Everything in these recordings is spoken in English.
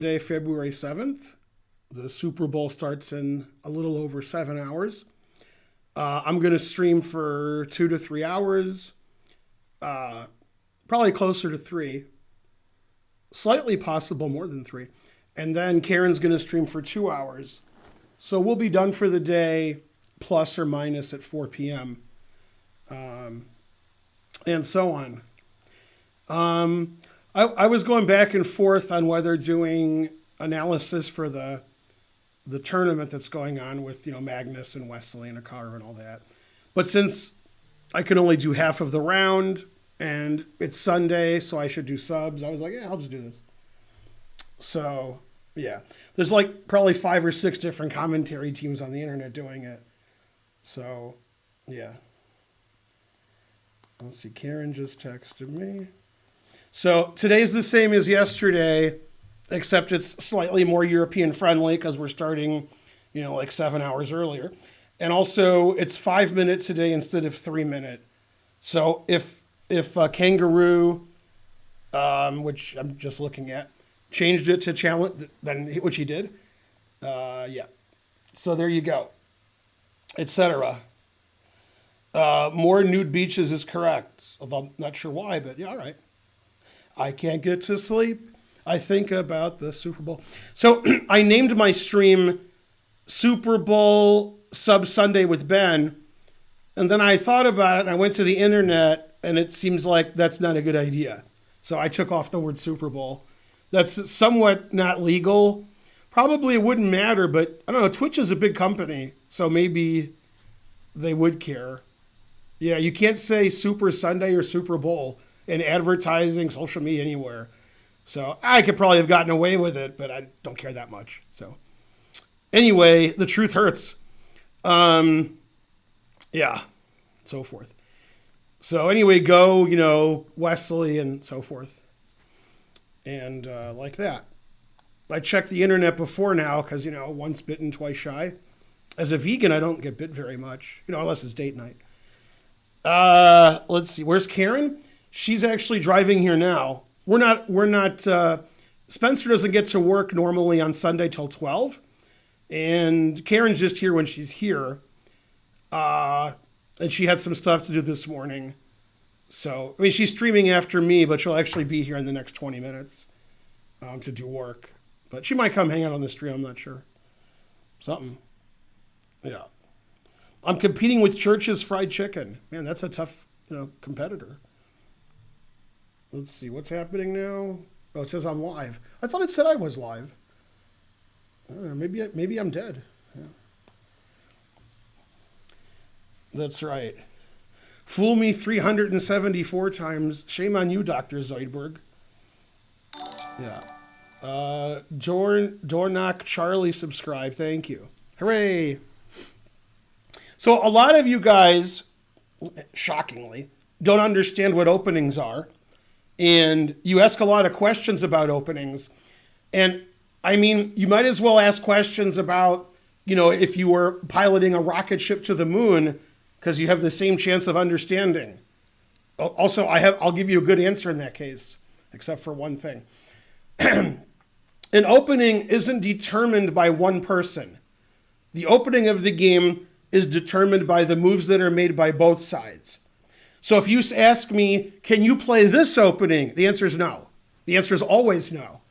Day, February 7th. The Super Bowl starts in a little over 7 hours. I'm going to stream for 2 to 3 hours, probably closer to 3, slightly possible more than 3. And then Karen's going to stream for 2 hours. So we'll be done for the day, plus or minus at 4 p.m., and so on. I was going back and forth on whether doing analysis for the tournament that's going on with, Magnus and Wesley and Akara and all that. But since I can only do half of the round and it's Sunday, so I should do subs, I was like, yeah, I'll just do this. So, yeah. There's like probably 5 or 6 different commentary teams on the internet doing it. So, yeah. Let's see. Karen just texted me. So today's the same as yesterday, except it's slightly more European friendly because we're starting, like 7 hours earlier. And also it's 5 minutes today instead of 3 minute. So if Kangaroo, which I'm just looking at, changed it to challenge, then which he did. Yeah. So there you go. Etc. More nude beaches is correct. Although I'm not sure why, but yeah, all right. I can't get to sleep. I think about the Super Bowl. So I named my stream Super Bowl Sub Sunday with Ben. And then I thought about it and I went to the internet and it seems like that's not a good idea. So I took off the word Super Bowl. That's somewhat not legal. Probably it wouldn't matter, but I don't know. Twitch is a big company, so maybe they would care. Yeah, you can't say Super Sunday or Super Bowl in advertising, social media, anywhere. So I could probably have gotten away with it, but I don't care that much. So anyway, the truth hurts. Yeah, so forth. So anyway, go, Wesley and so forth. And like that. I checked the internet before now because, once bitten, twice shy. As a vegan, I don't get bit very much, unless it's date night. Let's see. Where's Karen? She's actually driving here now. We're not, Spencer doesn't get to work normally on Sunday till 12. And Karen's just here when she's here. And she had some stuff to do this morning. So, she's streaming after me, but she'll actually be here in the next 20 minutes to do work. But she might come hang out on the stream. I'm not sure. Something. Yeah. I'm competing with Church's Fried Chicken. Man, that's a tough, competitor. Let's see, what's happening now? Oh, it says I'm live. I thought it said I was live. I don't know, maybe I'm dead. Yeah. That's right. Fool me 374 times. Shame on you, Dr. Zoidberg. Yeah. Dornock Charlie subscribe. Thank you. Hooray. So a lot of you guys, shockingly, don't understand what openings are. And you ask a lot of questions about openings. And you might as well ask questions about, if you were piloting a rocket ship to the moon, because you have the same chance of understanding. Also, I'll give you a good answer in that case, except for one thing. An opening isn't determined by one person. The opening of the game is determined by the moves that are made by both sides. So if you ask me, can you play this opening? The answer is no. The answer is always no.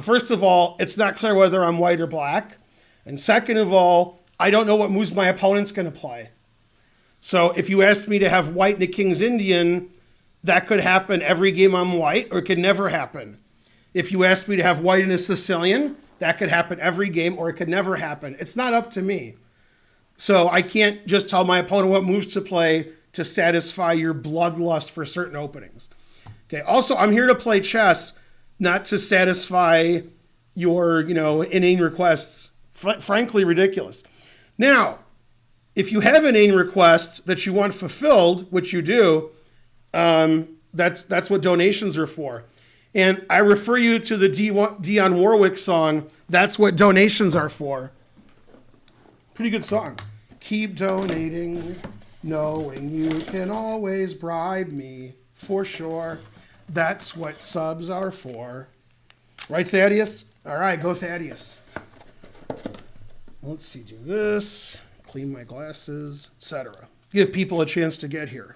First of all, it's not clear whether I'm white or black. And second of all, I don't know what moves my opponent's going to play. So if you asked me to have white in a King's Indian, that could happen every game I'm white, or it could never happen. If you asked me to have white in a Sicilian, that could happen every game, or it could never happen. It's not up to me. So I can't just tell my opponent what moves to play to satisfy your bloodlust for certain openings. Okay. Also, I'm here to play chess, not to satisfy your, inane requests. Frankly, ridiculous. Now, if you have inane requests that you want fulfilled, which you do, that's what donations are for. And I refer you to the Dionne Warwick song, That's What Donations Are For. Pretty good song. Keep donating, knowing you can always bribe me, for sure. That's what subs are for. Right, Thaddeus? All right, go Thaddeus. Let's see, do this, clean my glasses, etc. Give people a chance to get here.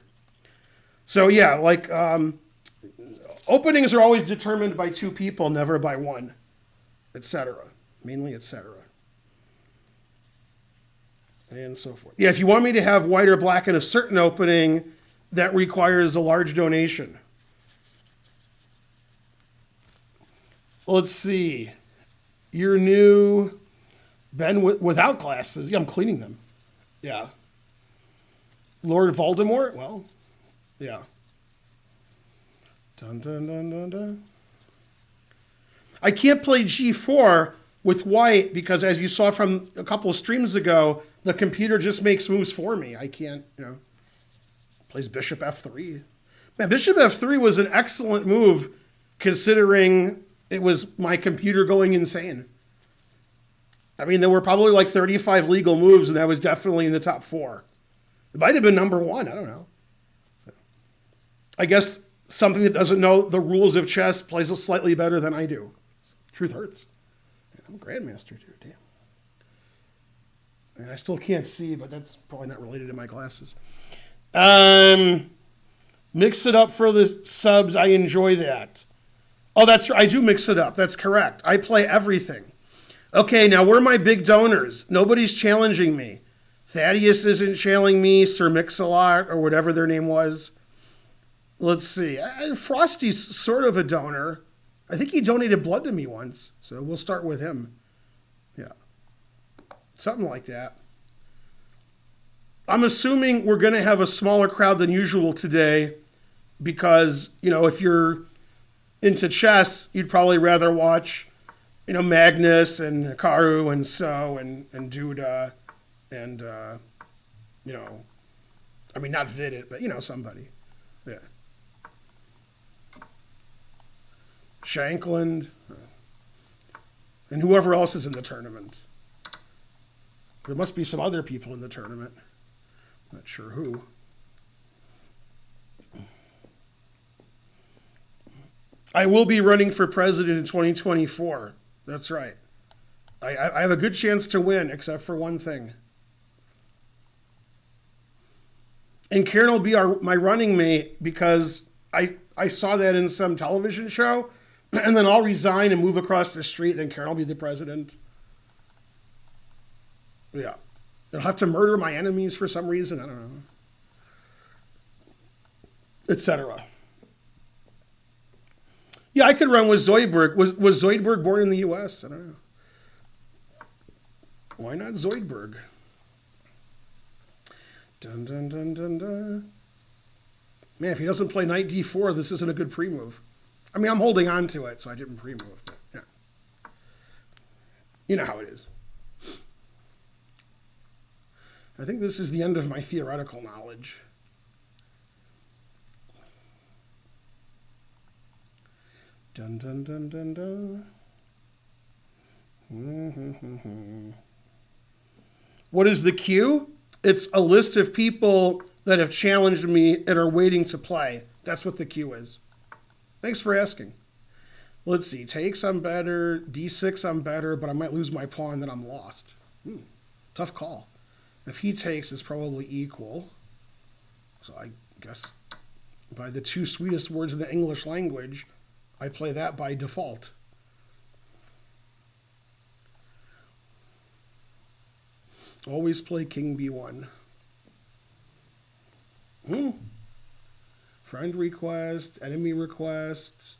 So yeah, like openings are always determined by two people, never by one, etc. Mainly etc. And so forth. Yeah, if you want me to have white or black in a certain opening, that requires a large donation. Let's see. Your new Ben without glasses. Yeah, I'm cleaning them. Yeah. Lord Voldemort? Well, yeah. Dun, dun, dun, dun, dun. I can't play G4 with white because, as you saw from a couple of streams ago, the computer just makes moves for me. I can't, plays Bishop F3. Man, Bishop F3 was an excellent move considering it was my computer going insane. I mean, there were probably like 35 legal moves, and that was definitely in the top 4. It might have been number 1. I don't know. So, I guess something that doesn't know the rules of chess plays slightly better than I do. Truth hurts. I'm a grandmaster, too. Damn. And I still can't see, but that's probably not related to my glasses. Mix it up for the subs. I enjoy that. Oh, that's right. I do mix it up. That's correct. I play everything. Okay, now we're my big donors. Nobody's challenging me. Thaddeus isn't challenging me. Sir Mix-a-Lot or whatever their name was. Let's see. Frosty's sort of a donor. I think he donated blood to me once, so we'll start with him. Yeah. Something like that. I'm assuming we're going to have a smaller crowd than usual today because, if you're into chess, you'd probably rather watch, Magnus and Hikaru and So and Duda and, not Vidit, but, somebody. Yeah. Shankland and whoever else is in the tournament. There must be some other people in the tournament. Not sure who. I will be running for president in 2024. That's right. I have a good chance to win, except for one thing. And Karen will be my running mate because I saw that in some television show, and then I'll resign and move across the street, then Karen will be the president. Yeah. I'll have to murder my enemies for some reason. I don't know. Etc. Yeah, I could run with Zoidberg. Was Zoidberg born in the U.S.? I don't know. Why not Zoidberg? Dun, dun, dun, dun, dun. Man, if he doesn't play knight d4, this isn't a good pre-move. I mean, I'm holding on to it, so I didn't pre-move. But, yeah. You know how it is. I think this is the end of my theoretical knowledge. Dun, dun, dun, dun, dun. What is the queue? It's a list of people that have challenged me and are waiting to play. That's what the queue is. Thanks for asking. Let's see. Takes, I'm better. D6, I'm better, but I might lose my pawn, then I'm lost. Tough call. If he takes, it's probably equal. So I guess by the 2 sweetest words in the English language, I play that by default. Always play king b1. Friend request, enemy request,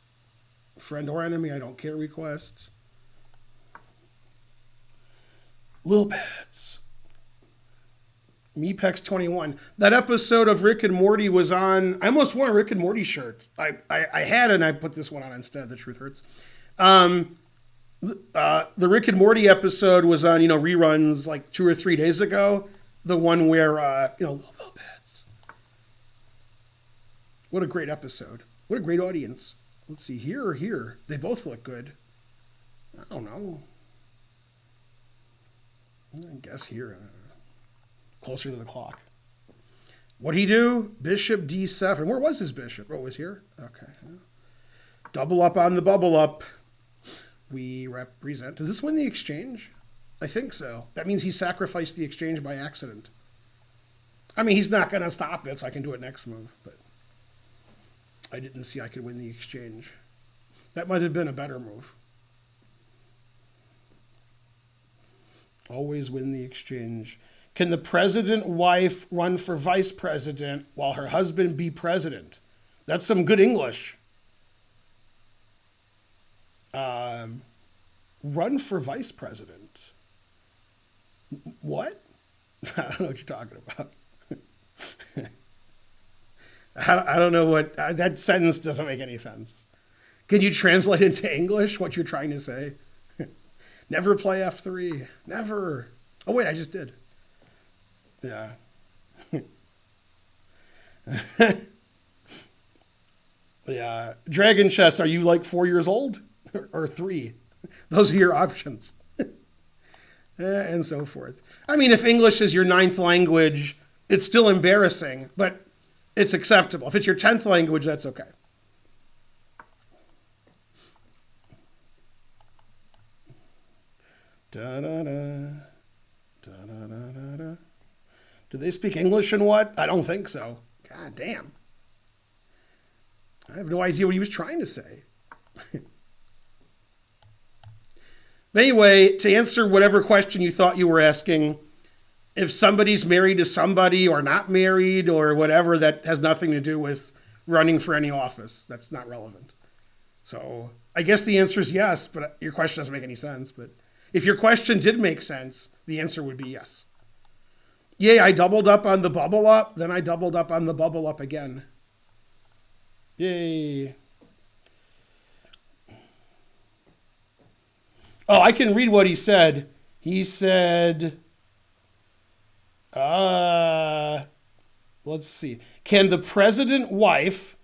friend or enemy, I don't care request. Lil Bats. Mepex21. That episode of Rick and Morty was on. I almost wore a Rick and Morty shirt. I had it and I put this one on instead. The truth hurts. The Rick and Morty episode was on, reruns like 2 or 3 days ago. The one where, Lil Bats. What a great episode. What a great audience. Let's see, here or here? They both look good. I don't know. I guess here. Closer to the clock. What'd he do? Bishop d7. Where was his bishop? Oh, it was here? Okay. Double up on the bubble up. we represent. Does this win the exchange? I think so. That means he sacrificed the exchange by accident. I mean, he's not going to stop it, so I can do it next move. But I didn't see I could win the exchange. That might have been a better move. Always win the exchange. Can the president wife run for vice president while her husband be president? That's some good English. Run for vice president. What? I don't know what you're talking about. I don't know what, that sentence doesn't make any sense. Can you translate into English what you're trying to say? Never play F3. Never. Oh, wait, I just did. Yeah. Yeah. Dragon chess, are you like 4 years old? Or 3? Those are your options. And so forth. I mean, if English is your 9th language, it's still embarrassing, but it's acceptable. If it's your 10th language, that's okay. Da-da-da. Da-da-da-da-da. Do they speak English and what? I don't think so. God damn. I have no idea what he was trying to say. Anyway, to answer whatever question you thought you were asking, if somebody's married to somebody or not married or whatever, that has nothing to do with running for any office. That's not relevant. So I guess the answer is yes, but your question doesn't make any sense. But if your question did make sense, the answer would be yes. Yay, I doubled up on the bubble up, then I doubled up on the bubble up again. Yay. Oh, I can read what he said. He said, let's see. Can the president wife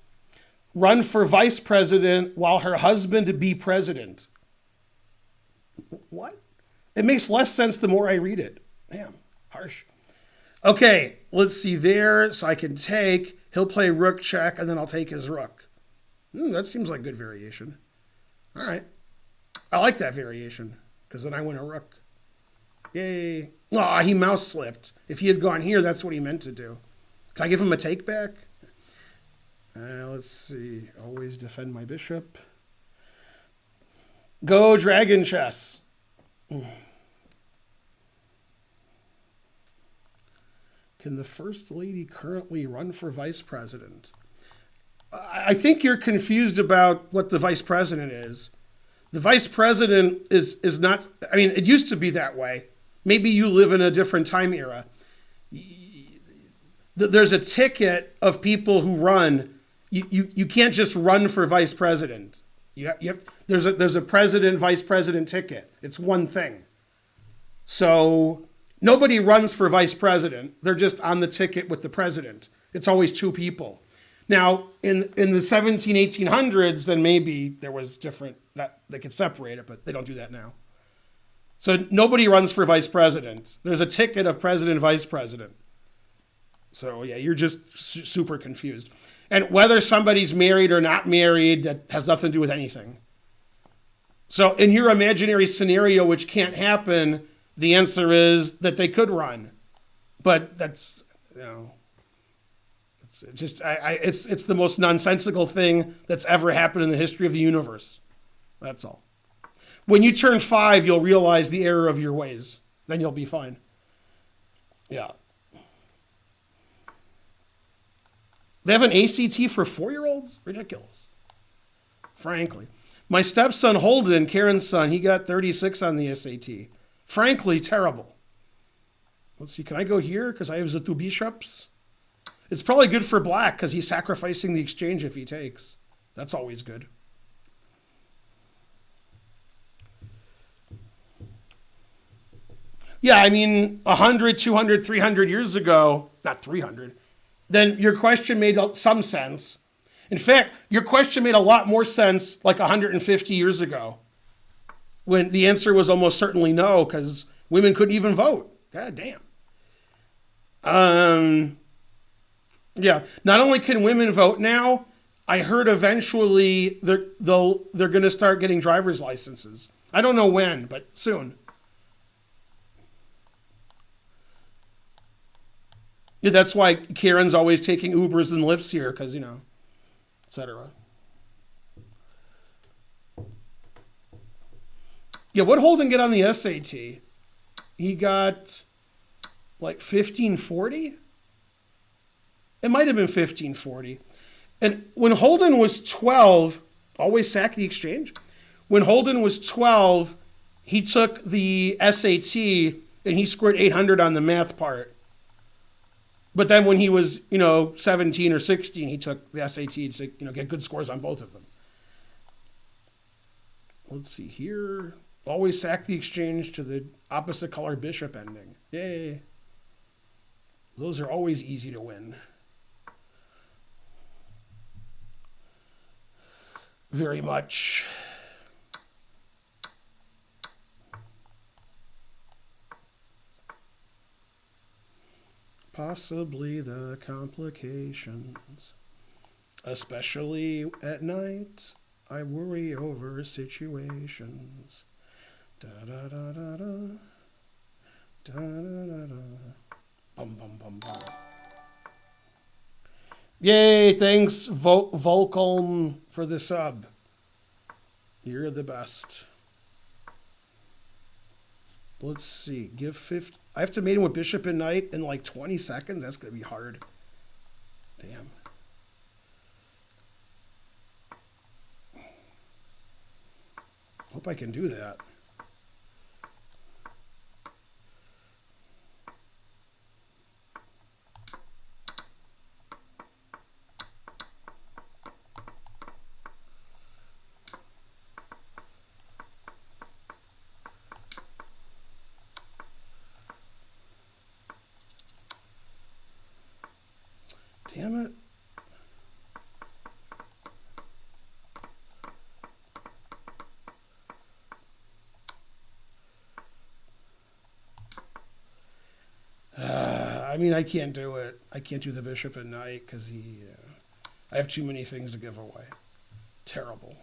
run for vice president while her husband be president? What? It makes less sense the more I read it. Damn, harsh. Okay, let's see there. So I can take, he'll play rook check, and then I'll take his rook. That seems like good variation. All right. I like that variation, because then I win a rook. Yay. Aw, he mouse slipped. If he had gone here, that's what he meant to do. Can I give him a take back? Let's see. Always defend my bishop. Go dragon chess. Can the first lady currently run for vice president? I think you're confused about what the vice president is. The vice president is not, I mean, it used to be that way. Maybe you live in a different time era. There's a ticket of people who run. You can't just run for vice president. You have there's a president, vice president ticket. It's one thing. So nobody runs for vice president. They're just on the ticket with the president. It's always two people. Now, in the 1800s, then maybe there was different, that they could separate it, but they don't do that now. So nobody runs for vice president. There's a ticket of president, vice president. So yeah, you're just super confused. And whether somebody's married or not married, that has nothing to do with anything. So in your imaginary scenario, which can't happen, the answer is that they could run. But that's, you know, it's the most nonsensical thing that's ever happened in the history of the universe. That's all. When you turn 5, you'll realize the error of your ways. Then you'll be fine. Yeah. They have an ACT for 4-year-olds? Ridiculous. Frankly. My stepson Holden, Karen's son, he got 36 on the SAT. Frankly, terrible. Let's see, can I go here? Because I have the 2 bishops. It's probably good for black because he's sacrificing the exchange if he takes. That's always good. Yeah, I mean, 100, 200, 300 years ago, not 300, then your question made some sense. In fact, your question made a lot more sense like 150 years ago when the answer was almost certainly no because women couldn't even vote. God damn. Yeah, not only can women vote now, I heard eventually they're going to start getting driver's licenses. I don't know when, but soon. Yeah, that's why Karen's always taking Ubers and Lyfts here, because, etc. Yeah, what Holden get on the SAT? He got like 1540? It might have been 1540. And when Holden was 12, always sack the exchange. When Holden was 12, he took the SAT and he scored 800 on the math part. But then when he was, 17 or 16, he took the SAT to, get good scores on both of them. Let's see here. Always sack the exchange to the opposite color bishop ending. Yay. Those are always easy to win. Very much. Possibly the complications, especially at night, I worry over situations. Da da da da da, da da da da, bum bum bum bum. Yay! Thanks, Volcom, for the sub. You're the best. Let's see. Give 50. I have to mate him with bishop and knight in like 20 seconds. That's gonna be hard. Damn. Hope I can do that. Damn it. I can't do it. I can't do the bishop and knight because I have too many things to give away. Terrible.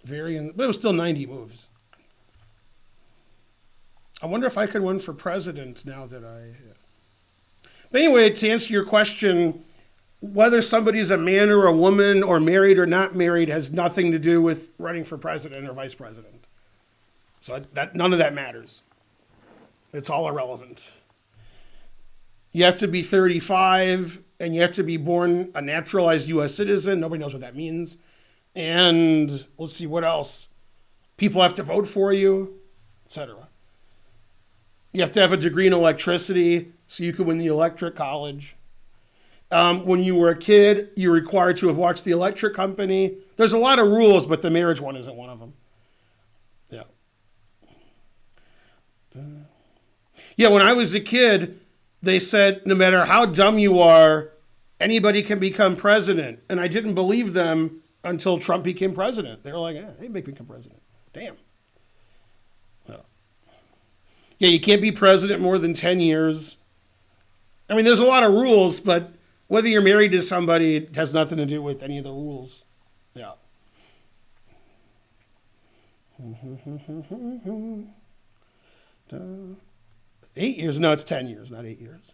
But it was still 90 moves. I wonder if I could win for president now that But anyway, to answer your question, whether somebody's a man or a woman or married or not married has nothing to do with running for president or vice president. So none of that matters. It's all irrelevant. You have to be 35 and you have to be born a naturalized U.S. citizen. Nobody knows what that means. And let's see, what else? People have to vote for you, etc. You have to have a degree in electricity so you can win the electric college. When you were a kid, you're required to have watched the electric company. There's a lot of rules, but the marriage one isn't one of them. Yeah. Yeah, when I was a kid, they said, no matter how dumb you are, anybody can become president. And I didn't believe them until Trump became president. They were like, hey, make me become president. Damn. Well. Yeah, you can't be president more than 10 years. There's a lot of rules, but whether you're married to somebody, it has nothing to do with any of the rules. Yeah. 8 years? No, it's 10 years, not 8 years.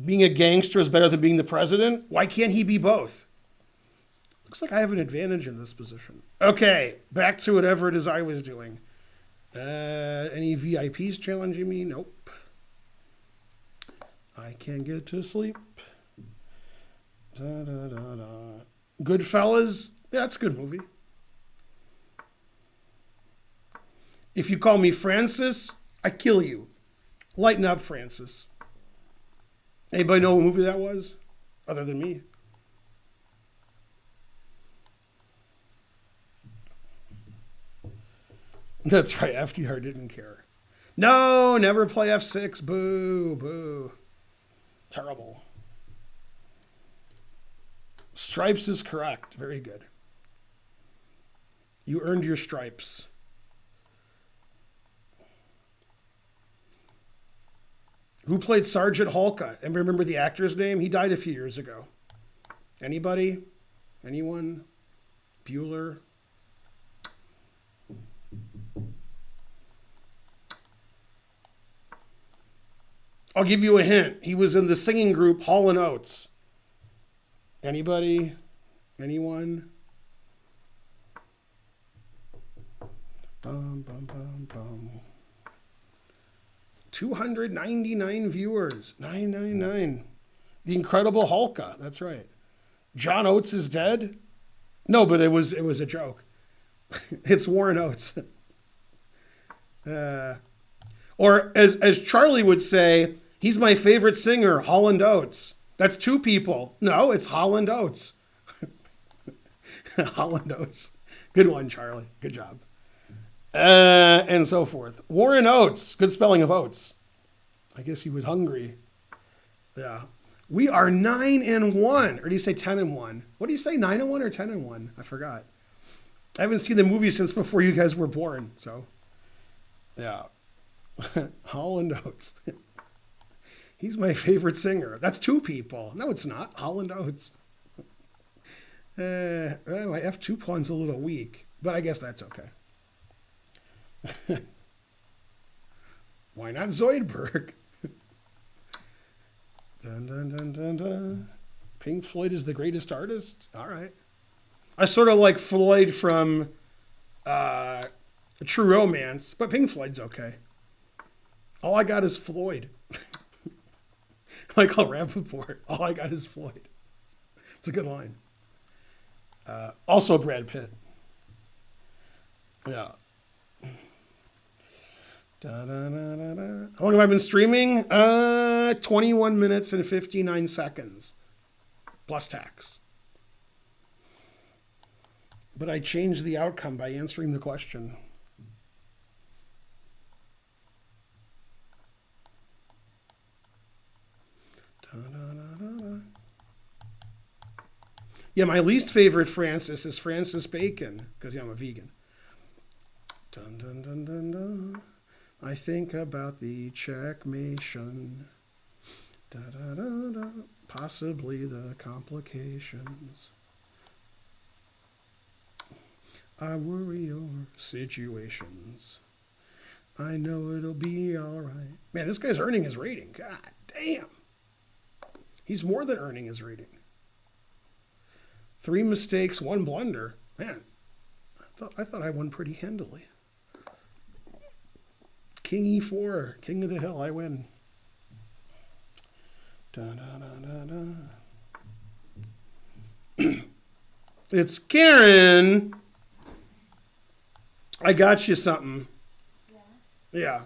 Being a gangster is better than being the president? Why can't he be both? Looks like I have an advantage in this position. Okay, back to whatever it is I was doing. Any VIPs challenging me? Nope. I can't get to sleep. Goodfellas? Yeah, that's a good movie. If you call me Francis, I kill you. Lighten up, Francis. Anybody know what movie that was? Other than me? That's right, FDR didn't care. No, never play F6. Boo, boo. Terrible. Stripes is correct. Very good. You earned your stripes. Who played Sergeant Hulka? And remember the actor's name? He died a few years ago. Anybody? Anyone? Bueller? I'll give you a hint. He was in the singing group Hall & Oates. Anybody? Anyone? Bum, bum, bum, bum. 299 viewers. 999. The Incredible Hulka. That's right. John Oates is dead? No, but it was a joke. It's Warren Oates. Or as Charlie would say, he's my favorite singer, Holland Oates. That's two people. No, it's Holland Oates. Holland Oates. Good one, Charlie. Good job. And so forth. Warren Oates. Good spelling of oats. I guess he was hungry. Yeah. We are 9-1. Or do you say 10-1? What do you say, 9-1 or 10-1? I forgot. I haven't seen the movie since before you guys were born. So, yeah. Holland Oates. He's my favorite singer. That's two people. No, it's not. Holland Oates. My F2 pun's a little weak, but I guess that's okay. Why not Zoidberg? Dun, dun, dun, dun, dun. Pink Floyd is the greatest artist? All right. I sort of like Floyd from True Romance, but Pink Floyd's okay. All I got is Floyd. Michael Rappaport. All I got is Floyd. It's a good line. Also Brad Pitt. Yeah. Da, da, da, da, da. How long have I been streaming? 21 minutes and 59 seconds. Plus tax. But I changed the outcome by answering the question. Da, da, da, da, da. Yeah, my least favorite Francis is Francis Bacon, because I'm a vegan. Dun, dun, dun, dun, dun. I think about the checkmation. Da, da, da, da. Possibly the complications. I worry over situations. I know it'll be all right. Man, this guy's earning his rating. God damn. He's more than earning his rating. 3 mistakes, 1 blunder. Man, I thought I won pretty handily. King E4, King of the Hill, I win. Da, da, da, da, da. It's Karen. I got you something. Yeah.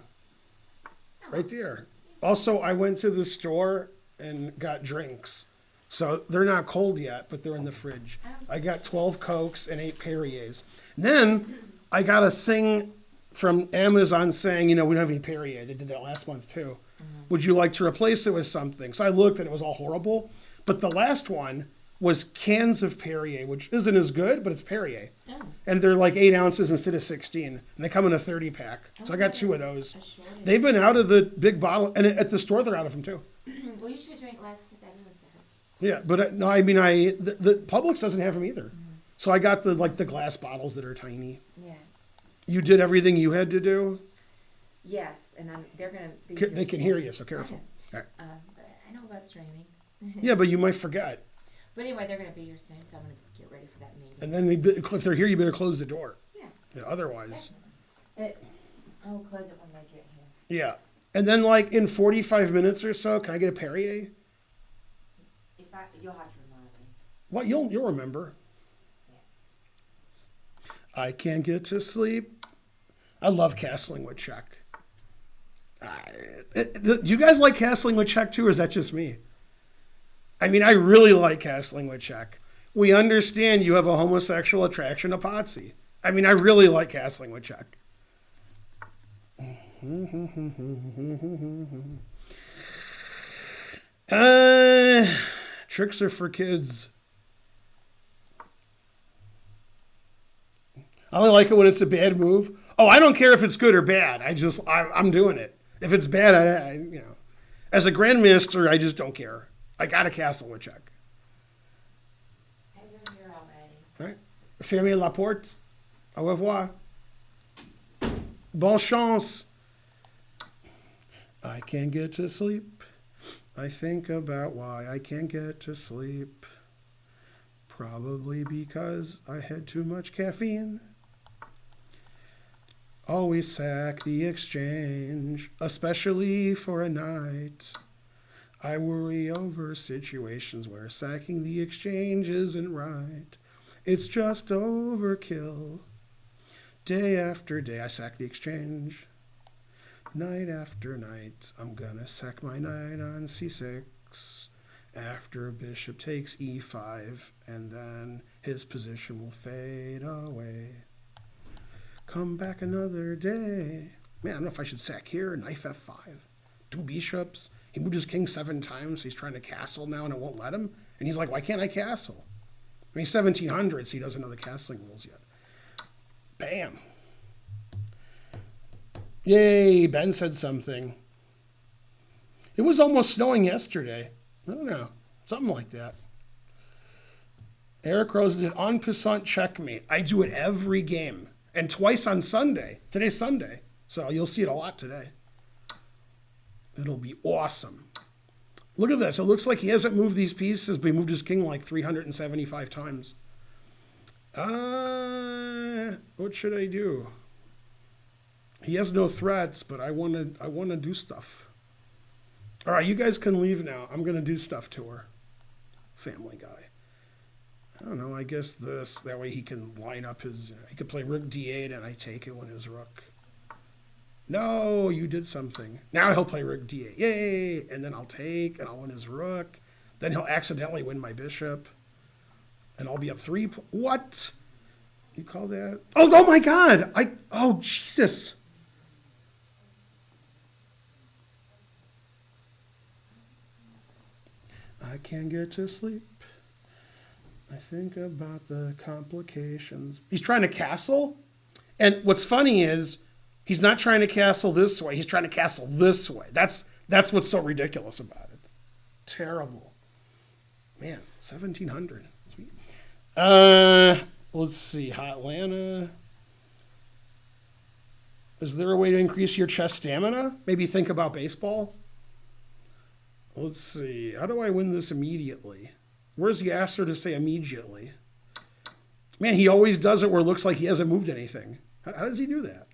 Right there. Also, I went to the store and got drinks. So they're not cold yet, but they're in the fridge. I got 12 Cokes and 8 Perriers. And then I got a thing from Amazon saying, we don't have any Perrier. They did that last month too. Mm-hmm. Would you like to replace it with something? So I looked and it was all horrible. But the last one was cans of Perrier, which isn't as good, but it's Perrier. Oh. And they're like 8 ounces instead of 16. And they come in a 30 pack. So I got 2 of those. They've been out of the big bottle. And at the store, they're out of them too. Well, you should drink less than Yeah, but no, I mean, the Publix doesn't have them either. Mm-hmm. So I got the glass bottles that are tiny. Yeah. You did everything you had to do? Yes, and they're going to be They can hear you, so careful. But I know about streaming. Yeah, but you might forget. But anyway, they're going to be here soon, so I'm going to get ready for that meeting. And then if they're here, you better close the door. Yeah. Otherwise. I will close it when they get here. Yeah. And then in 45 minutes or so, can I get a Perrier? You'll have to remind me. Well, you'll remember. Yeah. I can't get to sleep. I love castling with Chuck. Do you guys like castling with Chuck too, or is that just me? I mean, I really like castling with Chuck. We understand you have a homosexual attraction to Potsy. I mean, I really like castling with Chuck. Tricks are for kids. I only like it when it's a bad move. Oh, I don't care if it's good or bad. I'm doing it. If it's bad, as a grandmaster, I just don't care. I got a castle with Chuck. Hey, you're here already. Right? Fermez la porte. Au revoir. Bonne chance. I can't get to sleep. I think about why I can't get to sleep. Probably because I had too much caffeine. Always sack the exchange, especially for a night. I worry over situations where sacking the exchange isn't right. It's just overkill. Day after day I sack the exchange. Night after night I'm gonna sack my knight on c6. After bishop takes e5, and then his position will fade away. Come back another day. Man, I don't know if I should sack here. Knife f5. 2 bishops. He moved his king 7 times. So he's trying to castle now, and it won't let him. And he's like, why can't I castle? I mean, he's 1700, so he doesn't know the castling rules yet. Bam. Yay, Ben said something. It was almost snowing yesterday. I don't know. Something like that. Eric Rose did en passant checkmate. I do it every game. And twice on Sunday. Today's Sunday. So you'll see it a lot today. It'll be awesome. Look at this. It looks like he hasn't moved these pieces, but he moved his king like 375 times. What should I do? He has no threats, but I want to do stuff. All right, you guys can leave now. I'm going to do stuff to her. Family Guy. I don't know, I guess this. That way he can line up his... he could play rook d8 and I take it when his rook... No, you did something. Now he'll play rook d8. Yay! And then I'll take and I'll win his rook. Then he'll accidentally win my bishop. And I'll be up 3... What? You call that? Oh my God! Oh, Jesus! I can't get to sleep. I think about the complications. He's trying to castle. And what's funny is he's not trying to castle this way. He's trying to castle this way. That's what's so ridiculous about it. Terrible. Man, 1700. Sweet. Let's see. Hotlanta. Is there a way to increase your chess stamina? Maybe think about baseball? Let's see. How do I win this immediately? Where's the answer to say immediately? Man, he always does it where it looks like he hasn't moved anything. How does he do that?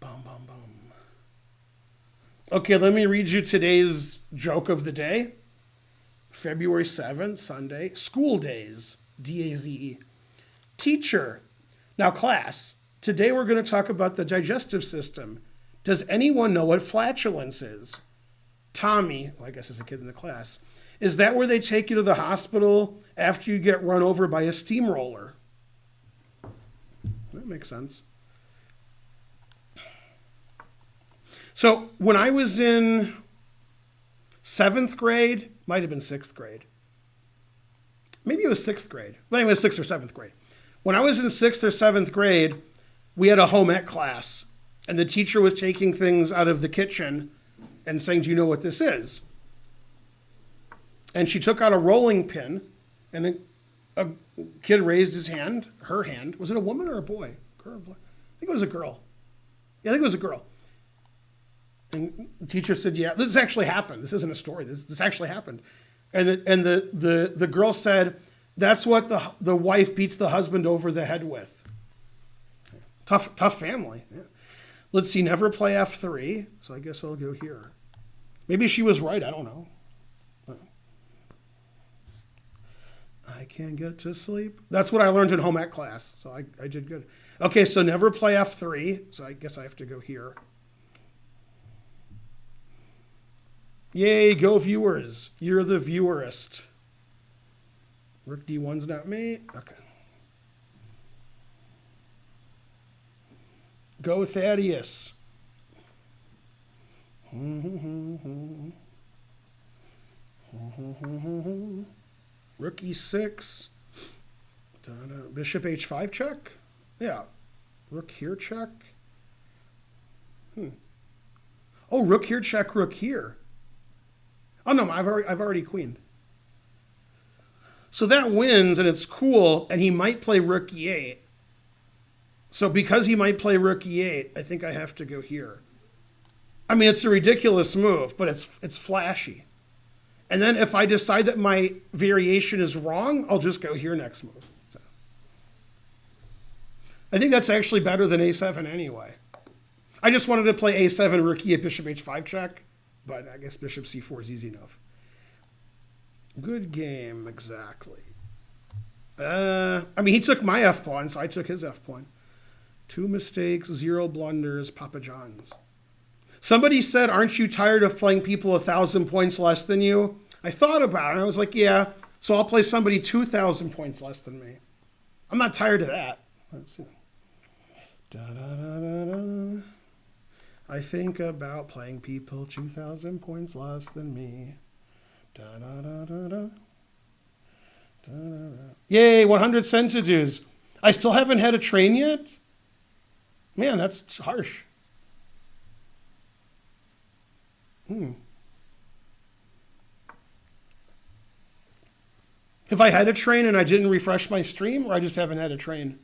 Bum, bum, bum. Okay, let me read you today's joke of the day. February 7th, Sunday. School days. D-A-Z-E. Teacher. Now, class, today we're going to talk about the digestive system. Does anyone know what flatulence is? Tommy, well, I guess is a kid in the class. Is that where they take you to the hospital after you get run over by a steamroller? That makes sense. So when I was in 7th grade, might have been 6th grade. Maybe it was 6th grade. But anyway, it was 6th or 7th grade. When I was in 6th or 7th grade, we had a home ec class. And the teacher was taking things out of the kitchen and saying, do you know what this is? And she took out a rolling pin, and a kid raised his hand, her hand. Was it a woman or a boy? Girl or boy? I think it was a girl. Yeah, I think it was a girl. And the teacher said, yeah, this actually happened. This isn't a story. This actually happened. And the girl said, that's what the wife beats the husband over the head with. Tough family. Yeah. Let's see, never play f3. So I guess I'll go here. Maybe she was right. I don't know. I can't get to sleep. That's what I learned in home ec class. So I did good. Okay, so never play f3. So I guess I have to go here. Yay, go viewers. You're the viewerist. Rook d1's not me. Okay. Go Thaddeus. Rook e6. Bishop h5 check. Yeah. Rook here check. Oh, rook here check, rook here. Oh no, I've already queened. So that wins, and it's cool, and he might play rook e8. So because he might play rook e8, I think I have to go here. I mean, it's a ridiculous move, but it's flashy. And then if I decide that my variation is wrong, I'll just go here next move. So I think that's actually better than a7 anyway. I just wanted to play a7, rook e8, bishop h5 check, but I guess bishop c4 is easy enough. Good game, exactly. I mean, he took my f-pawn, so I took his f-pawn. 2 mistakes, 0 blunders, Papa John's. Somebody said, aren't you tired of playing people 1,000 points less than you? I thought about it, and I was like, yeah, so I'll play somebody 2,000 points less than me. I'm not tired of that. Let's see. Da, da, da, da, da. I think about playing people 2,000 points less than me. Da, da, da, da, da. Da, da, da. Yay, 100 centidues. I still haven't had a train yet? Man, that's harsh. Have I had a train and I didn't refresh my stream, or I just haven't had a train?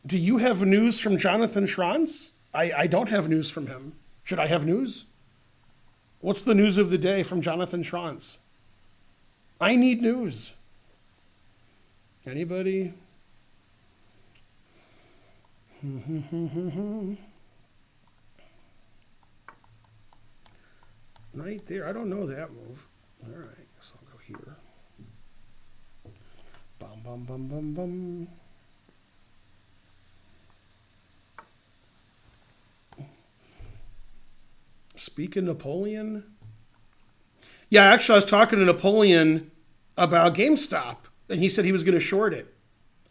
Do you have news from Jonathan Schranz? I don't have news from him. Should I have news? What's the news of the day from Jonathan Schranz? I need news. Anybody? Right there. I don't know that move. All right. So I'll go here. Bum, bum, bum, bum, bum. Speaking Napoleon? Yeah, actually, I was talking to Napoleon about GameStop, and he said he was going to short it.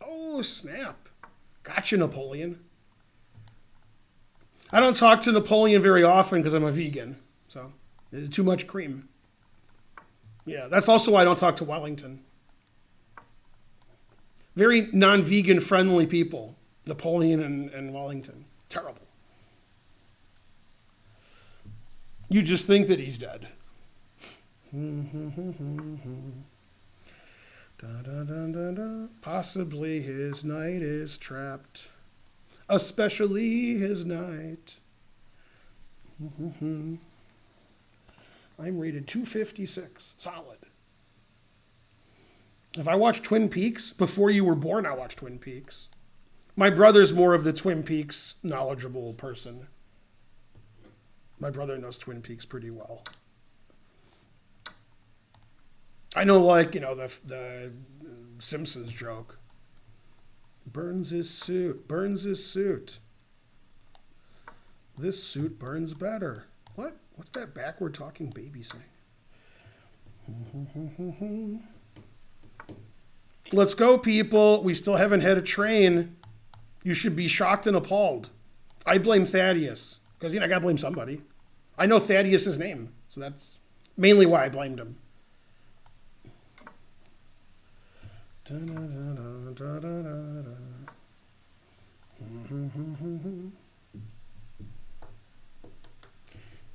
Oh, snap. Gotcha, Napoleon. I don't talk to Napoleon very often because I'm a vegan, so too much cream. Yeah, that's also why I don't talk to Wellington. Very non-vegan friendly people, Napoleon and Wellington. Terrible. You just think that he's dead. Da, da, da, da, da. Possibly his knight is trapped. Especially his knight. I'm rated 256. Solid. If I watched Twin Peaks, before you were born, I watched Twin Peaks. My brother's more of the Twin Peaks knowledgeable person. My brother knows Twin Peaks pretty well. I know, like, you know, the Simpsons joke. Burns his suit. Burns his suit. This suit burns better. What? What's that backward talking baby saying? Let's go, people. We still haven't had a train. You should be shocked and appalled. I blame Thaddeus. Because, you know, I got to blame somebody. I know Thaddeus' name. So that's mainly why I blamed him.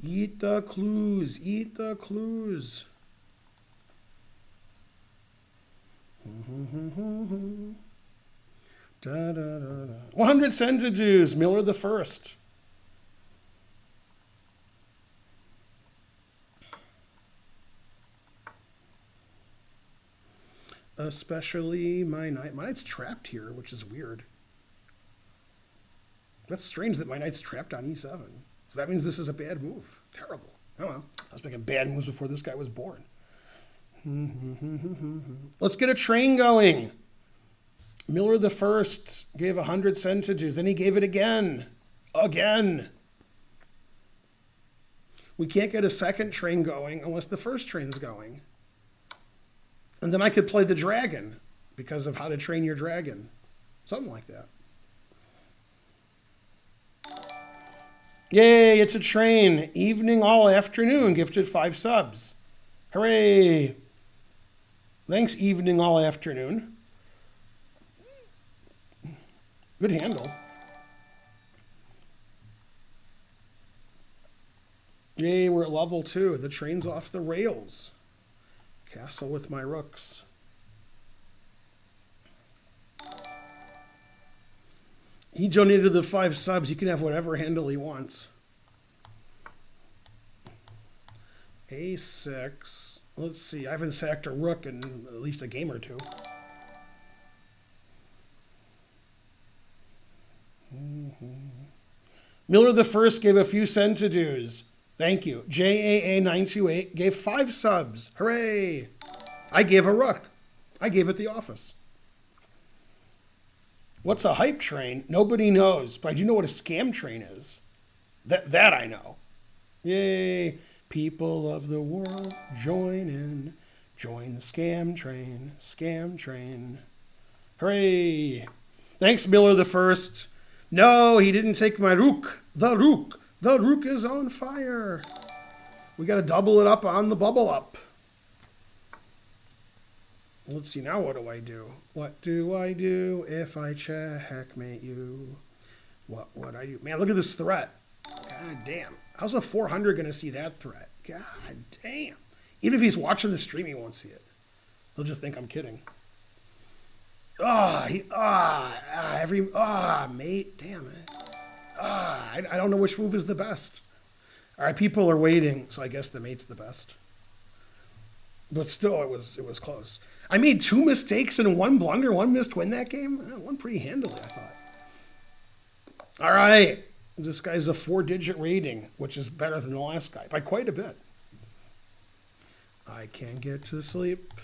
Eat the clues. Eat the clues. 100 centidues. Miller the First. Especially my knight. My knight's trapped here, which is weird. That's strange that my knight's trapped on e7. So that means this is a bad move. Terrible. Oh well. I was making bad moves before this guy was born. Let's get a train going. Miller the First gave 100 centidues. Then he gave it again. Again. We can't get a second train going unless the first train's going. And then I could play the dragon because of how to train your dragon. Something like that. Yay, it's a train. Evening all afternoon. Gifted 5 subs. Hooray. Thanks, evening all afternoon. Good handle. Yay, we're at level 2. The train's off the rails. Castle with my rooks. He donated the 5 subs. He can have whatever handle he wants. A6. Let's see. I haven't sacked a rook in at least a game or two. Miller the First gave a few centidues. Thank you. JAA928 gave 5 subs. Hooray! I gave a rook. I gave it the office. What's a hype train? Nobody knows, but I do know what a scam train is. That I know. Yay! People of the world, join in. Join the scam train. Scam train. Hooray! Thanks, Miller the First. No, he didn't take my rook. The rook. The rook is on fire. We got to double it up on the bubble up. Let's see, now what do I do? What do I do if I checkmate you? What would I do? Man, look at this threat. God damn. How's a 400 going to see that threat? God damn. Even if he's watching the stream, he won't see it. He'll just think I'm kidding. Mate, damn it. I don't know which move is the best. All right, people are waiting, so I guess the mate's the best. But still, it was close. I made 2 mistakes and 1 blunder, 1 missed win that game. Won pretty handily, I thought. All right, this guy's a 4-digit rating, which is better than the last guy by quite a bit. I can't get to sleep.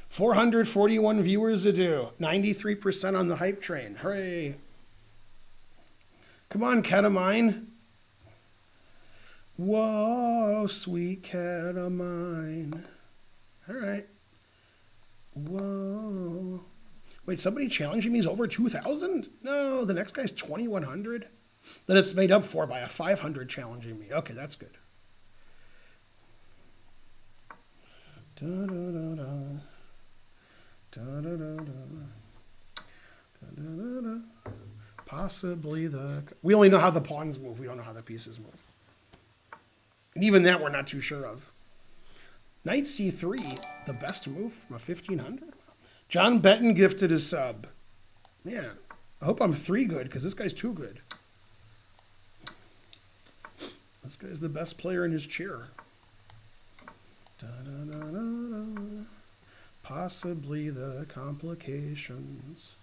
441 viewers a do. 93% on the hype train. Hooray. Come on, cat of mine. Whoa, sweet cat of mine. All right. Whoa. Wait, somebody challenging me is over 2,000? No, the next guy's 2,100. Then it's made up for by a 500 challenging me. Okay, that's good. Da, da, da, da. Da, da, da, da. Da, da, da. Possibly the... We only know how the pawns move. We don't know how the pieces move. And even that we're not too sure of. Knight C3, the best move from a 1,500? John Benton gifted his sub. Man, I hope I'm 3 good, because this guy's 2 good. This guy's the best player in his chair. Da, da, da, da, da. Possibly the complications.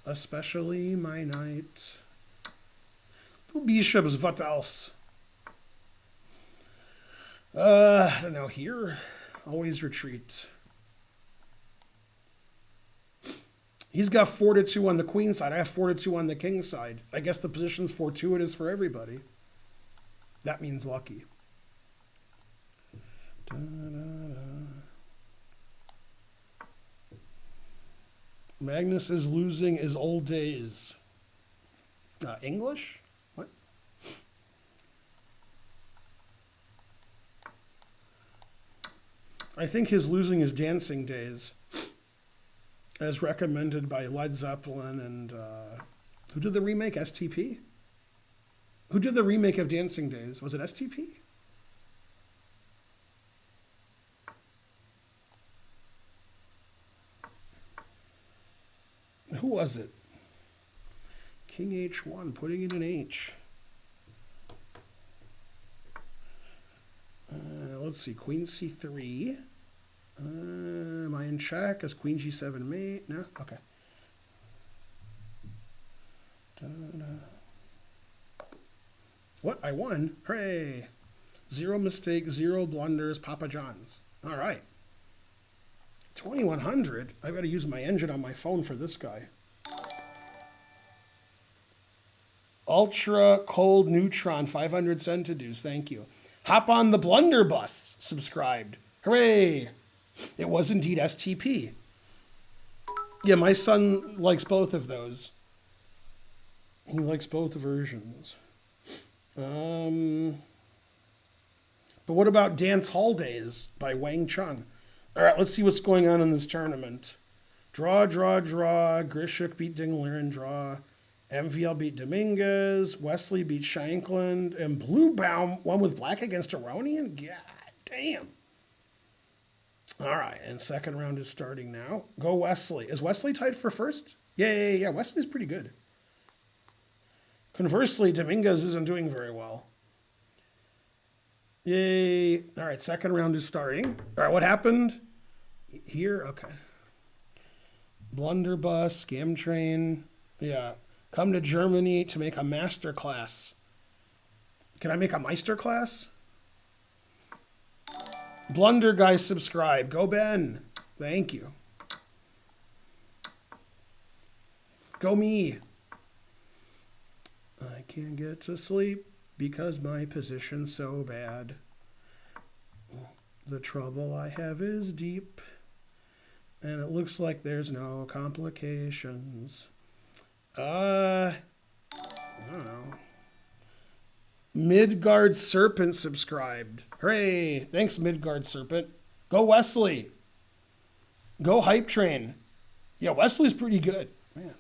Especially my knight. 2 bishops, what else? I don't know, here? Always retreat. He's got fortitude on the queen side. I have fortitude on the king side. I guess the position's fortuitous for everybody. That means lucky. Da, da, da. Magnus is losing his old days. English? What? I think his losing his dancing days, as recommended by Led Zeppelin and who did the remake? STP? Who did the remake of Dancing Days? Was it STP? Who was it? King H1, putting it in H. Let's see, Queen C3. Am I in check? Is Queen G7 mate? No? Okay. Da-da. What? I won? Hooray! 0 mistakes, 0 blunders, Papa John's. All right. 2,100? I've got to use my engine on my phone for this guy. Ultra Cold Neutron, 500 centidues. Thank you. Hop on the Blunderbuss. Subscribed. Hooray! It was indeed STP. Yeah, my son likes both of those. He likes both versions. But what about Dance Hall Days by Wang Chung? All right, let's see what's going on in this tournament. Draw, draw, draw. Grishuk beat Dingler, draw. MVL beat Dominguez. Wesley beat Shankland. And Bluebaum won with black against Aronian? God damn. All right, and second round is starting now. Go Wesley. Is Wesley tied for first? Yeah. Wesley's pretty good. Conversely, Dominguez isn't doing very well. Yay. All right, second round is starting. All right, what happened? Here? Okay. Blunderbuss, Scam Train. Yeah. Come to Germany to make a master class. Can I make a Meister class? Blunder guys subscribe. Go Ben. Thank you. Go me. I can't get to sleep because my position's so bad. The trouble I have is deep. And it looks like there's no complications. I don't know. Midgard Serpent subscribed. Hooray. Thanks, Midgard Serpent. Go Wesley. Go Hype Train. Yeah, Wesley's pretty good. Man.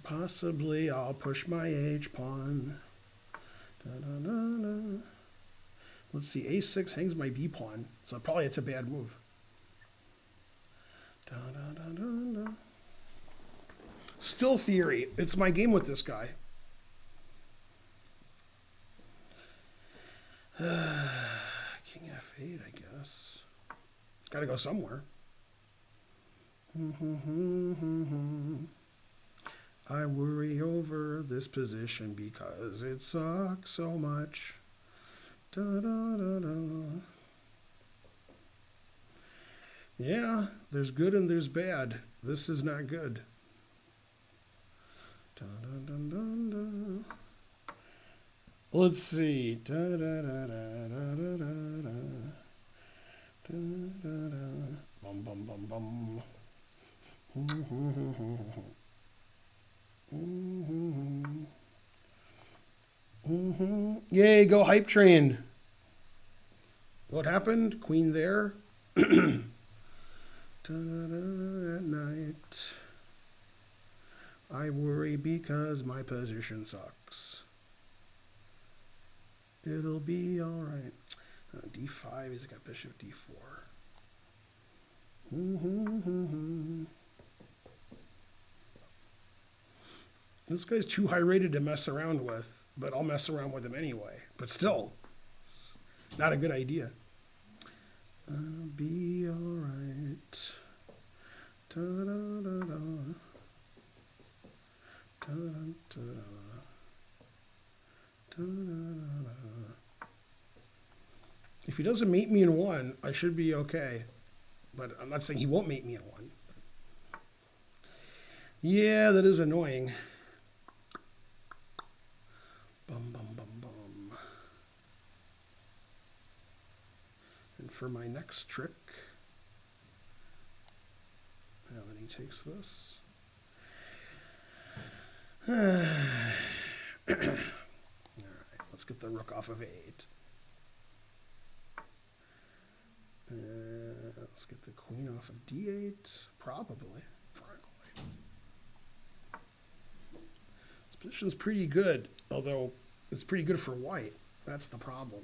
Possibly I'll push my H pawn. Da-da-da-da. Let's see. A6 hangs my B pawn. So probably it's a bad move. Da-da-da-da-da. Still theory. It's my game with this guy. King F8, I guess. Gotta go somewhere. I worry over this position because it sucks so much. Da-da-da-da. Yeah, there's good and there's bad. This is not good. Dun-dun-dun-dun-dun. Let's see. Da-da-da-da-da-da-da-da. Da-da-da. Bum, bum, bum, bum. Yay, go Hype Train. What happened? Queen there. At night, I worry because my position sucks. It'll be all right. D5, he's got bishop D4. This guy's too high rated to mess around with, but I'll mess around with him anyway. But still, not a good idea. I'll be all right. Da-da-da-da. Da-da-da-da. Da-da-da-da. If he doesn't mate me in one, I should be okay. But I'm not saying he won't mate me in one. Yeah, that is annoying. Bum, bum, bum, bum. And for my next trick, now then he takes this. All right, let's get the rook off of 8. Let's get the queen off of D8, probably, frankly. This position's pretty good, although it's pretty good for white. That's the problem.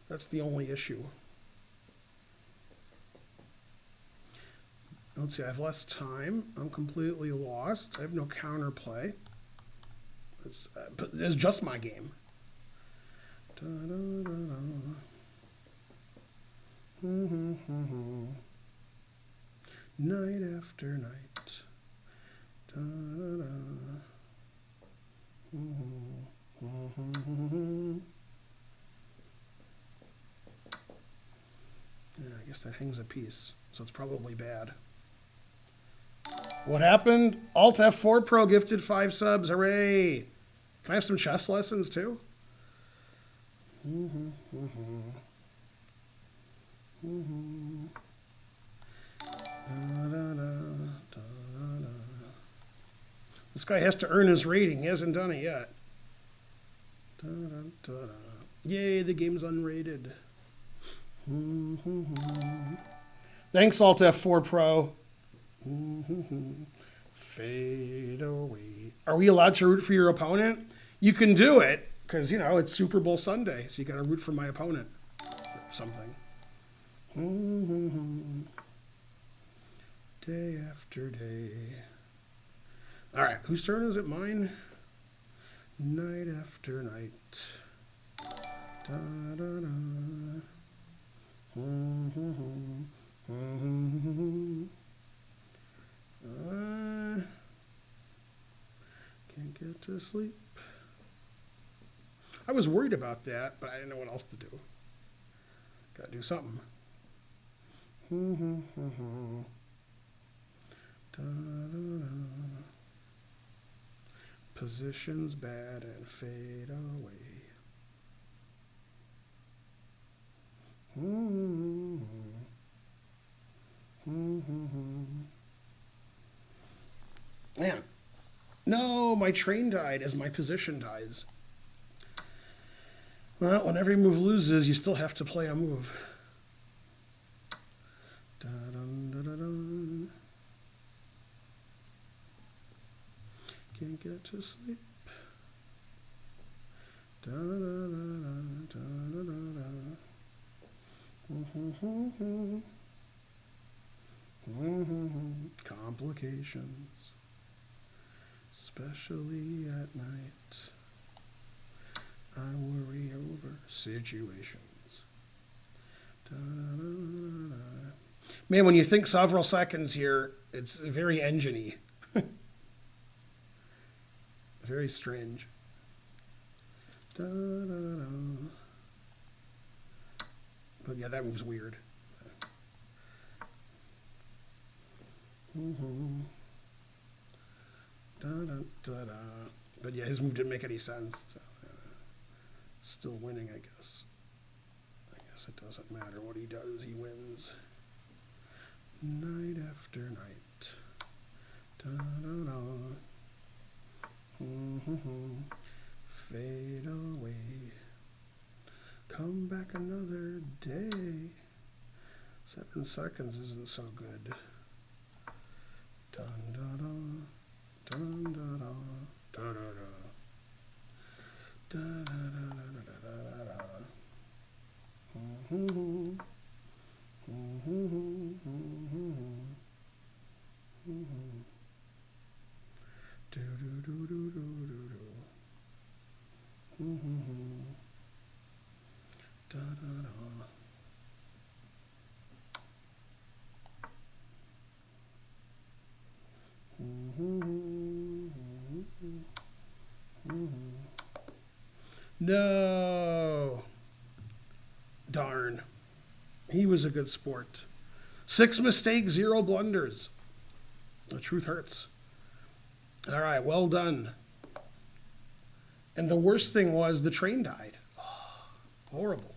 That's the only issue. Let's see, I have less time. I'm completely lost. I have no counterplay. It's just my game. Da-da-da-da. Night after night. Da-da-da. Yeah, I guess that hangs a piece, so it's probably bad. What happened? Alt F4 Pro gifted 5 subs. Hooray! Can I have some chess lessons too? This guy has to earn his rating. He hasn't done it yet. Yay, the game's unrated. Thanks, Alt F4 Pro. Fade away. Are we allowed to root for your opponent? You can do it, because, you know, it's Super Bowl Sunday, so you got to root for my opponent. Or something. Day after day. All right, whose turn is it? Mine? Night after night. Da, da, da. Can't get to sleep. I was worried about that, but I didn't know what else to do. Gotta do something. Da, da, da. Positions bad and fade away. Man, no, my train died as my position dies. Well, when every move loses, you still have to play a move. Da-dun-da-da-dun. Can't get to sleep. Da-da-da-da, da-da-da-da. Complications, especially at night. I worry over situations. Da-da-da-da-da. Man, when you think several seconds here, it's very engine-y. Very strange. Da-da-da. But yeah, that move's weird. Da-da-da-da. But yeah, his move didn't make any sense. So, still winning, I guess. I guess it doesn't matter what he does, he wins. Night after night. Da-da-da. Fade away. Come back another day. 7 seconds isn't so good. Dun da da, dun da da, da da da, da da da da da da da. Do do do do do do do. Da da da. No. Darn. He was a good sport. 6 mistakes, 0 blunders. The truth hurts. All right, well done. And the worst thing was the train died. Oh, horrible.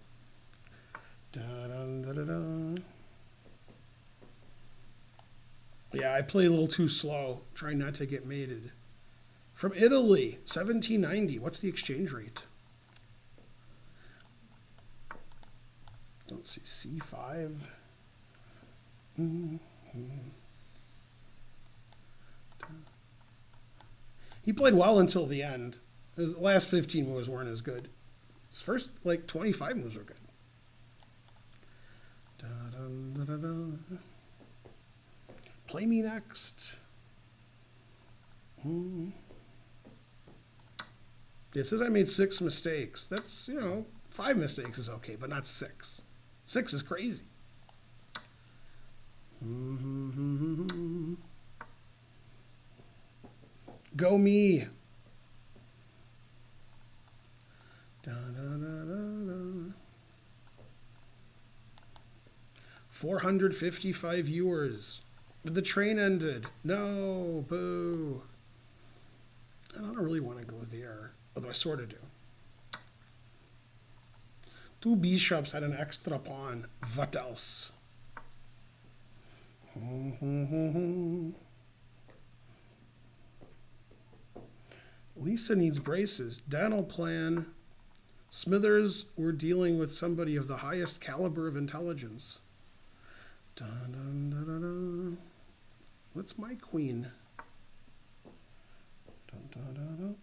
Da-dun-da-da-da. Yeah, I play a little too slow, trying not to get mated. From Italy, 1790. What's the exchange rate? Don't see, C5. He played well until the end. His last 15 moves weren't as good. His first, 25 moves were good. Da-dun-da-da-da. Play me next. It says I made 6 mistakes. That's, 5 mistakes is okay, but not 6. 6 is crazy. Go me. Da, da, da, da, da. 455 viewers. But the train ended. No, boo. I don't really want to go there, although I sort of do. 2 bishops and an extra pawn. What else? Lisa needs braces. Dental plan. Smithers, we're dealing with somebody of the highest caliber of intelligence. Dun, dun, dun, dun, dun. What's my queen? Dun, dun, dun, dun.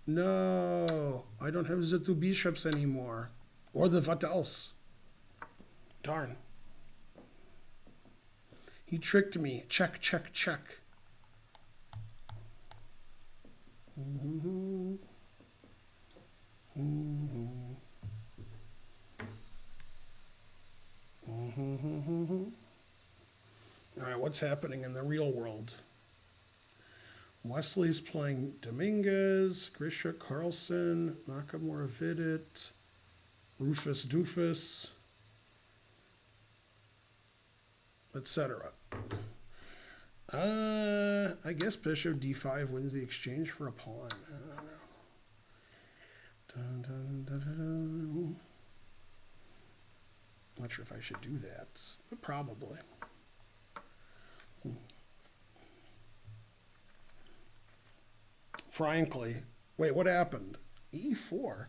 No, I don't have the two bishops anymore. Or the what else? Darn. He tricked me. Check, check, check. Mm-hmm. Mm-hmm. Mm-hmm. All right, what's happening in the real world? Wesley's playing Dominguez, Grisha Carlson, Nakamura Vidit, Rufus Doofus, etc. I guess Bishop D5 wins the exchange for a pawn. I don't know. Dun, dun, dun, dun, dun. Not sure if I should do that, but probably. Frankly, wait, what happened? E4?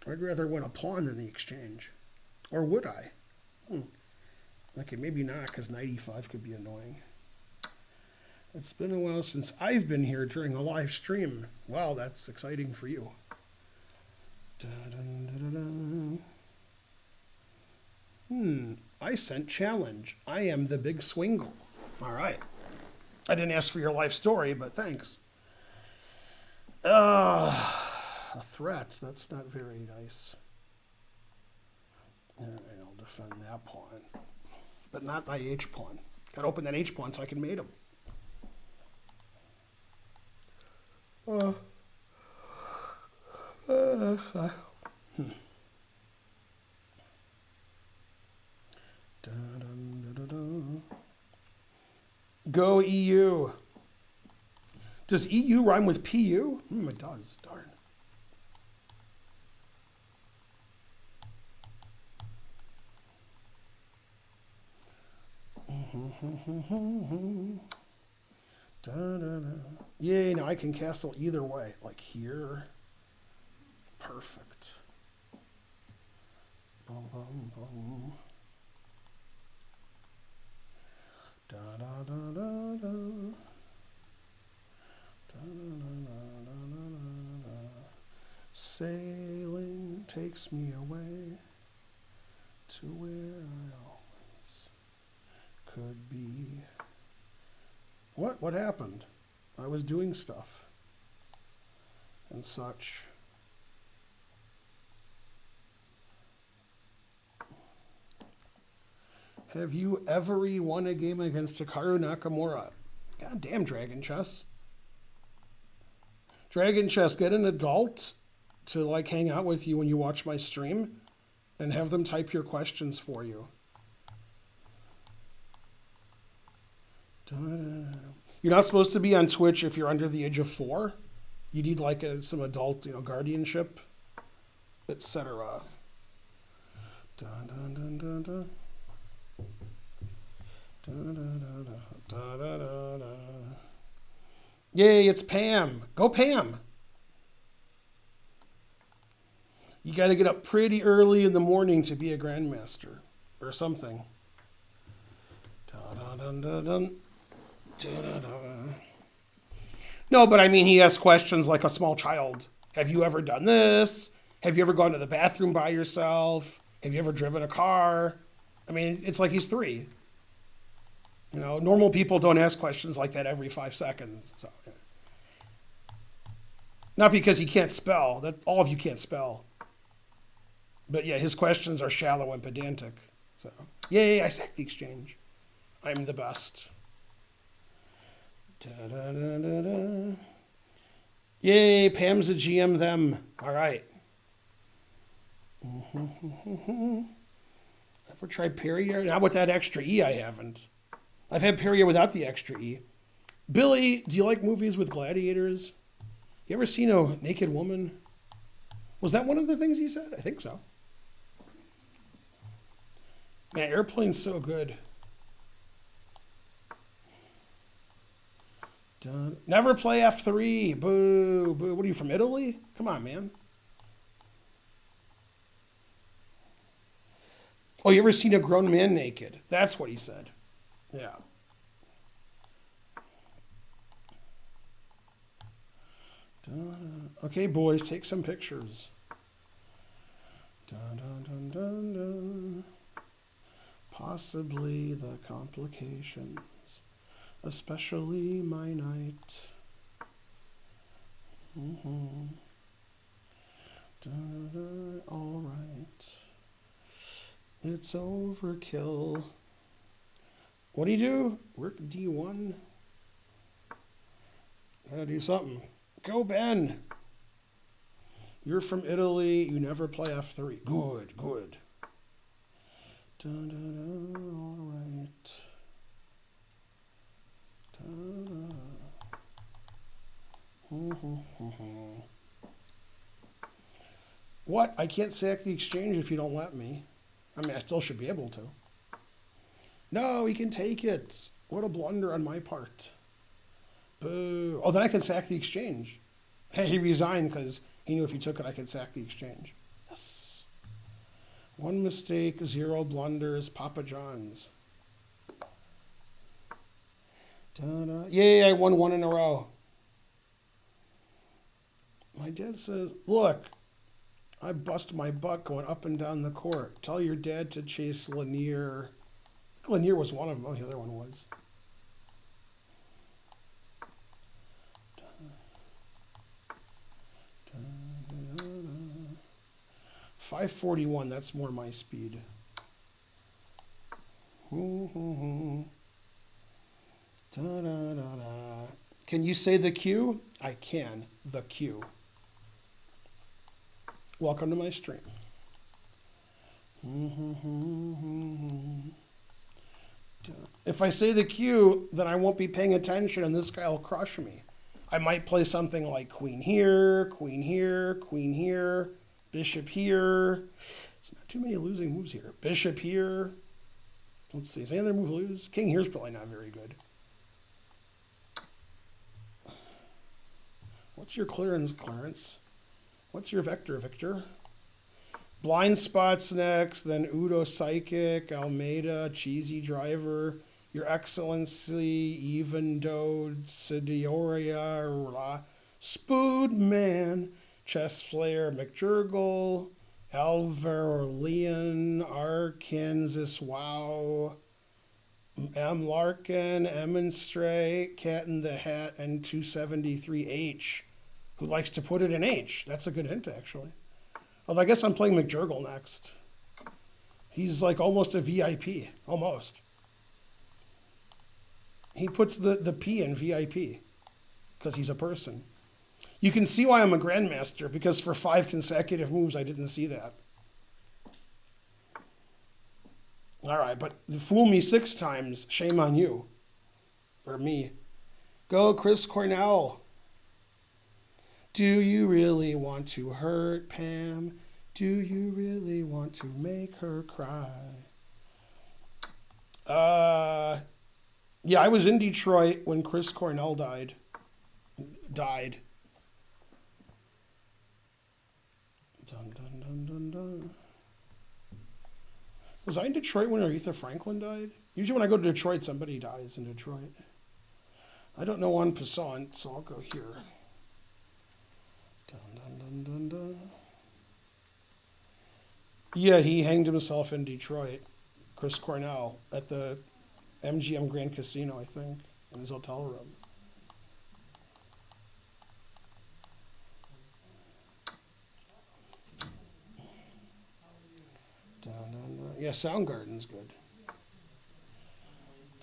I'd rather win a pawn than the exchange. Or would I? Okay, maybe not, because knight e5 could be annoying. It's been a while since I've been here during a live stream. Wow, that's exciting for you. I sent challenge. I am the big swingle. All right. I didn't ask for your life story, but thanks. A threat. That's not very nice. All right, I'll defend that pawn. But not my H pawn. Got to open that H pawn so I can mate him. Go EU. Does EU rhyme with PU? It does. Darn. Yay, now I can castle either way. Like here. Perfect. Boom, boom, boom. Da da da da da. Da, da, da, da, da, da. Sailing takes me away to where I always could be. What happened? I was doing stuff and such. Have you ever won a game against Hikaru Nakamura? God damn, Dragon Chess. Dragon Chess, get an adult to like hang out with you when you watch my stream and have them type your questions for you. You're not supposed to be on Twitch if you're under the age of 4. You need like some adult, guardianship, etc. Dun, dun, dun, dun, dun. Da, da, da, da, da, da. Yay, it's Pam. Go Pam. You got to get up pretty early in the morning to be a grandmaster or something. Da, da, dun, da, dun. Da, da, da. No, but I mean, he asks questions like a small child. Have you ever done this? Have you ever gone to the bathroom by yourself? Have you ever driven a car? I mean, it's like he's 3. Normal people don't ask questions like that every 5 seconds. So, yeah. Not because he can't spell. That all of you can't spell. But yeah, his questions are shallow and pedantic. So, yay, I sacked the exchange. I'm the best. Da, da, da, da, da. Yay, Pam's a GM them. All right. Ever tried Perrier? Not with that extra E, I haven't. I've had Perrier without the extra E. Billy, do you like movies with gladiators? You ever seen a naked woman? Was that one of the things he said? I think so. Man, Airplane's so good. Never play F3. Boo, boo. What are you, from Italy? Come on, man. Oh, you ever seen a grown man naked? That's what he said. Yeah. Okay, boys, take some pictures. Dun, dun, dun, dun, dun. Possibly the complications, especially my night. Mm-hmm. Dun, dun, all right. It's overkill. What do you do? Work D1. Gotta do something. Go, Ben. You're from Italy. You never play F3. Good, good. Dun, dun, dun, all right. Dun, dun. What? I can't sack the exchange if you don't let me. I mean, I still should be able to. No, he can take it. What a blunder on my part. Boo. Oh, then I can sack the exchange. Hey, he resigned because he knew if he took it, I could sack the exchange. Yes. One mistake, 0 blunders, Papa John's. Ta-da. Yay, I won 1 in a row. My dad says, look, I bust my butt going up and down the court. Tell your dad to chase Lanier. I think Lanier was one of them. Oh, the other one was. 541, that's more my speed. Can you say the Q? I can. The Q. Welcome to my stream. If I say the Q, then I won't be paying attention and this guy will crush me. I might play something like queen here, queen here, queen here, bishop here. There's not too many losing moves here. Bishop here. Let's see. Is any other move lose? King here's probably not very good. What's your clearance, Clarence? What's your vector, Victor? Blind spots next, then Udo Psychic, Almeida, Cheesy Driver, Your Excellency, Even Dode, Sidioria, Spoodman, Chess Flair, McJurgle, Alvar Leon, Arkansas Wow, M. Larkin, Emonstray, Cat in the Hat, and 273H, who likes to put it in H. That's a good hint, actually. Although I guess I'm playing McJurgle next. He's like almost a VIP. Almost. He puts the P in VIP because he's a person. You can see why I'm a grandmaster, because for 5 consecutive moves I didn't see that. All right, but fool me 6 times, shame on you. Or me. Go, Chris Cornell. Do you really want to hurt Pam? Do you really want to make her cry? Yeah, I was in Detroit when Chris Cornell died. Dun, dun, dun, dun, dun. Was I in Detroit when Aretha Franklin died? Usually when I go to Detroit, somebody dies in Detroit. I don't know en passant, so I'll go here. Dun, dun, dun, dun, dun. Yeah, he hanged himself in Detroit. Chris Cornell at the MGM Grand Casino, I think, in his hotel room. Dun, dun, dun. Yeah, Soundgarden's good.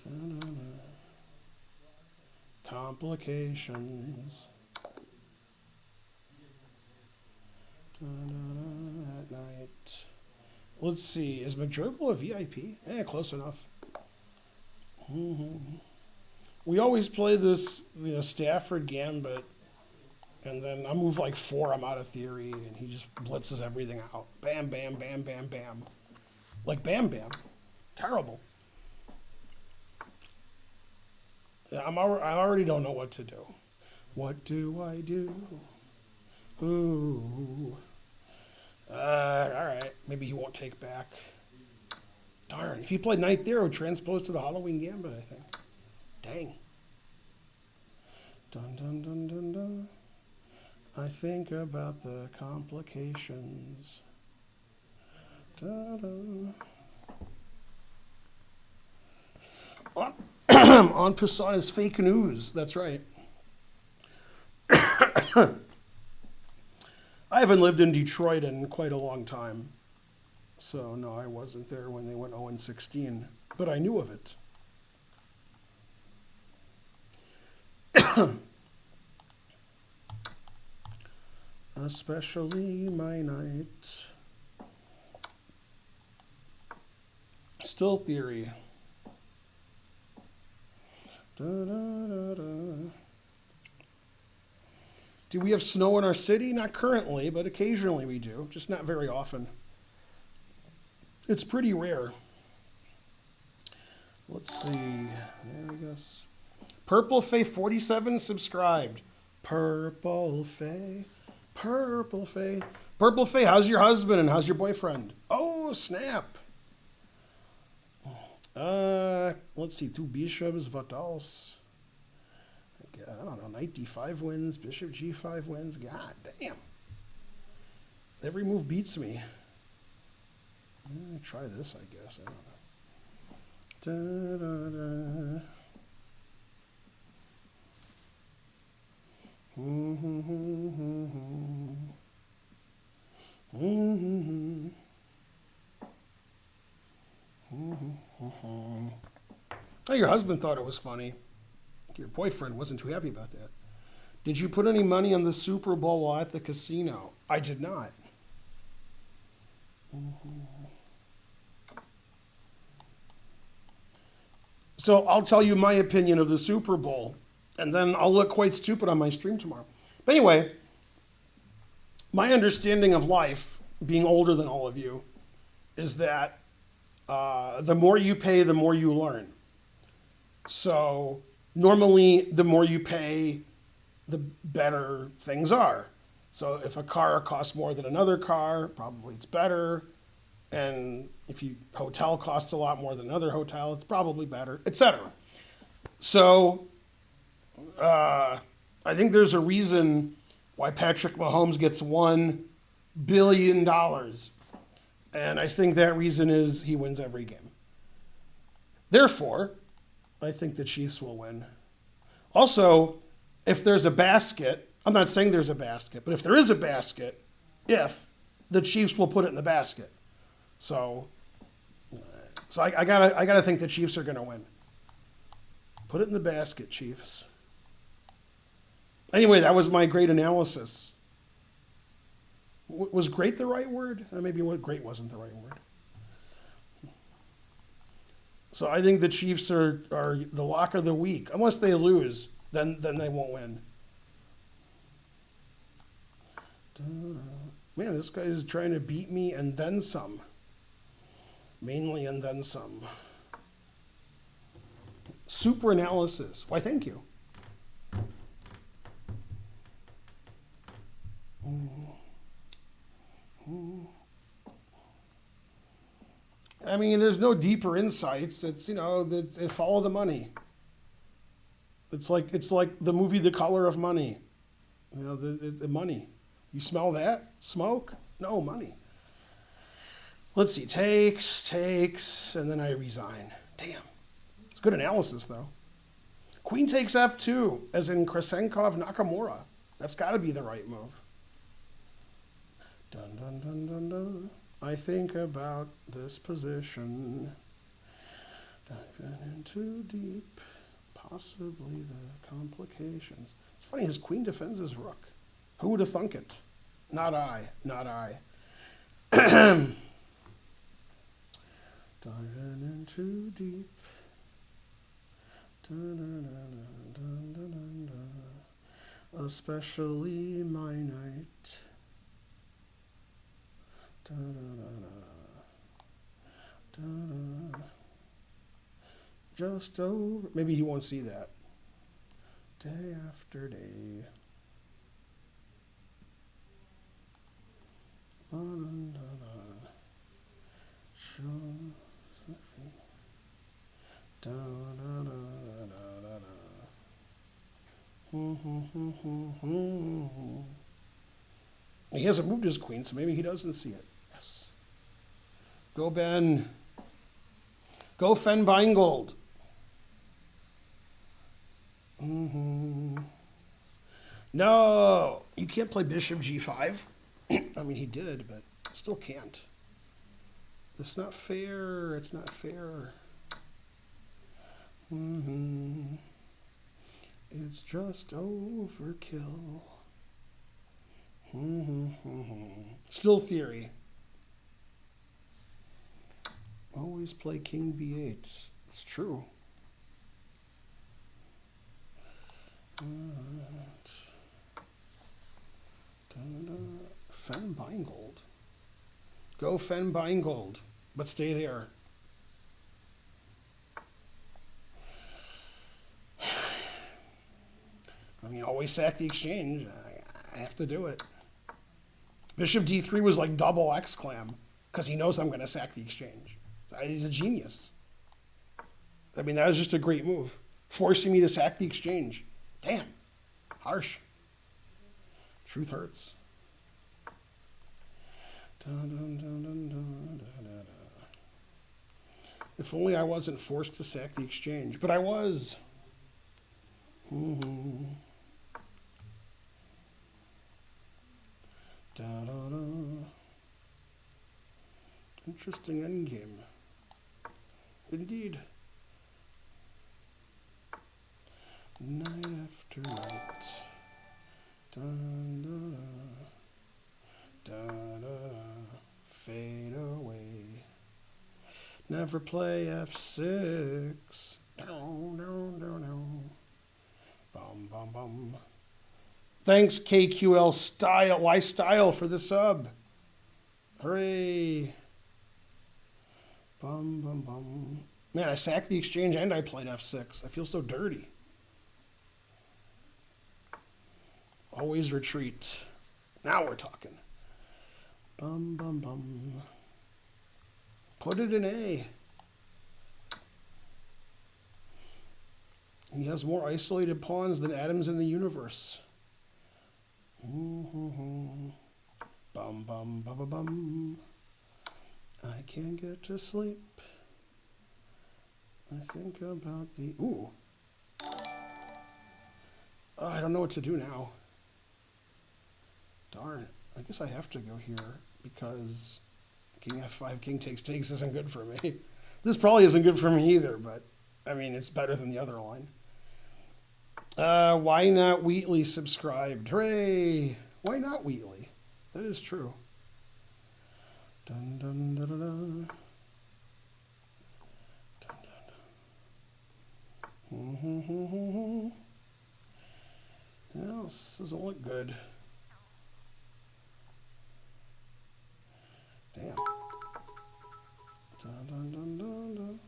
Dun, dun, dun. Complications. At night. Let's see. Is McJurgle a VIP? Close enough. We always play this, Stafford Gambit, and then I move like 4. I'm out of theory, and he just blitzes everything out. Bam, bam, bam, bam, bam. Like Bam Bam. Terrible. I already don't know what to do. What do I do? Ooh. All right. Maybe he won't take back. Darn. If he played Knight there, it would transpose to the Halloween Gambit, I think. Dang. Dun dun dun dun dun. I think about the complications. Da-da. On Pisana's fake news. That's right. I haven't lived in Detroit in quite a long time. So, no, I wasn't there when they went 0-16. But I knew of it. Especially my night. Still theory. Da, da, da, da. Do we have snow in our city? Not currently, but occasionally we do. Just not very often. It's pretty rare. Let's see. There we go. Purple Faye 47 subscribed. Purple Faye. Purple Faye. Purple Faye, how's your husband and how's your boyfriend? Oh, snap. Let's see. 2 bishops. What else? I don't know. Knight D5 wins. Bishop G5 wins. God damn. Every move beats me. Try this, I guess. I don't know. Da, da, da. Oh, your husband thought it was funny. Your boyfriend wasn't too happy about that. Did you put any money on the Super Bowl while at the casino? I did not. So I'll tell you my opinion of the Super Bowl, and then I'll look quite stupid on my stream tomorrow. But anyway, my understanding of life, being older than all of you, is that the more you pay, the more you learn. So normally, the more you pay, the better things are. So if a car costs more than another car, probably it's better. And if your hotel costs a lot more than another hotel, it's probably better, etc. So I think there's a reason why Patrick Mahomes gets $1 billion. And I think that reason is he wins every game. Therefore, I think the Chiefs will win. Also, if there's a basket, I'm not saying there's a basket, but if there is a basket, the Chiefs will put it in the basket. So I gotta think the Chiefs are gonna win. Put it in the basket, Chiefs. Anyway, that was my great analysis. Was great the right word? Maybe great wasn't the right word. So I think the Chiefs are the lock of the week. Unless they lose, then they won't win. Man, this guy is trying to beat me and then some. Mainly and then some. Super analysis. Why, thank you. I mean, there's no deeper insights. It's, it's follow the money. It's like the movie The Color of Money. The money. You smell that? Smoke? No, money. Let's see. Takes, and then I resign. Damn. It's good analysis, though. Queen takes F2, as in Krasenkov Nakamura. That's got to be the right move. Dun, dun, dun, dun, dun. I think about this position. Diving in too deep. Possibly the complications. It's funny, his queen defends his rook. Who would have thunk it? Not I. Diving in too deep. Dun, dun, dun, dun, dun, dun, dun. Especially my night. Da, da, da, da. Da, da. Just over. Maybe he won't see that. Day after day. He hasn't moved his queen, so maybe he doesn't see it. Yes. Go, Ben. Go, Fen Beingold. No, you can't play Bishop G5. I mean, he did, but still can't. It's not fair. It's not fair. It's just overkill. Still theory. Always play King B8. It's true. Fen Beingold. Go Fen Beingold, but stay there. I mean, always sack the exchange. I have to do it. Bishop D3 was like double exclam because he knows I'm going to sack the exchange. He's a genius. I mean, that was just a great move. Forcing me to sack the exchange. Damn. Harsh. Truth hurts. If only I wasn't forced to sack the exchange. But I was. Interesting endgame. Indeed. Night after night. Fade away. Never play F6. Bum, bum, bum. Thanks, KQL Style. Why Style for the sub? Hooray. Bum, bum, bum. Man, I sacked the exchange and I played F6. I feel so dirty. Always retreat. Now we're talking. Bum, bum, bum. Put it in A. He has more isolated pawns than atoms in the universe. Bum, bum, bum, bum, bum. I can't get to sleep. I think about the... Ooh. Oh, I don't know what to do now. Darn. I guess I have to go here because King F5, King takes isn't good for me. This probably isn't good for me either, but I mean, it's better than the other line. Why not Wheatley subscribed? Hooray! Why not Wheatley? That is true. Dun, dun, dun, dun, dun. Dun, dun, dun. Well, this doesn't look good. Damn. Dun, dun, dun, dun, dun.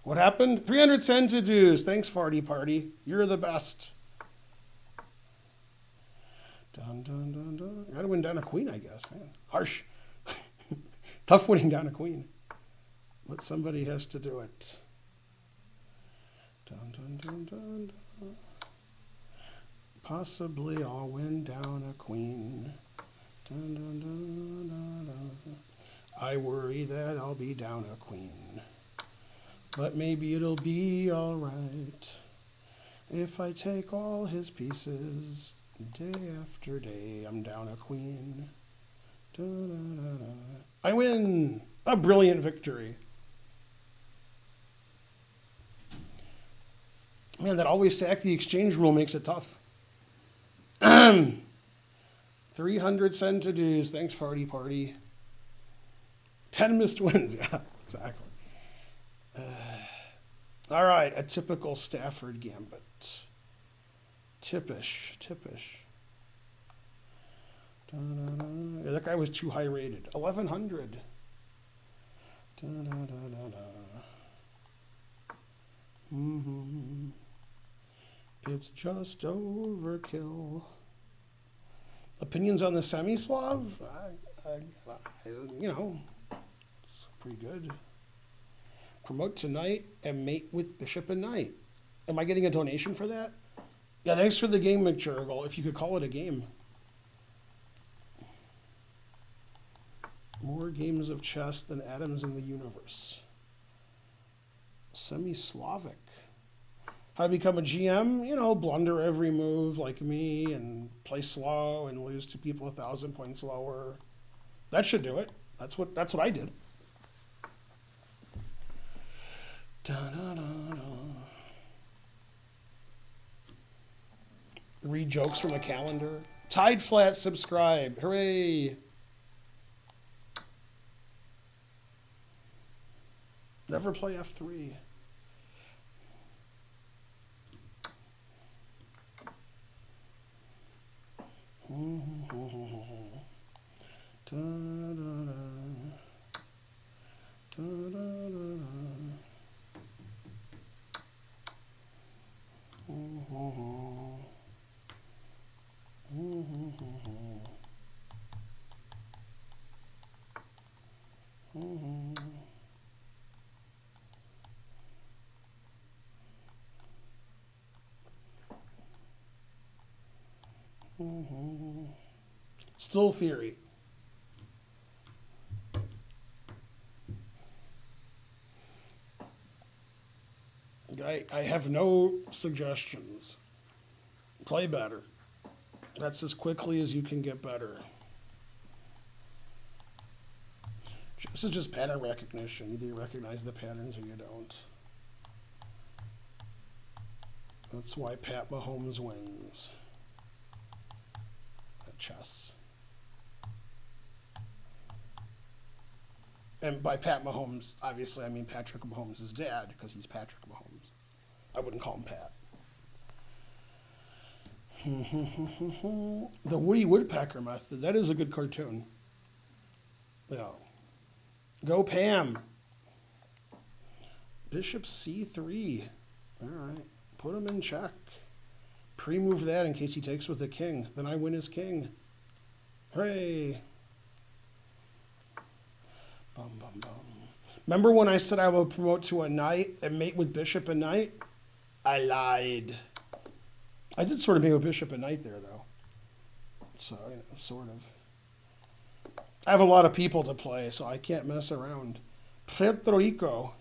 What happened? 300 centidues. Thanks, Farty Party. You're the best. Dun, dun, dun, dun. I gotta win down a queen, I guess, man. Harsh. Tough winning down a queen. But somebody has to do it. Dun, dun, dun, dun, dun. Possibly I'll win down a queen. Dun, dun, dun, dun, dun. I worry that I'll be down a queen. But maybe it'll be alright if I take all his pieces. Day after day, I'm down a queen. Da, da, da, da. I win! A brilliant victory. Man, that always sack the exchange rule makes it tough. 300 centidues. Thanks, Farty Party. 10 missed wins. Yeah, exactly. All right, a typical Stafford gambit. Tippish. Yeah, that guy was too high rated. 1100. It's just overkill. Opinions on the semi-Slav? It's pretty good. Promote tonight and mate with Bishop and Knight. Am I getting a donation for that? Yeah, thanks for the game, McJurgle, if you could call it a game. More games of chess than atoms in the universe. Semi-Slavic. How to become a GM? Blunder every move like me and play slow and lose to people 1,000 points lower. That should do it. That's what I did. Da-da-da-da. Read jokes from a calendar. Tide Flat subscribe. Hooray. Never play F3. Still theory. I have no suggestions. Play better. That's as quickly as you can get better. This is just pattern recognition. Either you recognize the patterns or you don't. That's why Pat Mahomes wins at chess. And by Pat Mahomes, obviously, I mean Patrick Mahomes' dad, because he's Patrick Mahomes. I wouldn't call him Pat. The Woody Woodpecker method. That is a good cartoon. Yeah. Go Pam. Bishop C3. All right. Put him in check. Pre-move that in case he takes with the king. Then I win as king. Hooray. Bum, bum, bum. Remember when I said I would promote to a knight and mate with bishop and knight? I lied. I did sort of mate with bishop and knight there, though. So, sort of. I have a lot of people to play, so I can't mess around. Puerto Rico.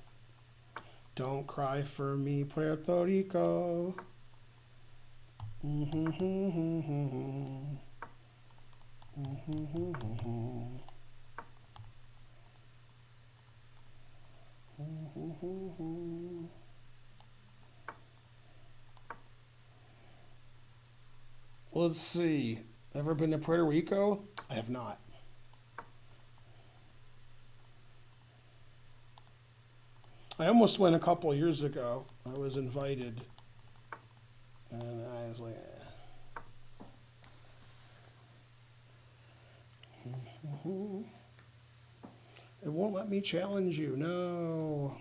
Don't cry for me, Puerto Rico. Let's see. Ever been to Puerto Rico? I have not. I almost went a couple years ago. I was invited. And I was like, It won't let me challenge you. No.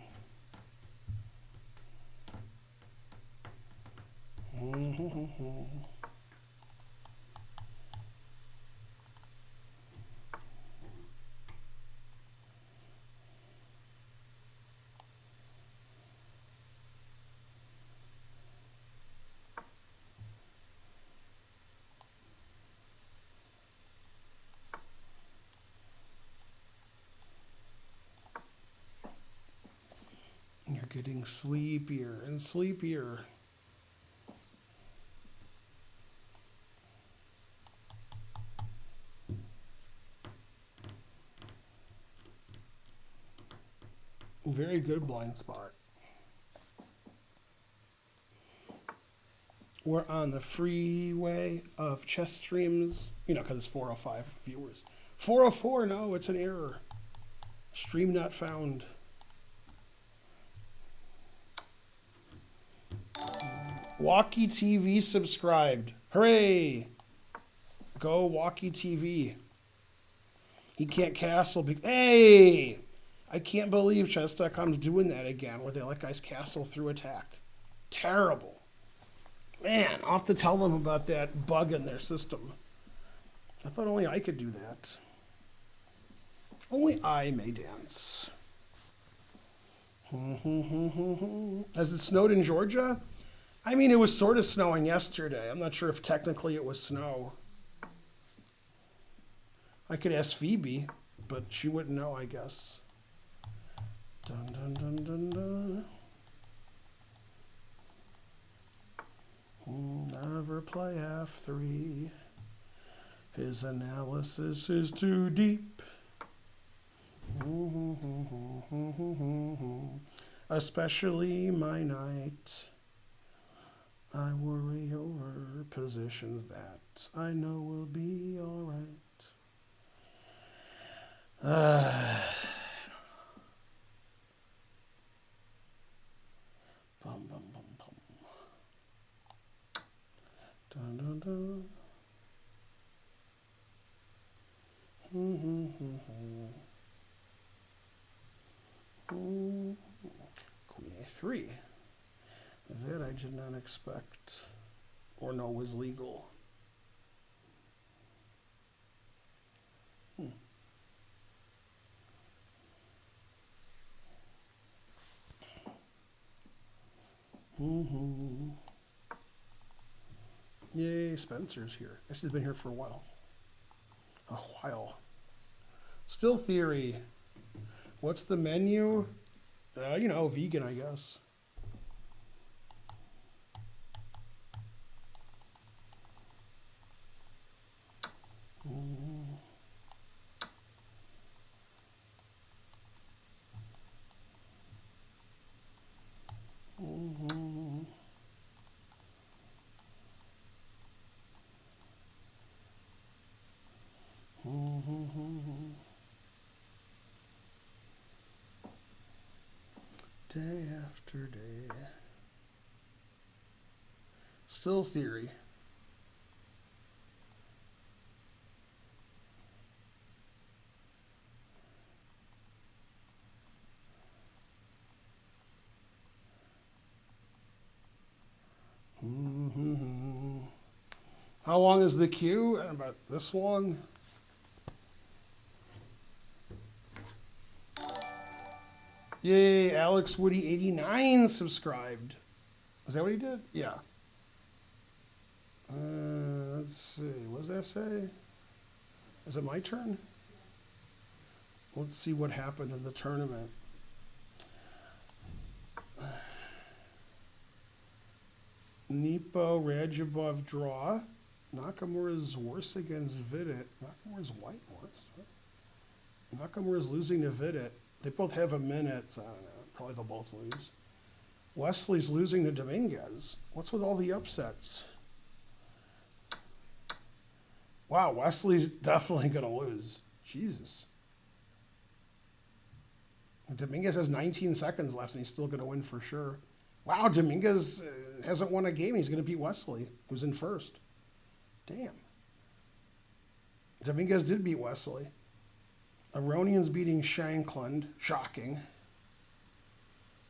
You're getting sleepier and sleepier. Very good blind spot. We're on the freeway of chess streams, because it's 405 viewers. 404, no, it's an error. Stream not found. Walkie TV subscribed. Hooray! Go Walkie TV. He can't castle. Hey! I can't believe chess.com's doing that again, where they let guys castle through attack. Terrible. Man, I'll have to tell them about that bug in their system. I thought only I could do that. Only I may dance. Has it snowed in Georgia? I mean, it was sort of snowing yesterday. I'm not sure if technically it was snow. I could ask Phoebe, but she wouldn't know, I guess. Dun, dun, dun, dun, dun. Never play F3. His analysis is too deep. Especially my night. I worry over positions that I know will be alright. Bum, bum, bum, bum. Dun, dun, dun. Queen A3. That I did not expect or know was legal. Yay, Spencer's here. Guess he's been here for a while. Still theory. What's the menu? Vegan, I guess. Day after day. Still theory. How long is the queue? About this long. Yay, Alex Woody 89 subscribed. Is that what he did? Yeah. Let's see. What does that say? Is it my turn? Let's see what happened in the tournament. Nepo, Radjabov draw. Nakamura's worse against Vidit. Nakamura's white worse. Nakamura's losing to Vidit. They both have a minute, so I don't know. Probably they'll both lose. Wesley's losing to Dominguez. What's with all the upsets? Wow, Wesley's definitely going to lose. Jesus. Dominguez has 19 seconds left, and he's still going to win for sure. Wow, Dominguez hasn't won a game. He's going to beat Wesley, who's in first. Damn. Dominguez did beat Wesley. Aronian's beating Shankland. Shocking.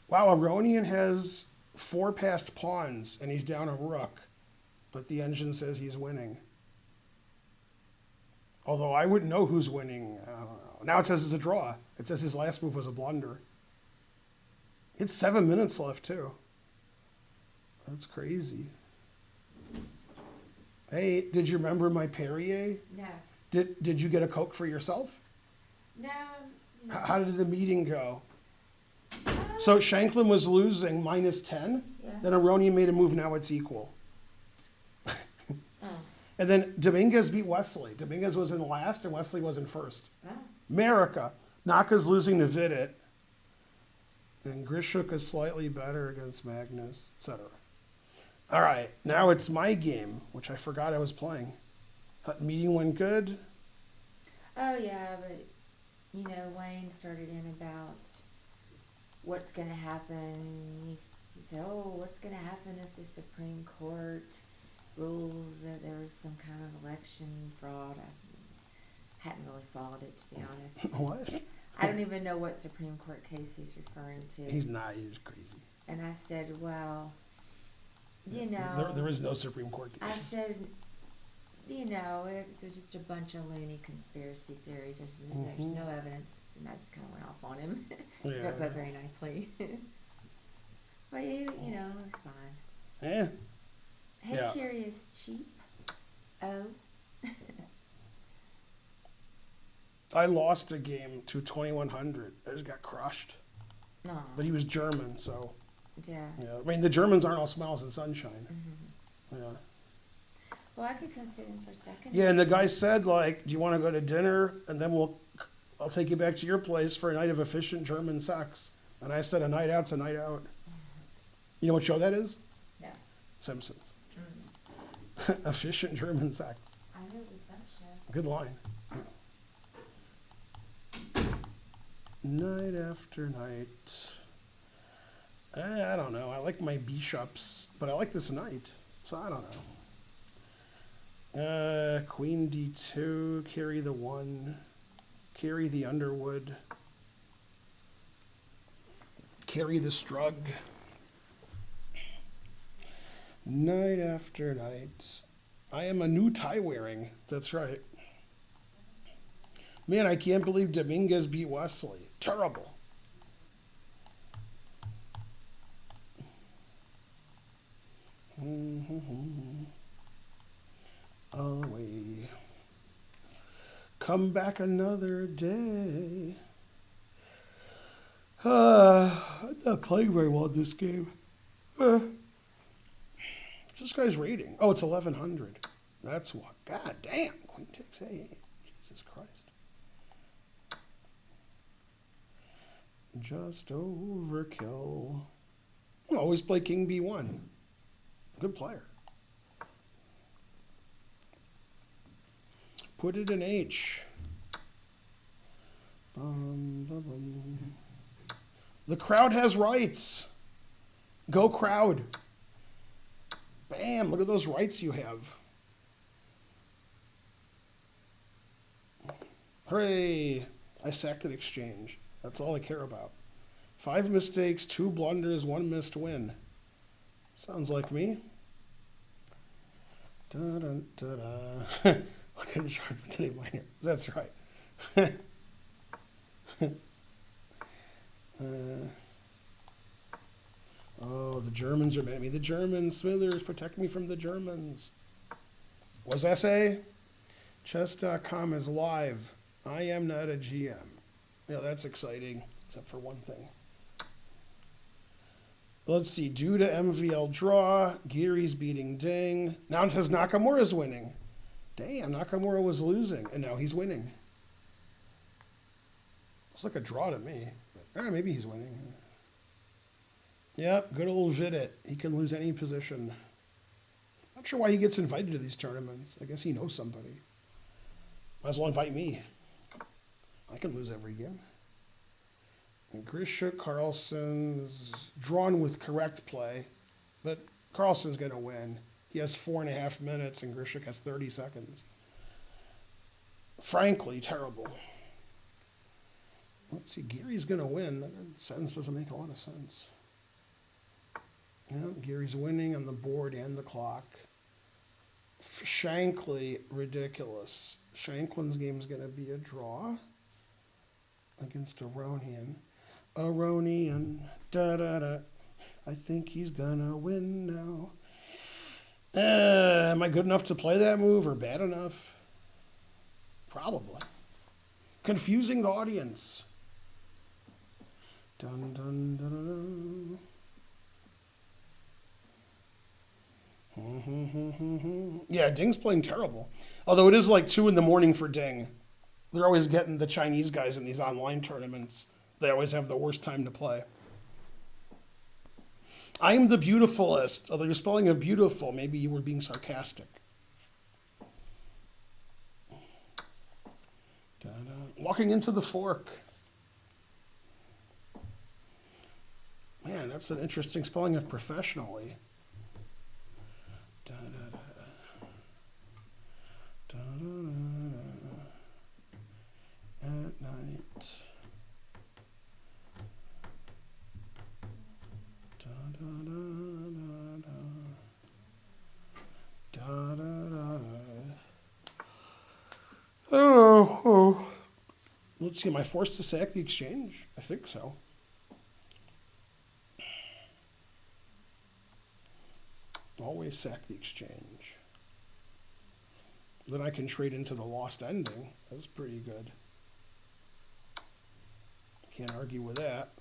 Wow, Aronian has 4 passed pawns, and he's down a rook. But the engine says he's winning. Although I wouldn't know who's winning. I don't know. Now it says it's a draw. It says his last move was a blunder. It's 7 minutes left, too. That's crazy. Hey, did you remember my Perrier? No. Did you get a Coke for yourself? No. How did the meeting go? So Shanklin was losing -10. Yeah. Then Aronian made a move. Now it's equal. And then Dominguez beat Wesley. Dominguez was in last and Wesley was in first. Oh. America. Naka's losing to Vidit. And Grishuk is slightly better against Magnus, etc. All right, now it's my game, which I forgot I was playing. That meeting went good. Oh, yeah, but, Wayne started in about what's going to happen. He said, what's going to happen if the Supreme Court rules that there was some kind of election fraud? I hadn't really followed it, to be honest. What? I don't even know what Supreme Court case he's referring to. He's not. He's crazy. And I said, well, You know, There is no Supreme Court I case. said, it's just a bunch of loony conspiracy theories. There's no evidence, and I just kind of went off on him, Yeah. but very nicely. But it was fine. Eh. Hey, Yeah. Curious Cheap. Oh. I lost a game to 2100. I just got crushed. No. But he was German, so Yeah. yeah. I mean, the Germans aren't all smiles and sunshine. Mm-hmm. Yeah. Well, I could come sit in for a second. Yeah, and the guy said, like, do you want to go to dinner? And then I'll take you back to your place for a night of efficient German sex. And I said, a night out's a night out. You know what show that is? No. Simpsons. Mm. Efficient German sex. I know it was some show. Good line. Night after night. I don't know. I like my bishops, but I like this knight, so I don't know. Queen D2, carry the 1, carry the Underwood, carry the Strug. Night after night. I am a new tie wearing. That's right. Man, I can't believe Dominguez beat Wesley. Terrible. Away. Come back another day. I'm not playing very well in this game. What's this guy's rating? Oh, it's 1100. That's what. God damn. Queen takes A8. Jesus Christ. Just overkill. Always play King B1. Good player. Put it in H. Bum, bum, bum. The crowd has rights. Go crowd. Bam, look at those rights you have. Hooray. I sacked an exchange. That's all I care about. 5 mistakes, 2 blunders, 1 missed win. Sounds like me. Da-da-da-da. Looking sharp for today, minor. That's right. Oh, the Germans are mad at me. The Germans, Smithers, protect me from the Germans. What's that say? Chess.com is live. I am not a GM. Yeah, that's exciting, except for one thing. Let's see. Due to MVL draw, Geary's beating Ding. Now it says Nakamura's winning. Damn, Nakamura was losing, and now he's winning. Looks like a draw to me. But, maybe he's winning. Yep, good old Vidit. He can lose any position. Not sure why he gets invited to these tournaments. I guess he knows somebody. Might as well invite me. I can lose every game. And Grisha Carlson's drawn with correct play, but Carlson's going to win. He has 4.5 minutes, and Grishik has 30 seconds. Frankly, terrible. Let's see, Gary's going to win. That sentence doesn't make a lot of sense. Yeah, Gary's winning on the board and the clock. Shankly, ridiculous. Shanklin's game is going to be a draw against Aronian. Aronian, da-da-da. I think he's going to win now. Am I good enough to play that move or bad enough? Probably. Confusing the audience. Dun, dun, dun, dun, dun. Yeah, Ding's playing terrible. Although it is like 2 a.m. for Ding. They're always getting the Chinese guys in these online tournaments. They always have the worst time to play. I'm the beautifulest. Although your spelling of beautiful, maybe you were being sarcastic. Da-da. Walking into the fork. Man, that's an interesting spelling of professionally. Da-da-da. Da-da-da-da. At night. Da-da-da-da-da. let's see, am I forced to sack the exchange? I think so. Always sack the exchange. Then I can trade into the lost ending. That's pretty good. Can't argue with that.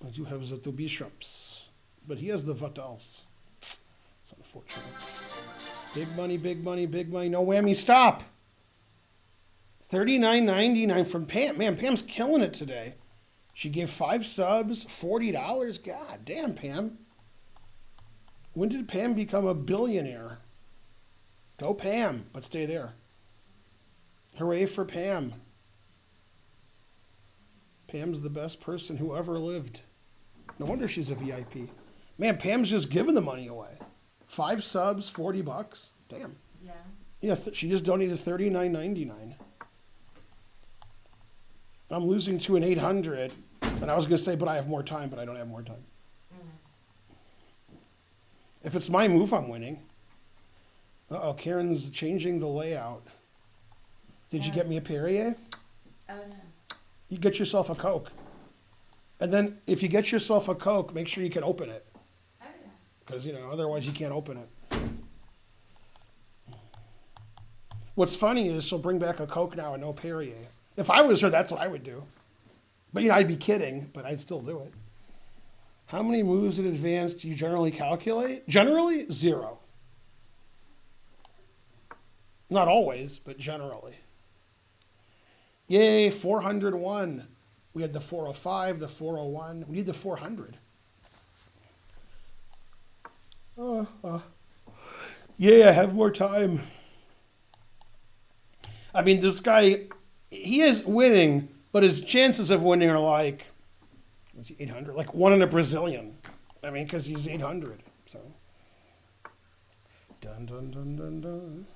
I do have the two bishops, but he has the what else? It's unfortunate. Big money, big money, big money. No whammy. Stop. $39.99 from Pam. Man, Pam's killing it today. She gave 5 subs, $40. God damn, Pam. When did Pam become a billionaire? Go Pam, but stay there. Hooray for Pam. Pam's the best person who ever lived. No wonder she's a VIP. Man, Pam's just giving the money away. 5 subs, $40. Damn. Yeah. Yeah, she just donated $39.99. I'm losing to an 800, and I was going to say, but I have more time, but I don't have more time. If it's my move, I'm winning. Uh-oh, Karen's changing the layout. Did you get me a Perrier? Oh, no. You get yourself a Coke. And then if you get yourself a Coke, make sure you can open it. Oh, yeah. Because, otherwise you can't open it. What's funny is she'll bring back a Coke now and no Perrier. If I was her, that's what I would do. But, I'd be kidding, but I'd still do it. How many moves in advance do you generally calculate? Generally, 0. Not always, but generally. Yay, 401. We had the 405, the 401. We need the 400. Yeah, I have more time. I mean, this guy, he is winning, but his chances of winning are like, what's he, 800? Like 1 in a Brazilian. I mean, because he's 800. So, dun dun dun dun dun.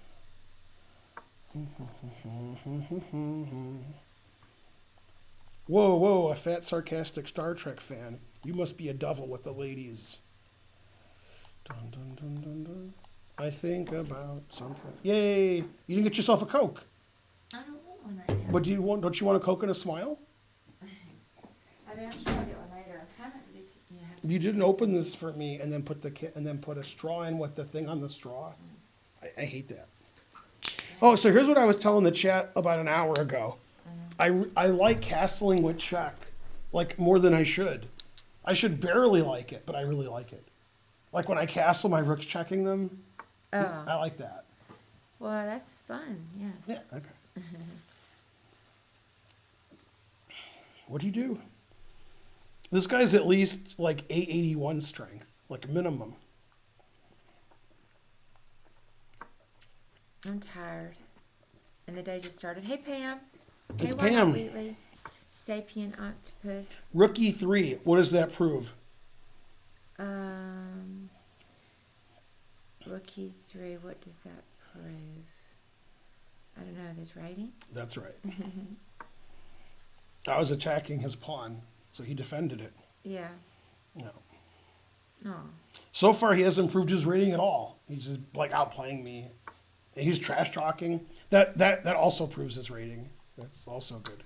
Whoa, whoa, a fat, sarcastic Star Trek fan. You must be a devil with the ladies. Dun, dun, dun, dun, dun. I think about something. Yay! You didn't get yourself a Coke. I don't want one right now. But don't you want a Coke and a smile? I mean, I'm sure I'll get one later. I'm trying not to do You didn't open this for me and then put a straw in with the thing on the straw. I hate that. Oh, so here's what I was telling the chat about an hour ago. I like castling with check, like more than I should. I should barely like it, but I really like it. Like when I castle my rooks checking them, I like that. Well, that's fun, yeah. Yeah, okay. What do you do? This guy's at least like 881 strength, like minimum. I'm tired. And the day just started. Hey, Pam. It's Hey, Pam. Wheatley. Sapien octopus. Rookie 3, what does that prove? Rookie 3, what does that prove? I don't know. There's writing? That's right. I was attacking his pawn, so he defended it. Yeah. No. No. So far, he hasn't improved his rating at all. He's just like outplaying me. And he's trash talking. That also proves his rating. That's also good.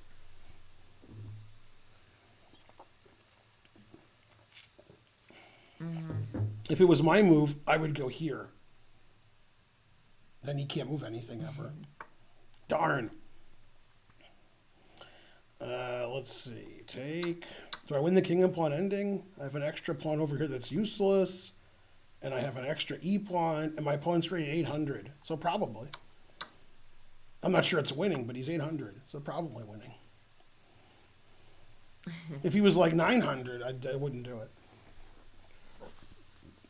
If it was my move, I would go here. Then he can't move anything ever. Darn. Let's see. Take. Do I win the king and pawn ending? I have an extra pawn over here that's useless. And I have an extra E pawn. And my opponent's rated 800. So probably. I'm not sure it's winning, but he's 800. So probably winning. If he was like 900, I wouldn't do it.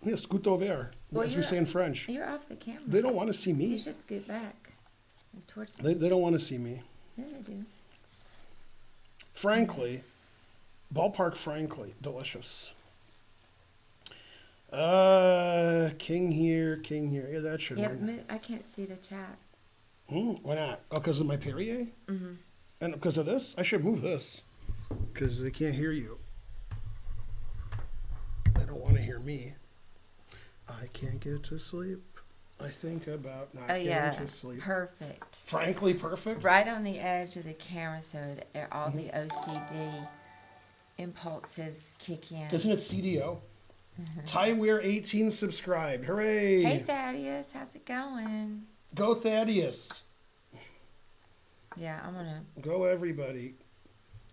Yeah, scoot over, as we say in French. You're off the camera. They don't want to see me. You should scoot back. Towards the... They don't want to see me. Yeah, they do. Frankly, ballpark frankly, delicious. King here, king here. Yeah, that should win. I can't see the chat. Why not? Oh, because of my Perrier? Mm-hmm. And because of this? I should move this. Because they can't hear you. They don't want to hear me. I can't get to sleep. I think about not Oh getting yeah, to sleep. perfect. Frankly, perfect. Right on the edge of the camera, so that all the OCD impulses kick in. Isn't it CDO? Tyware18 subscribed. Hooray! Hey Thaddeus, how's it going? Go Thaddeus. Yeah, I'm gonna. Go everybody.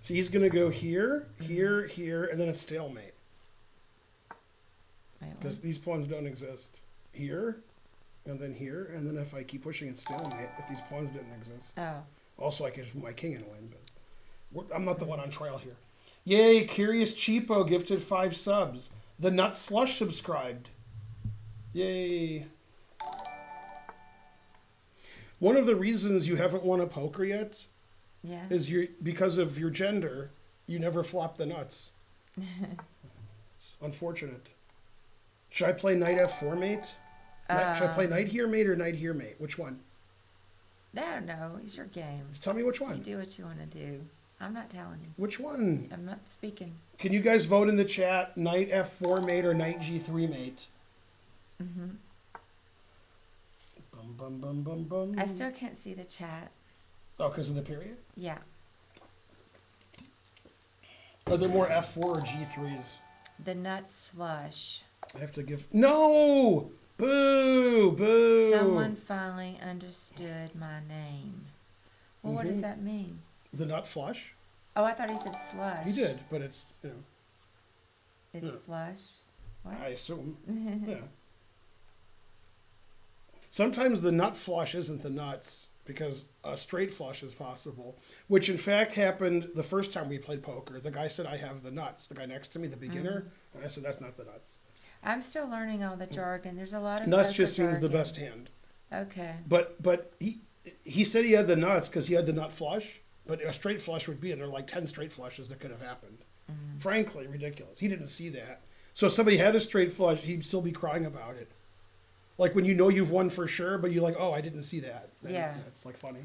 So he's gonna go here, here, here, and then a stalemate. Wait, Because these pawns don't exist. Here, and then here, and then if I keep pushing it's stalemate, if these pawns didn't exist. oh, Also, I could just move my king and win, but I'm not the one on trial here. Yay, Curious Cheapo gifted 5 subs. The Nut Slush subscribed. Yay. One of the reasons you haven't won a poker yet yeah. is because of your gender, you never flop the nuts. Unfortunate. Should I play knight f4 mate? Should I play knight here mate or knight here mate? Which one? I don't know. It's your game. Just tell me which You one. do what you want to do. I'm not telling you. Which one? I'm not speaking. Can you guys vote in the chat, knight f4 mate or knight g3 mate? Mm-hmm. Bum, bum, bum, bum, bum. I still can't see the chat. Oh, because of the period? Yeah. Are there more f4 or g3s? The nut slush. I have to give... No! Boo! Boo! Someone finally understood my name. Well, what does that mean? The nut flush? Oh, I thought he said slush. He did, but it's, It's Yeah. flush. What? I assume. Yeah. Sometimes the nut flush isn't the nuts because a straight flush is possible, which in fact happened the first time we played poker. The guy said, I have the nuts. The guy next to me, the beginner, and I said, that's not the nuts. I'm still learning all the jargon. There's a lot of Nuts poker just means the jargon. best hand. Okay. But he said he had the nuts because he had the nut flush, but a straight flush would be, and there are like 10 straight flushes that could have happened. Frankly, ridiculous. He didn't see that. So if somebody had a straight flush, he'd still be crying about it. Like when you know you've won for sure, but you're like, oh, I didn't see that. And Yeah. It's like funny.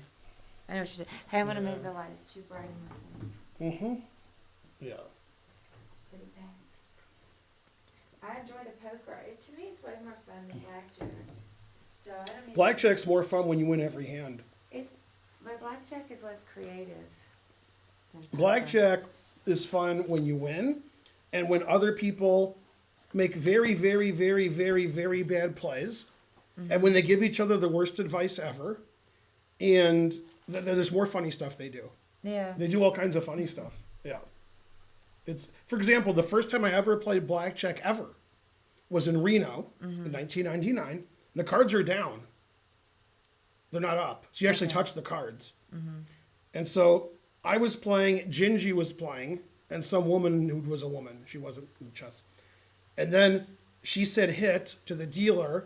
I know what you're saying. Hey, I'm going to move the light. It's too bright in my face. Mm-hmm. Yeah. Put it back. I enjoy the poker. To me, it's way more fun than blackjack. So I don't even... Blackjack's more fun when you win every hand. But blackjack is less creative than poker. Blackjack is fun when you win and when other people make very, very, very, very, very bad plays and when they give each other the worst advice ever and there's more funny stuff they do. Yeah. They do all kinds of funny stuff. Yeah. It's, for example, the first time I ever played blackjack ever was in Reno in 1999. The cards are down. They're not up. So you actually touch the cards. And so I was playing, Gingy was playing, and some woman who was a woman. She wasn't in chess. And then she said hit to the dealer,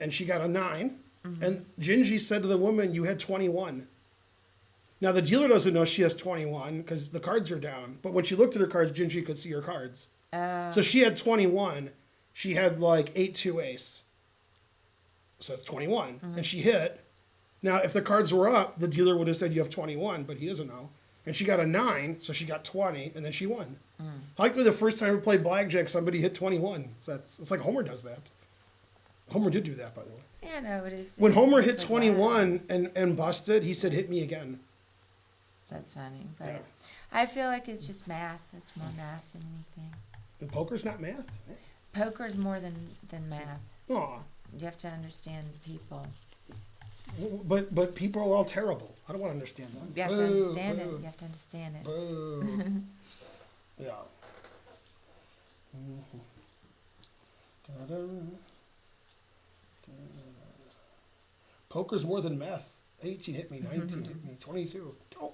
and she got a 9. And Gingy said to the woman, you had 21. Now, the dealer doesn't know she has 21 because the cards are down. But when she looked at her cards, Gingy could see her cards. So she had 21. She had like 8-2 ace. So that's 21. And she hit. Now, if the cards were up, the dealer would have said you have 21, but he doesn't know. And she got a 9, so she got 20, and then she won. I like the first time I ever played blackjack, somebody hit 21. So it's like Homer does that. Homer did do that, by the way. Yeah, no, it is. When Homer hit so 21 and busted, he said, hit me again. That's funny. But Yeah. I feel like it's just math. It's more math than anything. And poker's not math? Poker's more than math. Aw. You have to understand people. But people are all terrible. I don't want to understand them. You have to understand it. You have to understand it. Boo. Yeah. Mhm. Da-da. Da-da. Poker's more than meth. 18 hit me, 19 hit me, 22. Oh.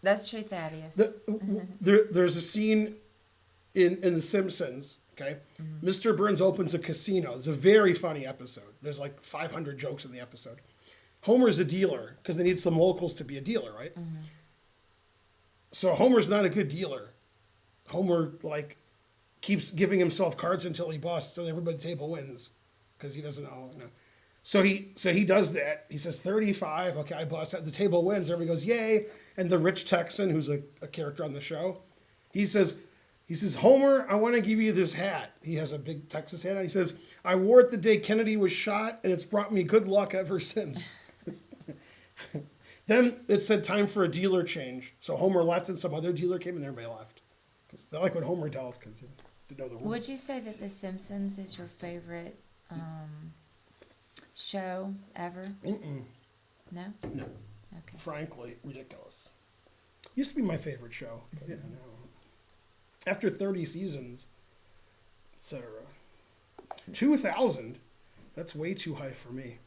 That's true, Thaddeus. There's a scene in The Simpsons, okay? Mr. Burns opens a casino. It's a very funny episode. There's like 500 jokes in the episode. Homer's a dealer because they need some locals to be a dealer, right? So Homer's not a good dealer. Homer like keeps giving himself cards until he busts, so everybody at the table wins because he doesn't know. So he does that. He says 35. Okay, I bust. The table wins. Everybody goes yay. And the rich Texan, who's a character on the show, he says, He says, Homer, I want to give you this hat. He has a big Texas hat on. He says, I wore it the day Kennedy was shot, and it's brought me good luck ever since. Then it said time for a dealer change. So Homer left, and some other dealer came, and everybody left. Because they like what Homer tells, because you didn't know the rules. Would you say that The Simpsons is your favorite show ever? Mm-mm. No? No. Okay. Frankly, ridiculous. Used to be my favorite show. But yeah, no. After 30 seasons, etc. 2,000. That's way too high for me.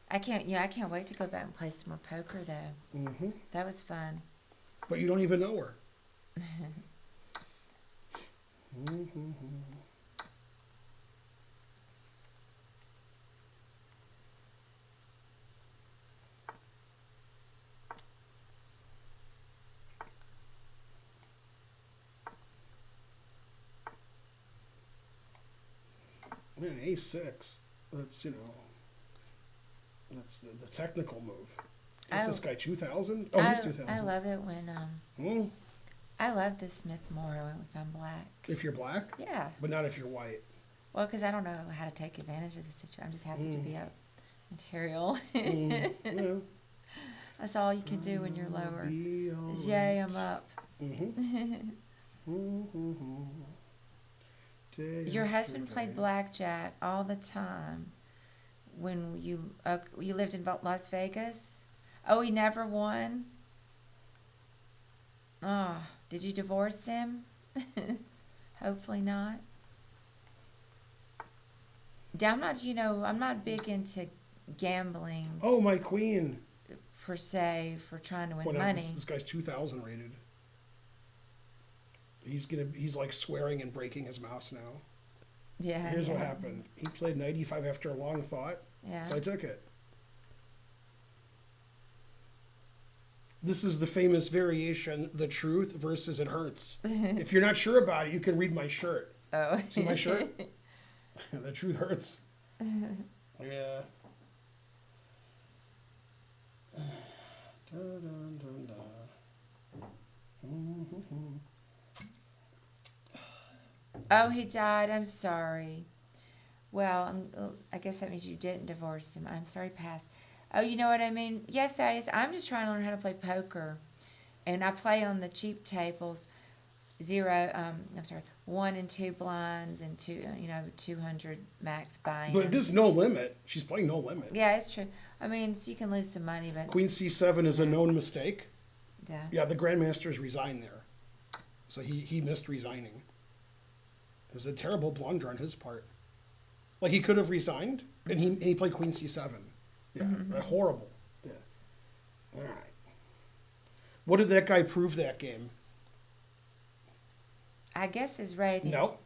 I can't wait to go back and play some more poker though. Mm-hmm. That was fun. But you don't even know her. Mm-hmm. Man, A6. That's, that's the technical move. What's this guy, 2,000? Oh, he's 2,000. I love it when, I love the Smith Morrow if I'm black. If you're black? Yeah. But not if you're white. Well, because I don't know how to take advantage of the situation. I'm just happy to be a material. Yeah. That's all you can do when you're lower. Is yay, I'm up. Your husband played blackjack all the time when you lived in Las Vegas. Oh, he never won? Oh, did you divorce him? Hopefully not. I'm not big into gambling. Oh, my queen. Per se, for trying to win money. This guy's 2,000 rated. He's like swearing and breaking his mouse now. Yeah. Here's what happened. He played 95 after a long thought. Yeah. So I took it. This is the famous variation, the truth versus it hurts. If you're not sure about it, you can read my shirt. Oh. See my shirt? The truth hurts. Yeah. Dun, dun, dun. Oh, he died. I'm sorry. Well, I guess that means you didn't divorce him. I'm sorry, passed. Oh, you know what I mean? Yeah, Thaddeus, I'm just trying to learn how to play poker. And I play on the cheap tables. 1 and 2 blinds and 200 max buy-in. But it is no limit. She's playing no limit. Yeah, it's true. I mean, so you can lose some money, but... Queen C7 is a known mistake. Yeah. Yeah, the Grandmaster's resigned there. So he missed resigning. It was a terrible blunder on his part. Like, he could have resigned, and he played Queen C7. Yeah, horrible. Yeah. All right. What did that guy prove that game? I guess his rating. No.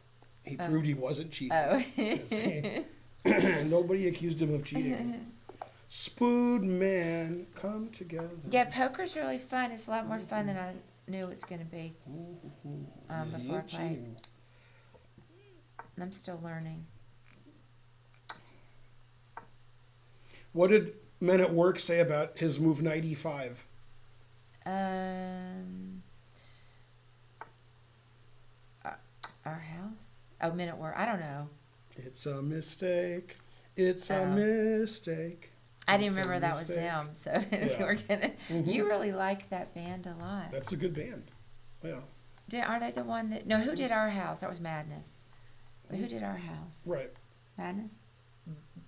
He proved he wasn't cheating. Oh. Nobody accused him of cheating. Spoon man, come together. Yeah, poker's really fun. It's a lot more fun than I knew it was going to be before I played. I'm still learning. What did Men at Work say about his move 95? Our house? Oh, Men at Work. I don't know. It's a mistake. It's a mistake. I didn't remember that was them. So we're gonna. You really like that band a lot. That's a good band. Yeah. Are they the one that? No, who did Our House? That was Madness. Who did Our House? Right. Madness.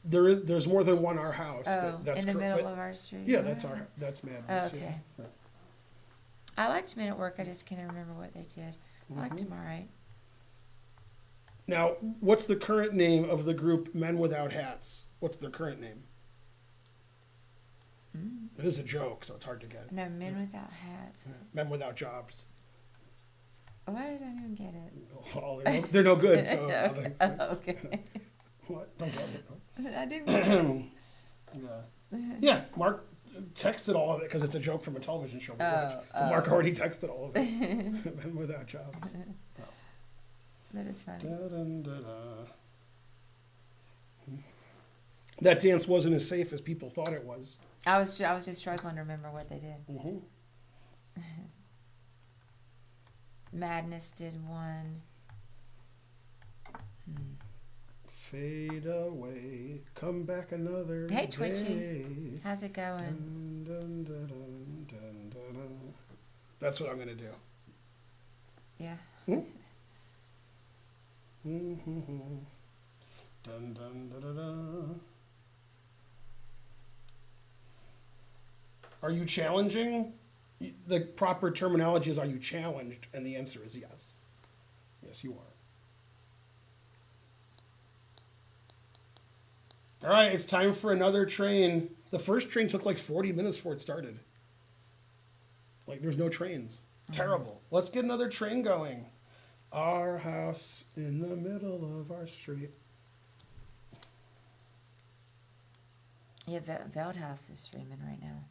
There's more than one Our House. Oh, but that's in the middle of our street. Yeah, that's Madness. Oh, okay. Yeah. Right. I liked Men at Work. I just can't remember what they did. I liked them all right. Now, what's the current name of the group Men Without Hats? What's their current name? It is a joke, so it's hard to get. No, Men Without Hats. Yeah. Men Without Jobs. What? I don't even get it. Well, they're no good. So okay. Okay. What? Don't get it. No. I didn't get it. Yeah, Mark texted all of it because it's a joke from a television show. So Mark already texted all of it. Men Without Jobs. That is funny. That dance wasn't as safe as people thought it was. I was just struggling to remember what they did. Madness did one. Fade away, come back another Hey, day. Twitchy. How's it going? Dun, dun, dun, dun, dun, dun, dun. That's what I'm going to do. Yeah. Dun, dun, dun, dun, dun. Are you challenging? The proper terminology is, are you challenged? And the answer is yes. Yes, you are. All right, it's time for another train. The first train took like 40 minutes before it started. Like, there's no trains. Terrible. Let's get another train going. Our house in the middle of our street. Yeah, Veldhouse is streaming right now.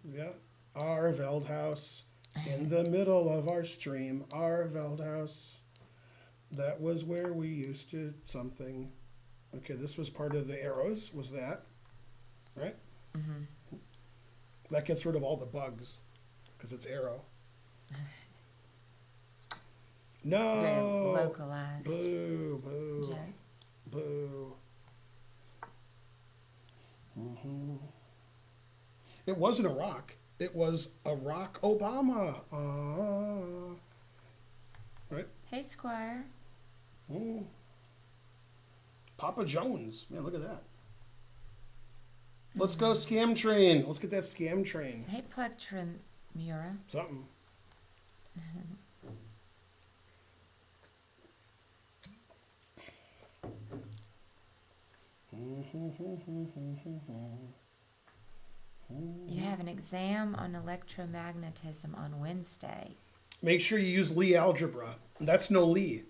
Yeah. Our Veldhouse in the middle of our stream. Our Veldhouse. That was where we used to something. Okay, this was part of the arrows, was that? Right? Mm-hmm. That gets rid of all the bugs, because it's arrow. No! Very localized. Boo, boo, Joke. boo. Mm-hmm. It wasn't a rock. It was a rock Obama. Right? Hey, Squire. Mm. Papa Jones. Man, look at that. Let's go scam train. Let's get that scam train. Hey, Plectrimura. Something. You have an exam on electromagnetism on Wednesday. Make sure you use Lie algebra. That's no Lie.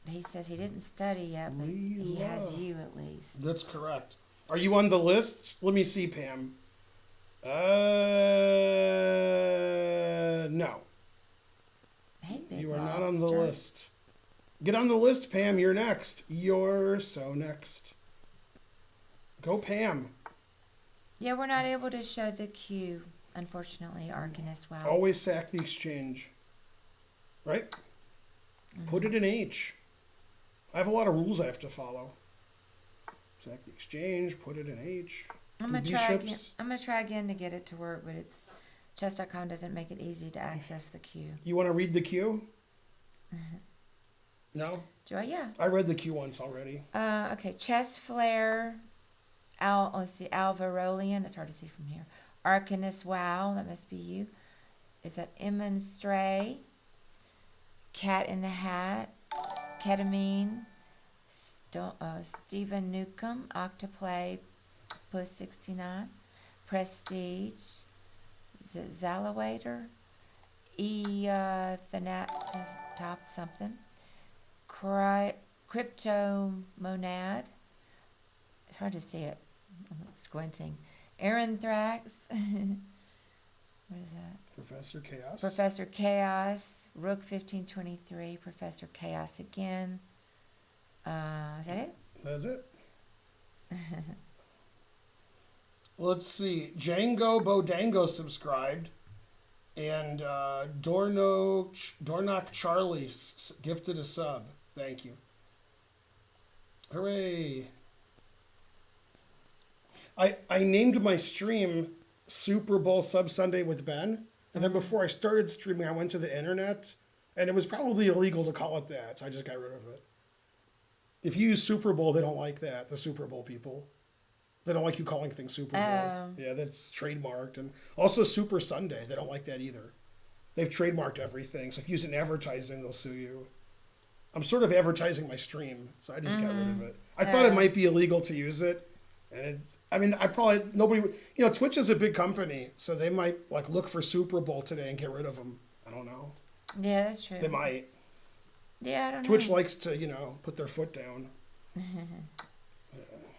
He says he didn't study yet, but he has you at least. That's correct. Are you on the list? Let me see, Pam. No. Hey, big You are not on the lobster. list. Get on the list, Pam. You're next. You're so next. Go, Pam. Yeah, we're not able to show the queue, unfortunately, Arcanist. Wow. Always sack the exchange. Right? Put it in H. I have a lot of rules I have to follow. Sack the exchange, put it in H. I'm gonna try again. I'm gonna try again to get it to work, but it's chess.com doesn't make it easy to access the queue. You want to read the queue? No? Do I? Yeah. I read the queue once already. Okay. Chess Flare. Let's see. Alvarolian. It's hard to see from here. Arcanist. Wow. That must be you. Is that Emin Stray? Cat in the Hat. Ketamine. Stephen Newcomb. Octoplay. Puss 69. Prestige. Zalawater. Thanat something. Crypto Monad. It's hard to see it. I'm squinting. Aaron Thrax. What is that? Professor Chaos. Professor Chaos. Rook 1523. Professor Chaos again. Is that it? That's it. Let's see. Django Bodango subscribed. And Dornock Charlie gifted a sub. Thank you. Hooray. I named my stream Super Bowl Sub Sunday with Ben. And then before I started streaming, I went to the internet. And it was probably illegal to call it that. So I just got rid of it. If you use Super Bowl, they don't like that. The Super Bowl people. They don't like you calling things Super Bowl. Yeah, that's trademarked. And also Super Sunday. They don't like that either. They've trademarked everything. So if you use it in advertising, they'll sue you. I'm sort of advertising my stream, so I just got rid of it. I thought it might be illegal to use it. And it's, I mean, Twitch is a big company, so they might like look for Super Bowl today and get rid of them. I don't know. Yeah, that's true. They might. Yeah, I don't know. Twitch likes to, put their foot down.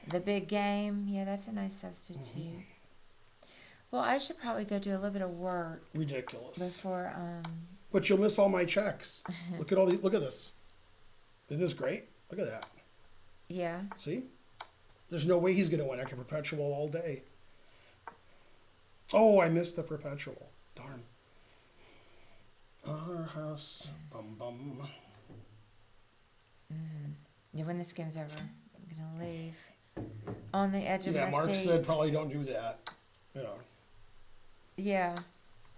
The big game. Yeah, that's a nice substitute. Well, I should probably go do a little bit of work. Ridiculous. Before, But you'll miss all my checks. Look at this. Isn't this great? Look at that. Yeah. See? There's no way he's going to win. I can perpetual all day. Oh, I missed the perpetual. Darn. Our house. Bum bum. Yeah, when this game's over, I'm gonna leave on the edge of Yeah, my Mark seat. said probably don't do that. Yeah. Yeah.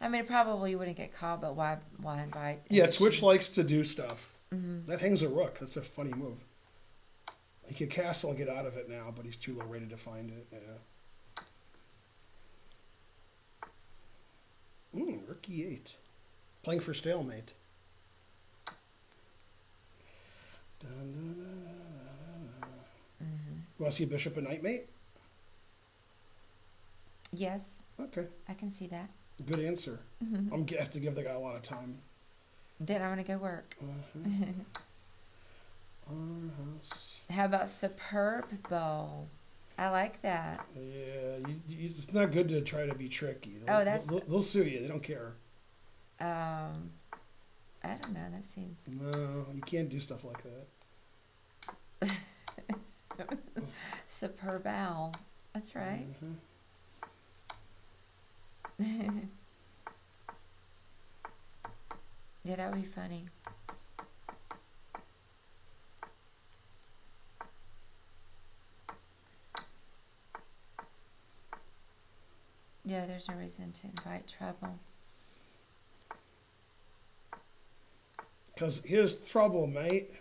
I mean, probably you wouldn't get caught, but why invite? Yeah, addition? Twitch likes to do stuff. That hangs a rook. That's a funny move. He could castle and get out of it now, but he's too low rated to find it. Yeah. Rook e8. Playing for stalemate. Dun, dun, dun, dun, dun. You want to see bishop and knight mate? Yes, Okay, I can see that. good answer. I'm gonna have to give the guy a lot of time. Then I'm gonna go work. Our house. How about superb bowl? I like that. Yeah, it's not good to try to be tricky. Oh, that's- They'll sue you. They don't care. I don't know. That seems. No, you can't do stuff like that. Superb owl. That's right. Yeah, that would be funny. Yeah, there's no reason to invite trouble. Because here's trouble, mate.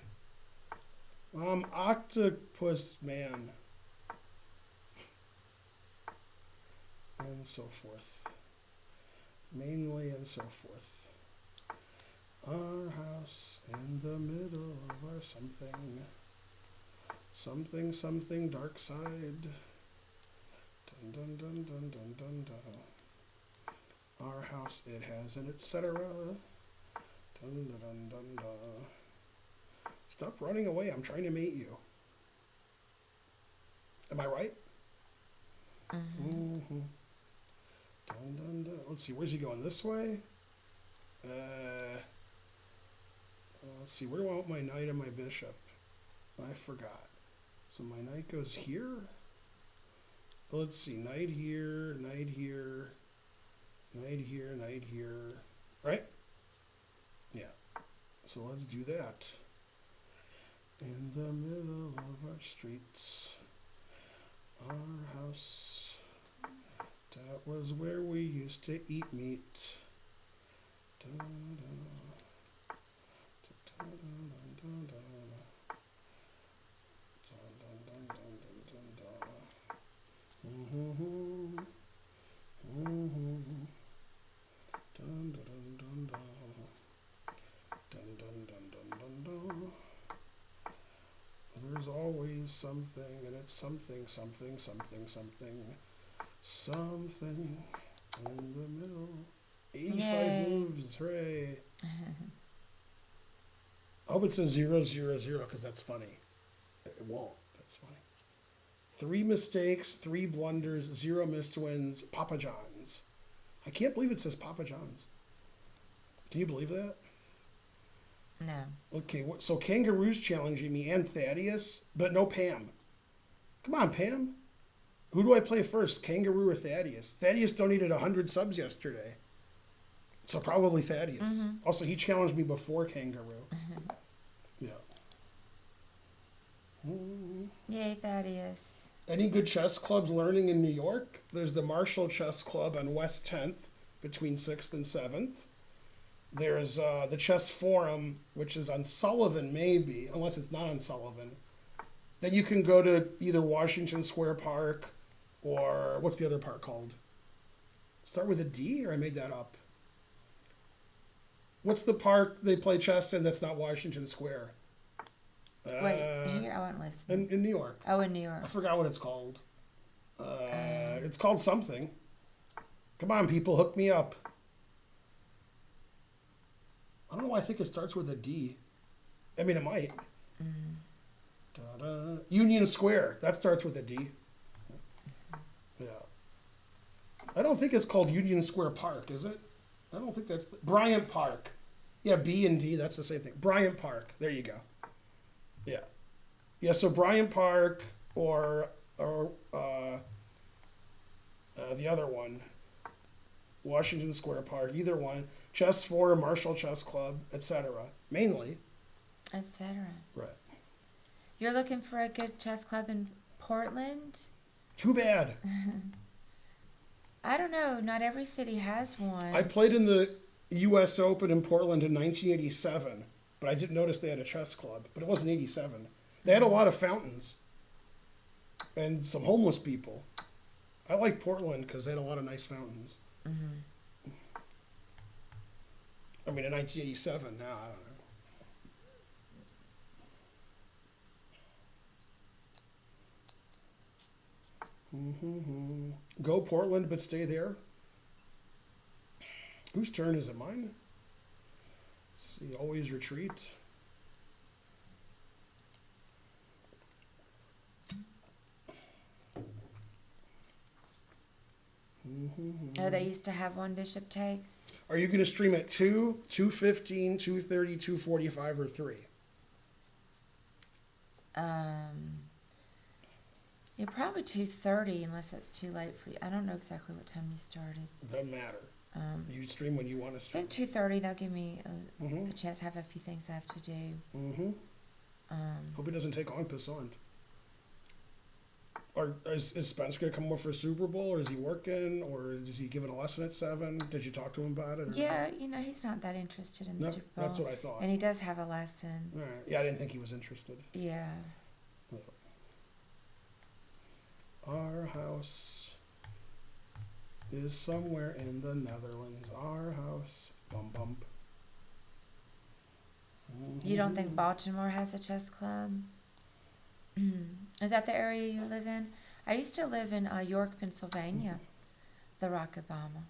Octopus man. And so forth. Mainly and so forth. Our house in the middle of our something. Something dark side. Dun dun dun dun dun dun dun. Our house, it has an etc. Dun dun dun dun dun. Stop running away. I'm trying to mate you. Am I right? Mm-hmm. Dun, dun, dun. Let's see. Where's he going? This way? Let's see. Where do I want my knight and my bishop? I forgot. So my knight goes here. Let's see. Knight here. Knight here. Knight here. Knight here. Right? Yeah. So let's do that. In the middle of our streets, our house, that was where we used to eat meat. Dun, dun, dun, dun, dun, dun, dun, dun, dun, dun, dun. Dun, dun, dun, dun, dun. Dun, dun, dun, dun, dun, dun. There's always something, and it's something in the middle. 85 Yay. moves, hooray. I hope it says 0, 0, 0, because that's funny. It won't, that's funny. 3 mistakes, 3 blunders, 0 missed wins, Papa John's. I can't believe it says Papa John's. Can you believe that? No. Okay, so Kangaroo's challenging me and Thaddeus, but no Pam. Come on, Pam. Who do I play first, Kangaroo or Thaddeus? Thaddeus donated 100 subs yesterday. So probably Thaddeus. Also, he challenged me before Kangaroo. Yeah. Yay, Thaddeus. Any good chess clubs learning in New York? There's the Marshall Chess Club on West 10th between 6th and 7th. There's the Chess Forum, which is on Sullivan, maybe, unless it's not on Sullivan. Then you can go to either Washington Square Park or what's the other park called? Start with a D, or I made that up? What's the park they play chess in that's not Washington Square? Wait, here? I wasn't listening. In New York. Oh, in New York. I forgot what it's called. It's called something. Come on, people, hook me up. I don't know why I think it starts with a D. I mean, it might. Da-da. Union Square. That starts with a D. Yeah. I don't think it's called Union Square Park, is it? I don't think that's... Bryant Park. Yeah, B and D, that's the same thing. Bryant Park. There you go. Yeah. Yeah, so Bryant Park or the other one. Washington Square Park, either one. Chess 4, Marshall Chess Club, etc. Mainly. Etc. Right. You're looking for a good chess club in Portland? Too bad. I don't know. Not every city has one. I played in the U.S. Open in Portland in 1987, but I didn't notice they had a chess club. But it wasn't 87. They had a lot of fountains and some homeless people. I like Portland because they had a lot of nice fountains. Mm-hmm. I mean, in 1987, now I don't know. Go Portland, but stay there. Whose turn is it? Mine? Let's see, always retreat. Oh, they used to have one bishop takes? Are you going to stream at 2, 2:15, 2:30, 2:45, or 3? Yeah, probably 2:30 unless it's too late for you. I don't know exactly what time you started. Doesn't matter. You stream when you want to I stream. think 2:30. That'll give me a chance to have a few things I have to do. Hope he doesn't take on Passant. Or is Spencer going to come over for Super Bowl, or is he working, or is he giving a lesson at 7? Did you talk to him about it? Or Yeah, he's not that interested in the no, Super Bowl. that's what I thought. And he does have a lesson. All right. Yeah, I didn't think he was interested. Yeah. Our house is somewhere in the Netherlands. Our house. Bum bump. You don't think Baltimore has a chess club? Is that the area you live in? I used to live in York, Pennsylvania, the Rockabama.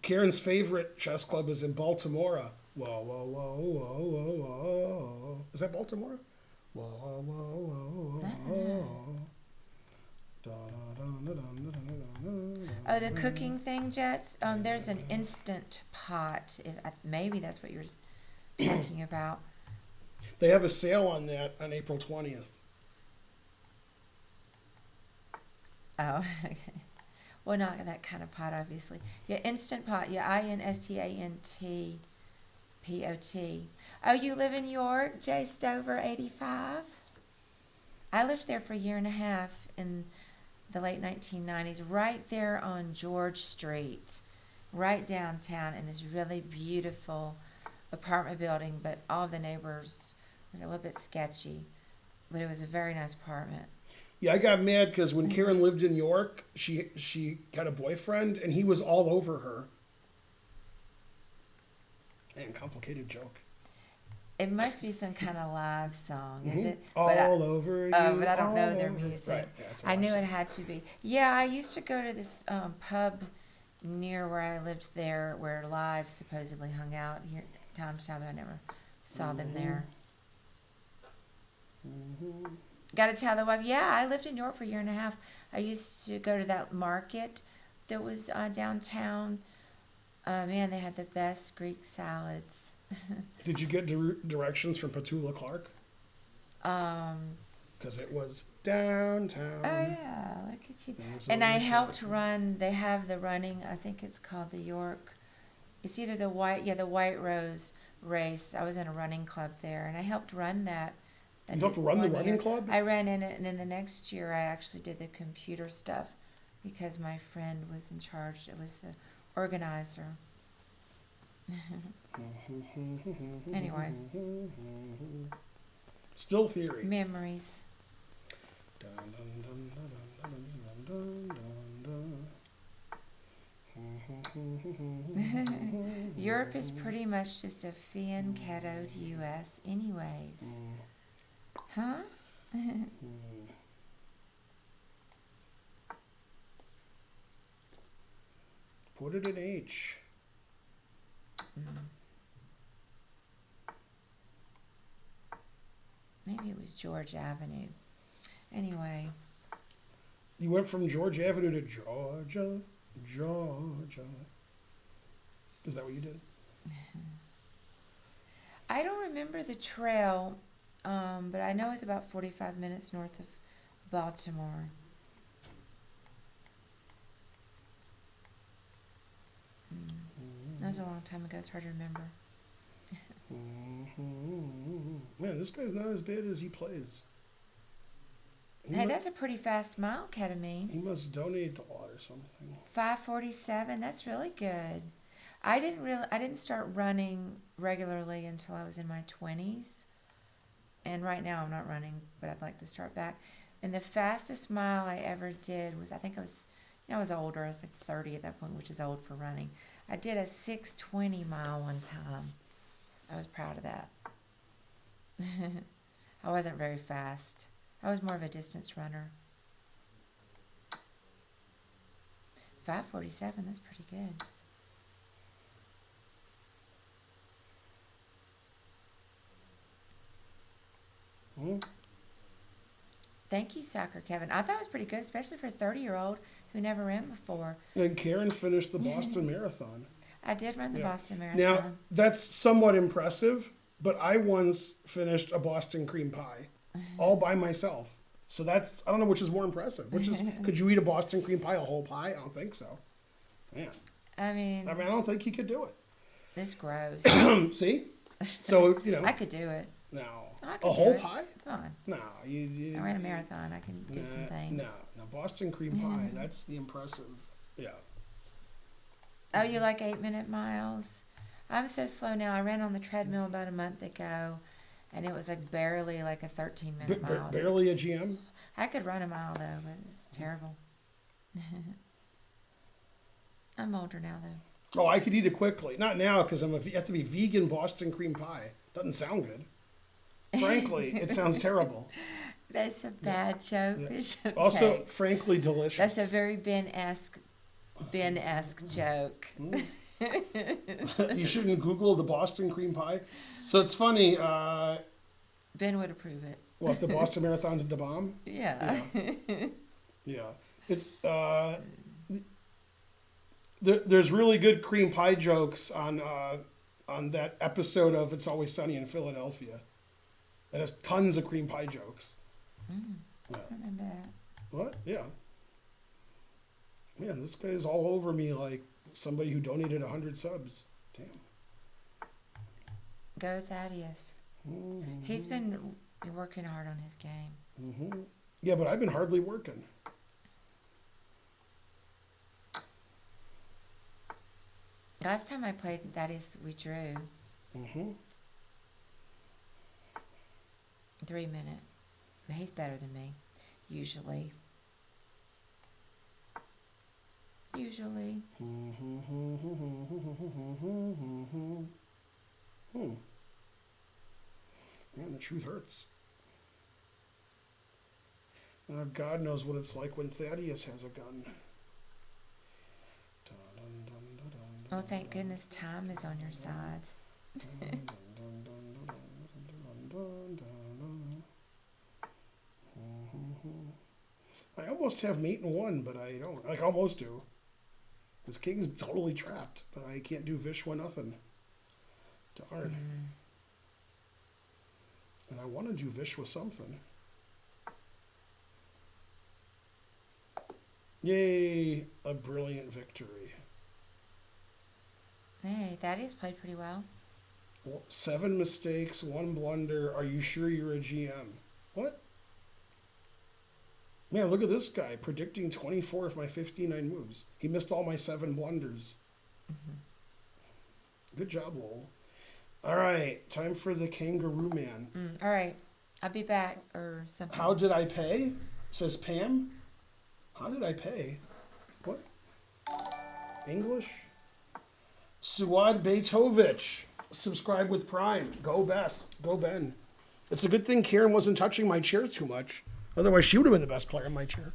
Karen's favorite chess club is in Baltimore. Whoa, whoa, whoa, whoa, whoa, whoa. Is that Baltimore? Whoa, whoa, whoa, whoa, whoa. Oh, the cooking thing, Jets? There's an Instant Pot. Maybe that's what you're talking about. They have a sale on that on April 20th. Oh, okay. Well, not that kind of pot, obviously. Yeah, Instant Pot. Yeah, INSTANTPOT. Oh, you live in York, J. Stover, 85? I lived there for a year and a half in the late 1990s, right there on George Street, right downtown, in this really beautiful apartment building, but all of the neighbors were a little bit sketchy. But it was a very nice apartment. Yeah, I got mad because when Karen lived in York, she got a boyfriend, and he was all over her. Man, complicated joke. It must be some kind of live song, is it? All over you. But I don't know their over. music. Right. Yeah, it's a I live knew song. it had to be. Yeah, I used to go to this pub near where I lived there, where Live supposedly hung out here time to time, but I never saw them there. Got to tell the wife, yeah, I lived in York for a year and a half. I used to go to that market that was downtown. Man, they had the best Greek salads. Did you get directions from Petula Clark? Because it was downtown. Oh yeah, look at you. And I helped run. They have the running. I think it's called the York. It's either the White Rose race. I was in a running club there, and I helped run that. You helped run the running club? I ran in it, and then the next year I actually did the computer stuff because my friend was in charge. It was the organizer. Anyway. Still theory. Memories. Europe is pretty much just a fianchettoed U.S. anyways. Huh? Put it in H. Maybe it was George Avenue. Anyway. You went from George Avenue to Georgia. Is that what you did? I don't remember the trail, but I know it's about 45 minutes north of Baltimore. was a long time ago. It's hard to remember. Man, this guy's not as bad as he plays. Hey, that's a pretty fast mile, ketamine. He must donate a lot or something. 5:47. That's really good. I didn't start running regularly until I was in my 20s. And right now I'm not running, but I'd like to start back. And the fastest mile I ever did was, I think I was older. I was like 30 at that point, which is old for running. I did a 6:20 mile one time. I was proud of that. I wasn't very fast. I was more of a distance runner. 5:47, that's pretty good. Thank you, Soccer Kevin. I thought it was pretty good, especially for a 30-year-old who never ran before. And Karen finished the Boston Marathon. I did run the Boston Marathon. Now, that's somewhat impressive, but I once finished a Boston cream pie all by myself. So that's, I don't know which is more impressive. Could you eat a Boston cream pie, a whole pie? I don't think so. Man. I mean, I don't think you could do it. It's gross. See? So, I could do it. No. I could A whole do it. pie? Come on. No. I ran a marathon. I can do some things. No, Boston cream pie, that's the impressive. Yeah. Oh, you like 8-minute miles? I'm so slow now. I ran on the treadmill about a month ago, and it was like barely like a 13-minute mile. Barely a GM? I could run a mile, though, but it's terrible. I'm older now, though. Oh, I could eat it quickly. Not now, because you have to be vegan Boston cream pie. Doesn't sound good. Frankly, it sounds terrible. That's a bad joke. Yeah. Also, frankly, delicious. That's a very Ben-esque joke. You shouldn't Google the Boston cream pie. So it's funny. Ben would approve it. What, the Boston Marathon's the bomb? Yeah. Yeah. It's there's really good cream pie jokes on that episode of It's Always Sunny in Philadelphia. It has tons of cream pie jokes. I remember that. What? Yeah. Man, this guy's all over me like somebody who donated 100 subs. Damn. Go Thaddeus. He's been working hard on his game. Yeah, but I've been hardly working. Last time I played Thaddeus, we drew. 3-minute. But he's better than me. Usually. Man, the truth hurts. God knows what it's like when Thaddeus has a gun. Oh, thank goodness time is on your side. I almost have mate in one, but I don't. Like, almost do. This king's totally trapped, but I can't do Vishwa nothing. Darn. And I want to do Vishwa something. Yay, a brilliant victory. Hey, Thaddeus played pretty well. 7 mistakes, 1 blunder. Are you sure you're a GM? What? Man, look at this guy predicting 24 of my 59 moves. He missed all my 7 blunders. Good job, Lowell. All right, time for the Kangaroo Man. All right, I'll be back or something. How did I pay? Says Pam. How did I pay? What? English? Suad Bejtovich. Subscribe with Prime. Go best. Go Ben. It's a good thing Karen wasn't touching my chair too much. Otherwise, she would have been the best player in my chair.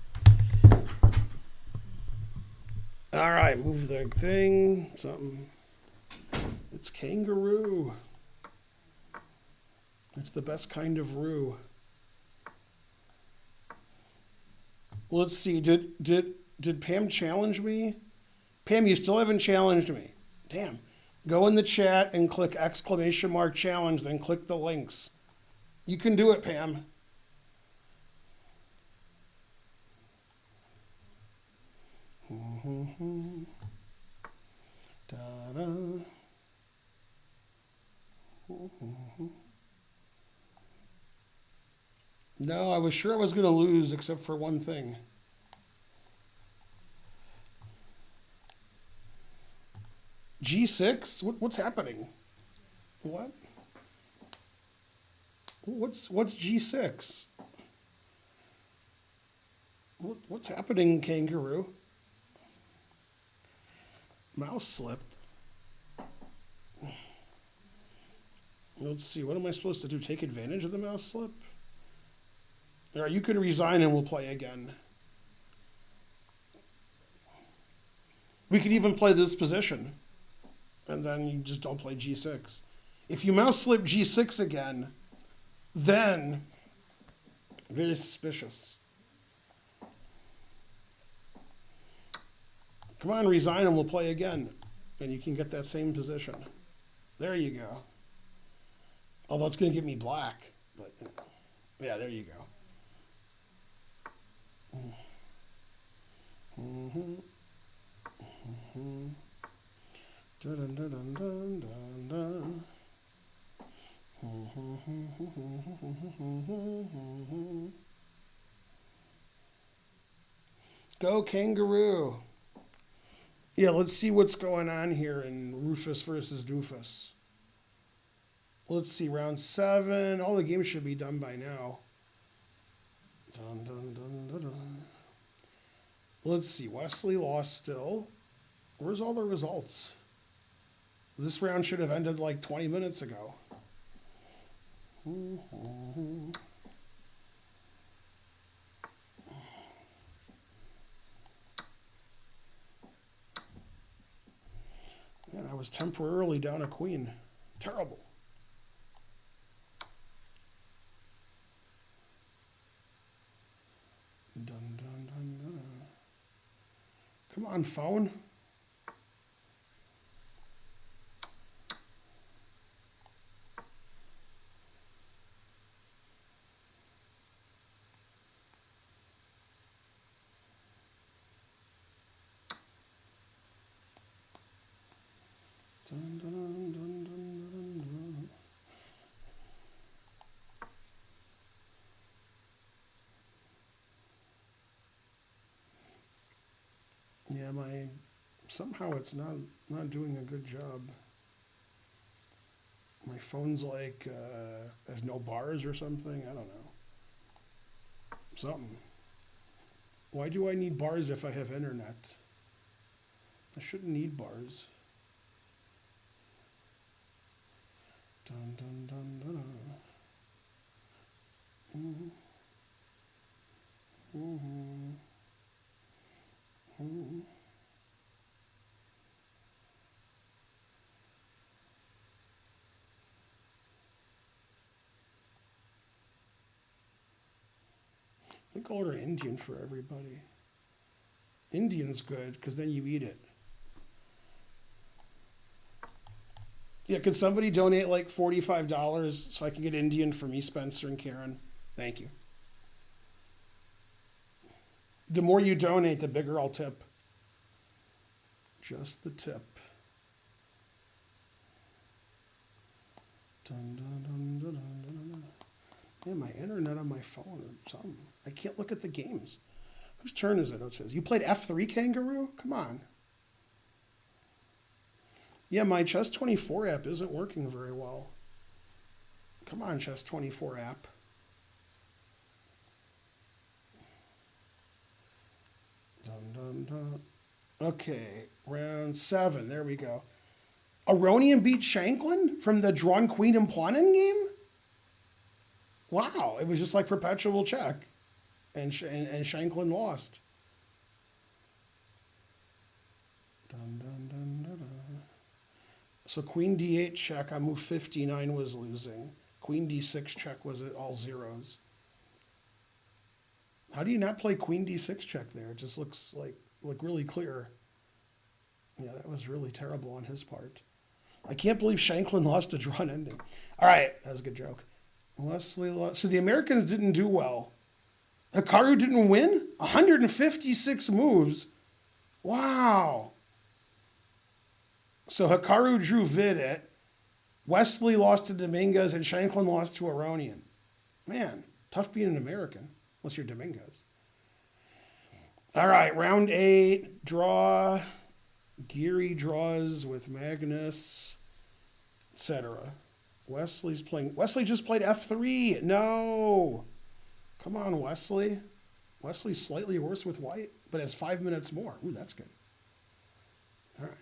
All right, move the thing. Something. It's kangaroo. It's the best kind of roo. Let's see. Did Pam challenge me? Pam, you still haven't challenged me. Damn. Go in the chat and click !challenge, then click the links. You can do it, Pam. Da-da. No, I was sure I was going to lose except for one thing. G6? What's happening? What? What's G6? What's happening, kangaroo? Mouse slip. Let's see. What am I supposed to do? Take advantage of the mouse slip? All right, you can resign and we'll play again. We could even play this position. And then you just don't play G6. If you mouse slip G6 again, then very suspicious. Come on, resign and we'll play again. And you can get that same position. There you go. Although it's going to give me black. But, you know. Yeah, there you go. Mm-hmm. Mm-hmm. Dun, dun, dun, dun, dun, dun. Go kangaroo. Yeah, let's see what's going on here in Rufus versus Doofus. Let's see, round 7. All the games should be done by now. Dun, dun, dun, dun, dun. Let's see, Wesley lost still. Where's all the results? This round should have ended like 20 minutes ago. Man, I was temporarily down a queen. Terrible. Dun, dun, dun, dun, dun. Come on, phone. Dun, dun, dun, dun, dun, dun, dun. Yeah, somehow it's not doing a good job. My phone's like has no bars or something. I don't know. Something. Why do I need bars if I have internet? I shouldn't need bars. Dun, dun, dun, dun, dun. Mm-hmm. Mm-hmm. Mm-hmm. I think I'll order Indian for everybody. Indian's good because then you eat it. Yeah, could somebody donate like $45 so I can get Indian for me, Spencer, and Karen? Thank you. The more you donate, the bigger I'll tip. Just the tip. Dun, dun, dun, dun, dun, dun, dun. Man, my internet on my phone or something. I can't look at the games. Whose turn is it? It says, you played F3, Kangaroo? Come on. Yeah, my Chess24 app isn't working very well. Come on, Chess24 app. Dun, dun, dun. Okay, round 7. There we go. Aronian beat Shanklin from the drawn queen and pawn in game? Wow, it was just like perpetual check. And Shanklin lost. Dun, dun, dun, dun, dun. So queen d8 check on move 59 was losing. Queen d6 check was at all zeros. How do you not play queen d6 check there? It just looks like really clear. Yeah, that was really terrible on his part. I can't believe Shanklin lost a drawn ending. All right, that was a good joke. Wesley lost. So the Americans didn't do well. Hikaru didn't win? 156 moves. Wow. So Hikaru drew Vidit. Wesley lost to Dominguez, and Shanklin lost to Aronian. Man, tough being an American, unless you're Dominguez. All right, round 8, draw. Geary draws with Magnus, etc. Wesley's playing. Wesley just played F3. No. Come on, Wesley. Wesley's slightly worse with white, but has 5 minutes more. Ooh, that's good. All right.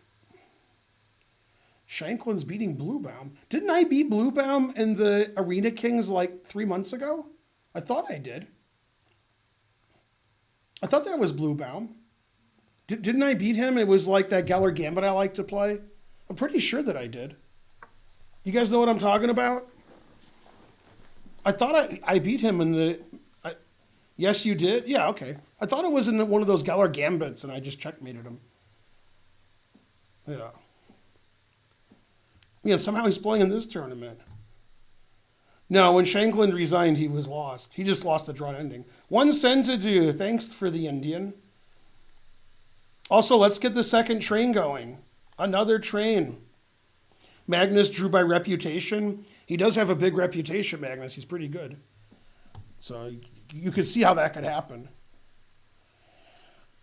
Shanklin's beating Bluebaum. Didn't I beat Bluebaum in the Arena Kings like 3 months ago? I thought I did. I thought that was Bluebaum. Didn't I beat him? It was like that Geller Gambit I like to play. I'm pretty sure that I did. You guys know what I'm talking about? I thought I beat him in the... yes, you did? Yeah, okay. I thought it was in one of those Geller Gambits, and I just checkmated him. Yeah. Yeah, somehow he's playing in this tournament. No, when Shanklin resigned, he was lost. He just lost the drawn ending. 1 cent to do. Thanks for the Indian. Also, let's get the second train going. Another train. Magnus drew by reputation. He does have a big reputation, Magnus. He's pretty good. So you could see how that could happen.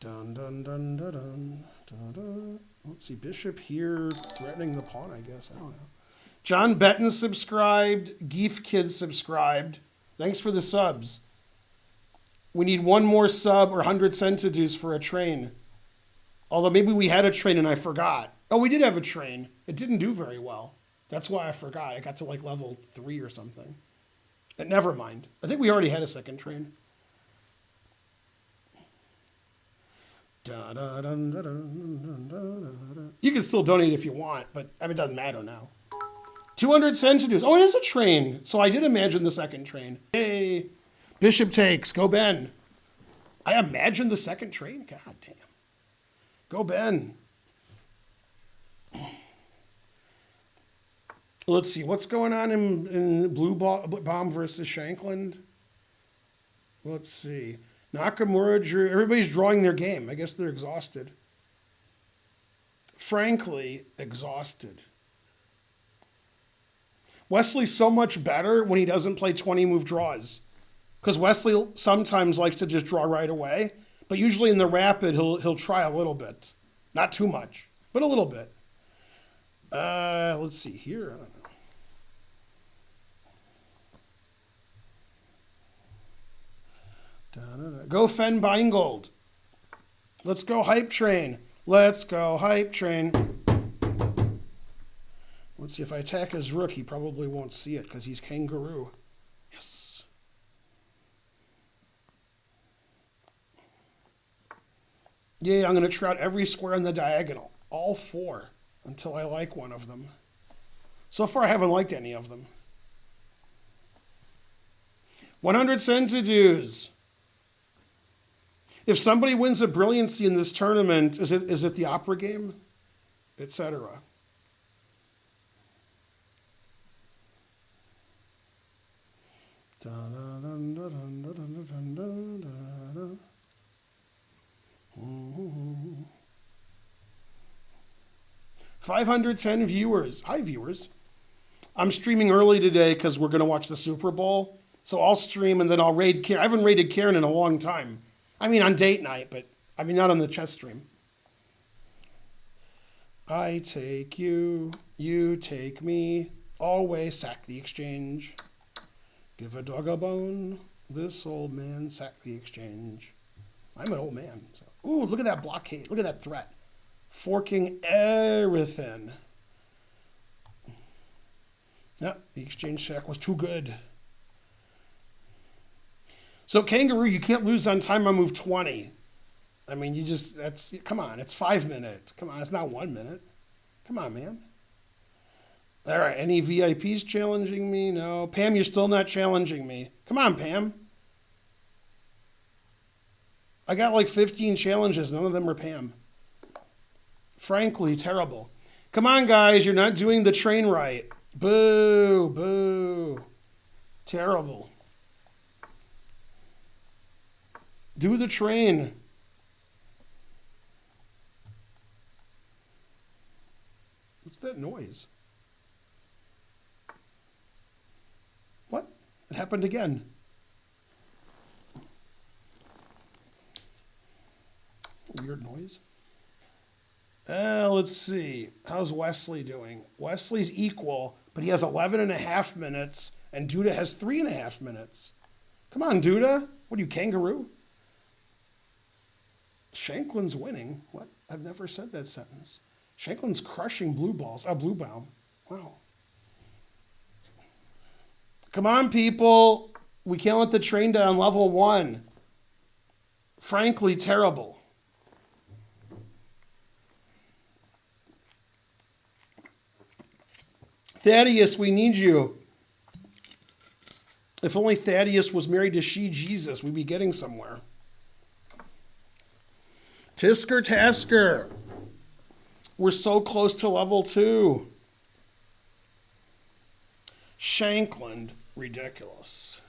Dun, dun, dun, dun, dun, dun, dun. Let's see, Bishop here threatening the pawn, I guess. I don't know. John Benton subscribed. Geef Kid subscribed. Thanks for the subs. We need one more sub or 100 centidues for a train. Although maybe we had a train and I forgot. Oh, we did have a train. It didn't do very well. That's why I forgot. I got to like level 3 or something. But never mind. I think we already had a second train. You can still donate if you want, but I mean, it doesn't matter now. 200 centidues. Oh, it is a train. So I did imagine the second train. Hey, Bishop takes. Go Ben. I imagined the second train. God damn. Go Ben. Let's see. What's going on in Blue Bomb versus Shanklin? Let's see. Nakamura drew. Everybody's drawing their game. I guess they're exhausted. Frankly, exhausted. Wesley's so much better when he doesn't play 20-move draws. Because Wesley sometimes likes to just draw right away. But usually in the rapid, he'll try a little bit. Not too much, but a little bit. Let's see here. I don't know. Go Fen Beingold. Let's go Hype Train. Let's go Hype Train. Let's see, if I attack his rook, he probably won't see it because he's kangaroo. Yes. Yeah, I'm going to trout every square on the diagonal. All 4 until I like one of them. So far, I haven't liked any of them. 100 centidues. If somebody wins a brilliancy in this tournament, is it the opera game? Etc. Ooh. 510 viewers. Hi, viewers. I'm streaming early today because we're going to watch the Super Bowl. So I'll stream and then I'll raid Karen. I haven't raided Karen in a long time. I mean, on date night, but I mean, not on the chess stream. I take you, you take me, always sack the exchange. Give a dog a bone, this old man sack the exchange. I'm an old man. So. Ooh, look at that blockade. Look at that threat. Forking everything. Yep, the exchange sack was too good. So kangaroo, you can't lose on time on move 20. I mean, come on, it's 5 minutes. Come on, it's not 1 minute. Come on, man. All right, any VIPs challenging me? No. Pam, you're still not challenging me. Come on, Pam. I got like 15 challenges. None of them are Pam. Frankly, terrible. Come on, guys. You're not doing the train right. Boo, boo. Terrible. Do the train. What's that noise? What? It happened again. Weird noise. Let's see. How's Wesley doing? Wesley's equal, but he has 11 and a half minutes, and Duda has 3.5 minutes. Come on, Duda. What are you, kangaroo? Shanklin's winning. What? I've never said that sentence. Shanklin's crushing blue balls. Oh, Blue Baum. Wow. Come on, people. We can't let the train down. Level 1. Frankly, terrible. Thaddeus, we need you. If only Thaddeus was married to She Jesus, we'd be getting somewhere. Tisker Tasker. We're so close to level 2. Shankland, ridiculous.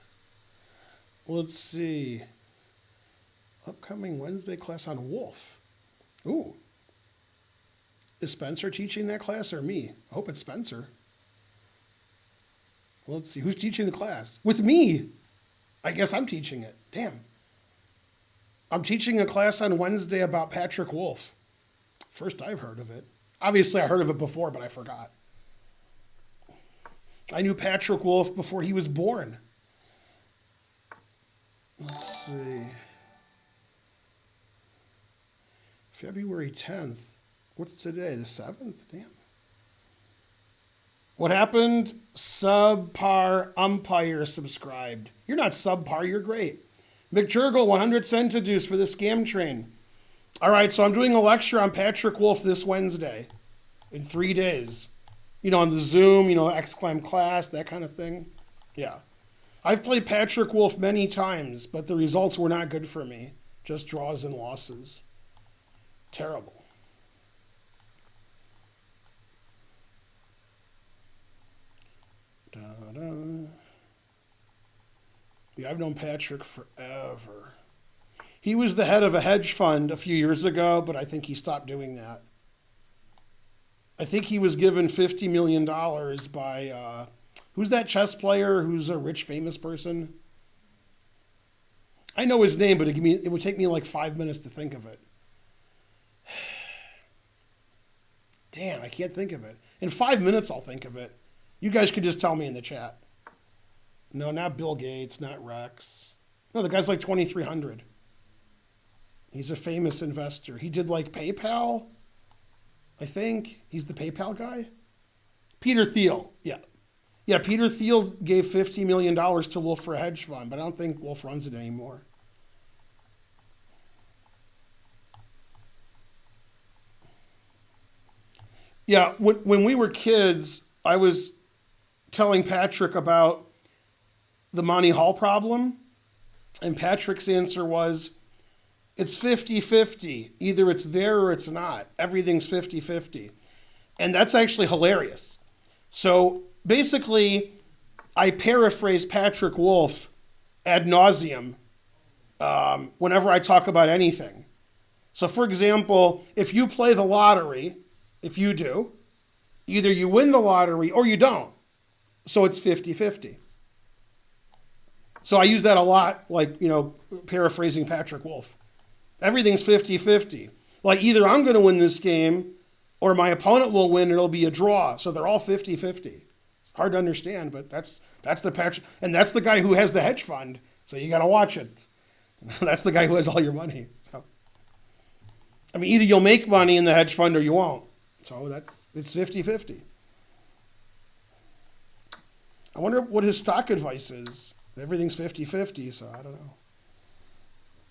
Let's see. Upcoming Wednesday class on Wolf. Ooh. Is Spencer teaching that class or me? I hope it's Spencer. Let's see. Who's teaching the class? With me. I guess I'm teaching it. Damn. I'm teaching a class on Wednesday about Patrick Wolf. First I've heard of it. Obviously, I heard of it before, but I forgot. I knew Patrick Wolf before he was born. Let's see. February 10th. What's today? The 7th? Damn. What happened? Subpar umpire subscribed. You're not subpar, you're great. McJurgle, 100 centidues for the scam train. All right, so I'm doing a lecture on Patrick Wolf this Wednesday in 3 days. You know, on the Zoom, exclam class, that kind of thing. Yeah. I've played Patrick Wolf many times, but the results were not good for me. Just draws and losses. Terrible. Da-da. Yeah, I've known Patrick forever. He was the head of a hedge fund a few years ago, but I think he stopped doing that. I think he was given $50 million by, who's that chess player who's a rich, famous person? I know his name, but it would take me like 5 minutes to think of it. Damn, I can't think of it. In 5 minutes, I'll think of it. You guys could just tell me in the chat. No, not Bill Gates, not Rex. No, the guy's like 2,300. He's a famous investor. He did like PayPal, I think. He's the PayPal guy. Peter Thiel, yeah. Yeah, Peter Thiel gave $50 million to Wolf for a hedge fund, but I don't think Wolf runs it anymore. Yeah, when we were kids, I was telling Patrick about the Monty Hall problem, and Patrick's answer was, it's 50-50. Either it's there or it's not. Everything's 50-50. And that's actually hilarious. So basically, I paraphrase Patrick Wolf ad nauseum whenever I talk about anything. So for example, if you play the lottery, if you do, either you win the lottery or you don't. So it's 50-50. So I use that a lot, like, paraphrasing Patrick Wolf. Everything's 50-50. Like either I'm going to win this game or my opponent will win and it'll be a draw. So they're all 50-50. It's hard to understand, but that's the Patrick. And that's the guy who has the hedge fund. So you got to watch it. That's the guy who has all your money. So, I mean, either you'll make money in the hedge fund or you won't. So it's 50-50. I wonder what his stock advice is. Everything's 50-50, so I don't know.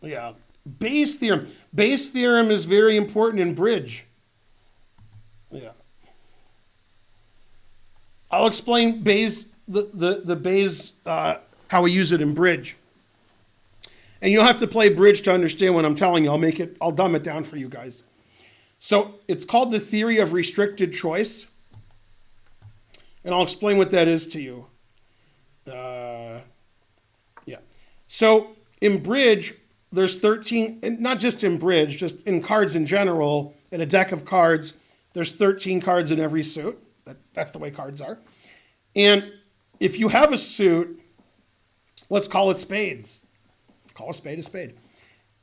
Yeah. Bayes theorem. Bayes theorem is very important in bridge. Yeah. I'll explain Bayes, the Bayes, how we use it in bridge. And you'll have to play bridge to understand what I'm telling you. I'll dumb it down for you guys. So it's called the theory of restricted choice. And I'll explain what that is to you. Yeah. So in bridge, there's 13, and not just in bridge, just in cards in general, in a deck of cards, There's 13 cards in every suit. That's the way cards are. And if you have a suit, let's call it spades. Call a spade.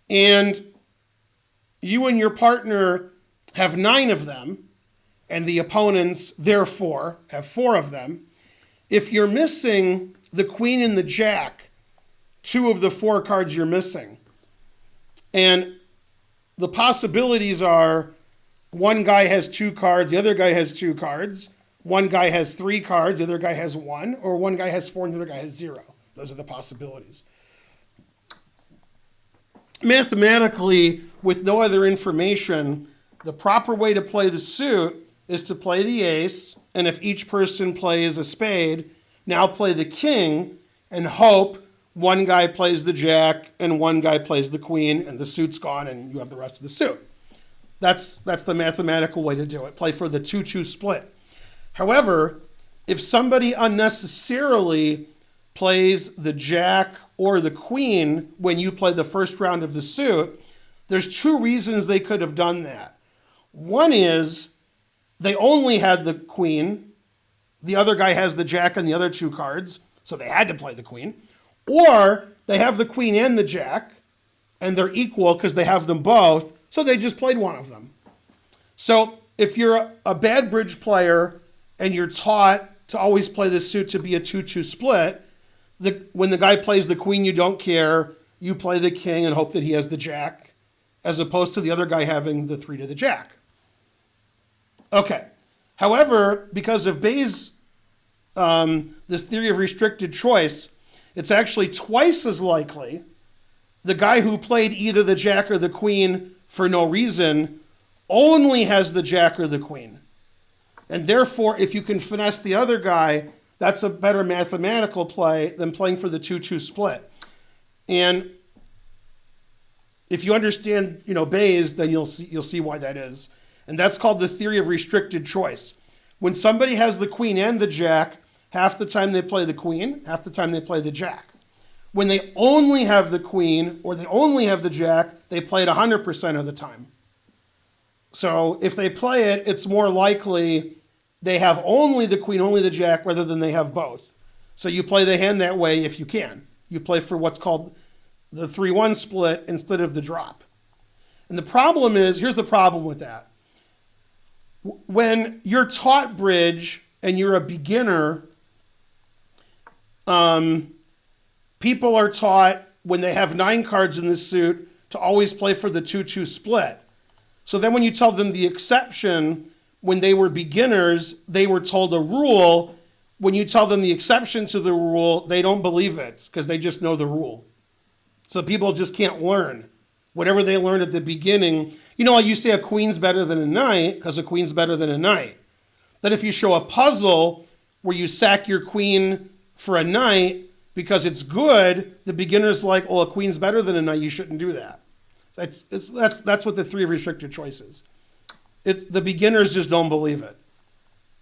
And you and your partner have 9 of them, and the opponents, therefore, have 4 of them. If you're missing the queen and the jack, 2 of the 4 cards you're missing. And the possibilities are one guy has 2 cards, the other guy has 2 cards. One guy has 3 cards, the other guy has 1, or one guy has 4 and the other guy has 0. Those are the possibilities. Mathematically, with no other information, the proper way to play the suit is to play the ace, and if each person plays a spade, now play the king and hope one guy plays the jack and one guy plays the queen and the suit's gone and you have the rest of the suit. That's the mathematical way to do it. Play for the 2-2 split. However, if somebody unnecessarily plays the jack or the queen when you play the first round of the suit, there's 2 reasons they could have done that. One is they only had the queen, the other guy has the jack and the other 2 cards, so they had to play the queen. Or they have the queen and the jack, and they're equal because they have them both, so they just played one of them. So if you're a bad bridge player and you're taught to always play this suit to be a 2-2 split, when the guy plays the queen, you don't care. You play the king and hope that he has the jack, as opposed to the other guy having the 3 to the jack. Okay. However, because of Bayes' this theory of restricted choice, it's actually twice as likely the guy who played either the jack or the queen for no reason only has the jack or the queen. And therefore, if you can finesse the other guy, that's a better mathematical play than playing for the 2-2 split. And if you understand, Bayes, then you'll see why that is. And that's called the theory of restricted choice. When somebody has the queen and the jack, half the time they play the queen, half the time they play the jack. When they only have the queen or they only have the jack, they play it 100% of the time. So if they play it, it's more likely they have only the queen, only the jack, rather than they have both. So you play the hand that way if you can. You play for what's called the 3-1 split instead of the drop. And the problem is, here's the problem with that. When you're taught bridge and you're a beginner, people are taught when they have 9 cards in the suit to always play for the 2-2 split. So then when you tell them the exception, when they were beginners, they were told a rule. When you tell them the exception to the rule, they don't believe it because they just know the rule. So people just can't learn. Whatever they learned at the beginning, like you say a queen's better than a knight because a queen's better than a knight. Then if you show a puzzle where you sack your queen for a knight because it's good, the beginner's like, a queen's better than a knight, you shouldn't do that. That's what the theory of restricted choice is. The beginners just don't believe it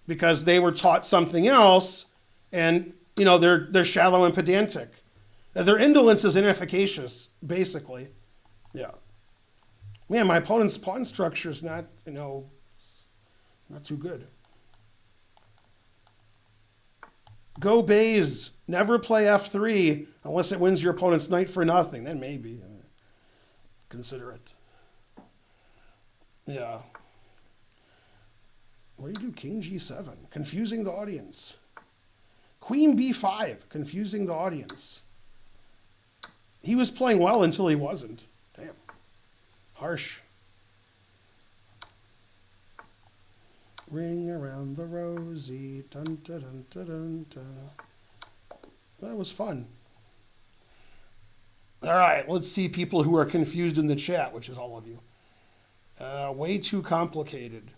because they were taught something else, and they're shallow and pedantic. Their indolence is inefficacious, basically. Yeah. Man, my opponent's pawn structure is not too good. Go Bayes. Never play f3 unless it wins your opponent's knight for nothing. Then maybe consider it. Yeah. What do you do? King g7. Confusing the audience. Queen b5. Confusing the audience. He was playing well until he wasn't. Damn. Harsh. Ring around the rosy. Dun, dun, dun, dun, dun, dun. That was fun. All right, let's see people who are confused in the chat, which is all of you. Way too complicated.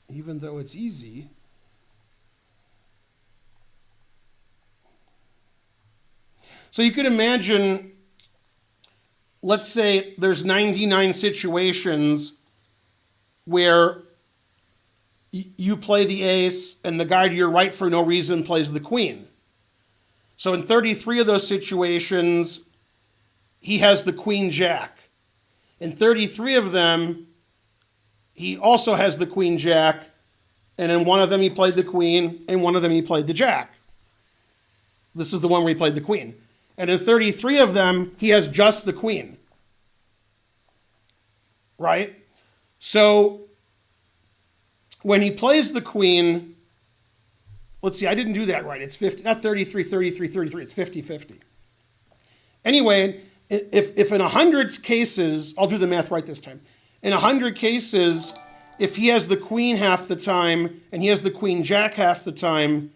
Even though it's easy. So you could imagine, let's say there's 99 situations where you play the ace and the guy to your right for no reason plays the queen. So in 33 of those situations, he has the queen jack. In 33 of them, he also has the queen jack, and in one of them he played the queen, and one of them he played the jack. This is the one where he played the queen. And in 33 of them, he has just the queen. Right? So when he plays the queen, let's see, I didn't do that right. It's 50, not 33, 33, 33. It's 50-50. Anyway, if in 100 cases, I'll do the math right this time. In 100 cases, if he has the queen half the time and he has the queen jack half the time,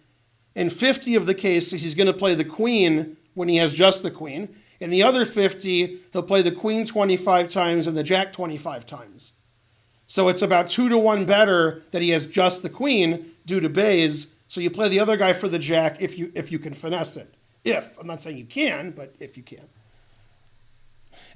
in 50 of the cases, he's going to play the queen when he has just the queen. In the other 50, he'll play the queen 25 times and the jack 25 times. So it's about 2-to-1 better that he has just the queen due to bays. So you play the other guy for the jack if you can finesse it. I'm not saying you can, but if you can.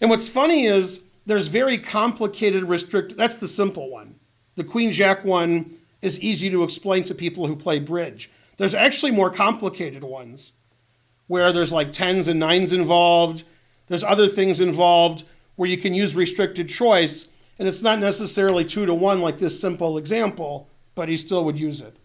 And what's funny is there's very complicated that's the simple one. The queen jack one is easy to explain to people who play bridge. There's actually more complicated ones where there's like 10s and 9s involved. There's other things involved where you can use restricted choice, and it's not necessarily 2-to-1 like this simple example, but he still would use it.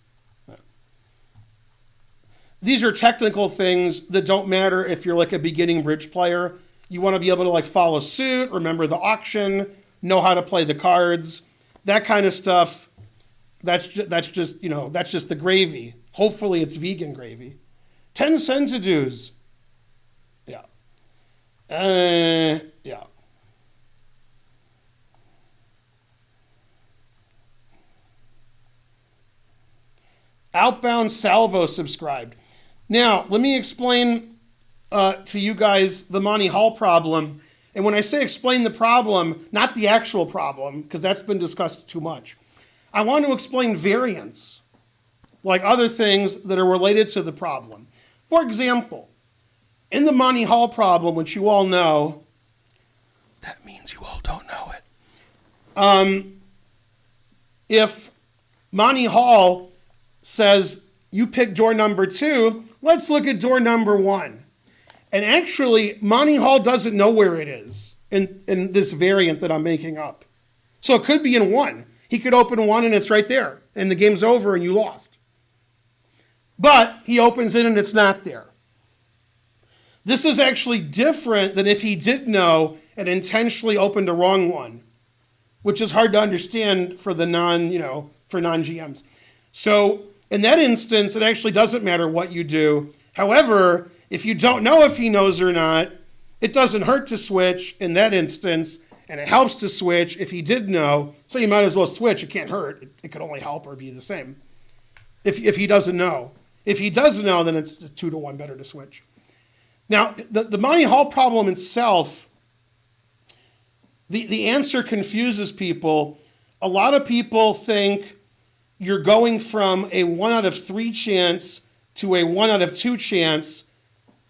These are technical things that don't matter if you're like a beginning bridge player. You want to be able to like follow suit, remember the auction, know how to play the cards, that kind of stuff. That's just the gravy. Hopefully it's vegan gravy. 10 centidues. Yeah. Yeah. Outbound Salvo subscribed. Now, let me explain to you guys the Monty Hall problem. And when I say explain the problem, not the actual problem, because that's been discussed too much. I want to explain variants, like other things that are related to the problem. For example, in the Monty Hall problem, which you all know, that means you all don't know it. If Monty Hall says, you pick door number 2, let's look at door number 1. And actually, Monty Hall doesn't know where it is in this variant that I'm making up. So it could be in 1. He could open 1 and it's right there, and the game's over and you lost. But he opens it and it's not there. This is actually different than if he did know and intentionally opened a wrong one, which is hard to understand for the non-GMs. So in that instance, it actually doesn't matter what you do. However, if you don't know if he knows or not, it doesn't hurt to switch in that instance, and it helps to switch if he did know. So you might as well switch. It can't hurt. It could only help or be the same if he doesn't know. If he does know, then it's 2-to-1 better to switch. Now, the Monty Hall problem itself, the answer confuses people. A lot of people think you're going from a 1 out of 3 chance to a 1 out of 2 chance,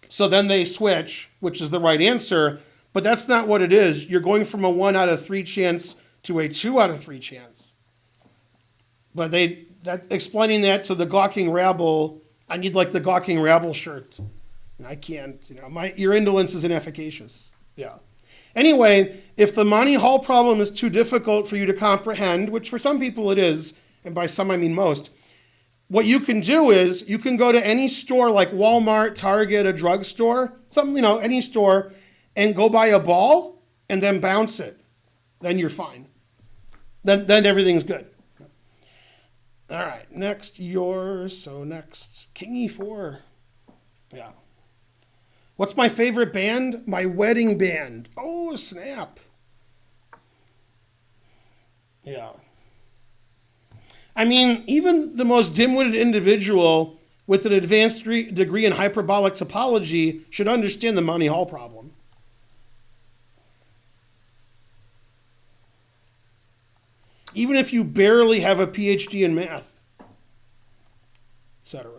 so then they switch, which is the right answer, but that's not what it is. You're going from a 1 out of 3 chance to a 2 out of 3 chance. But explaining that to the gawking rabble, I need like the gawking rabble shirt. And I can't, your indolence is inefficacious. Yeah. Anyway, if the Monty Hall problem is too difficult for you to comprehend, which for some people it is, and by some I mean most, what you can do is you can go to any store like Walmart, Target, a drugstore, any store, and go buy a ball and then bounce it. Then you're fine. Then everything's good. All right, next yours. So next, King E4. Yeah. What's my favorite band? My wedding band. Oh, snap. Yeah. I mean, even the most dim-witted individual with an advanced degree in hyperbolic topology should understand the Monty Hall problem. Even if you barely have a PhD in math, etc.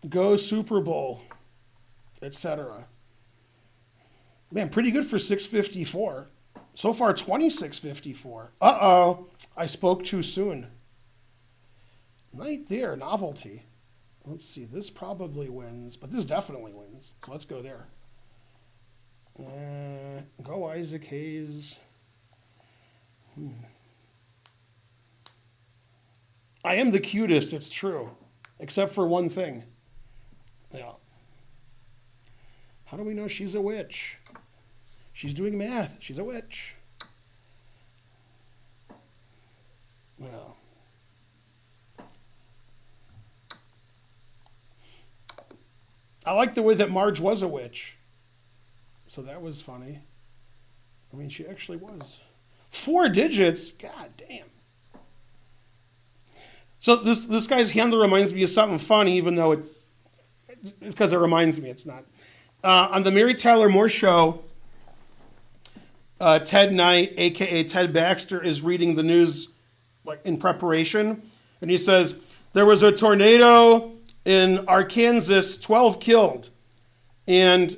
Go Super Bowl, etc. Man, pretty good for 654. So far, 2654. Uh-oh, I spoke too soon. Right there, novelty. Let's see. This probably wins, but this definitely wins. So let's go there. Go Isaac Hayes. I am the cutest, it's true. Except for one thing. Yeah. How do we know she's a witch? She's doing math. She's a witch. Well. I like the way that Marge was a witch. So that was funny. I mean, she actually was. 4 digits? God damn. So this guy's handle reminds me of something funny, even though it's because it reminds me. It's not. On the Mary Tyler Moore Show, Ted Knight, a.k.a. Ted Baxter, is reading the news like in preparation. And he says, there was a tornado in Arkansas, 12 killed. And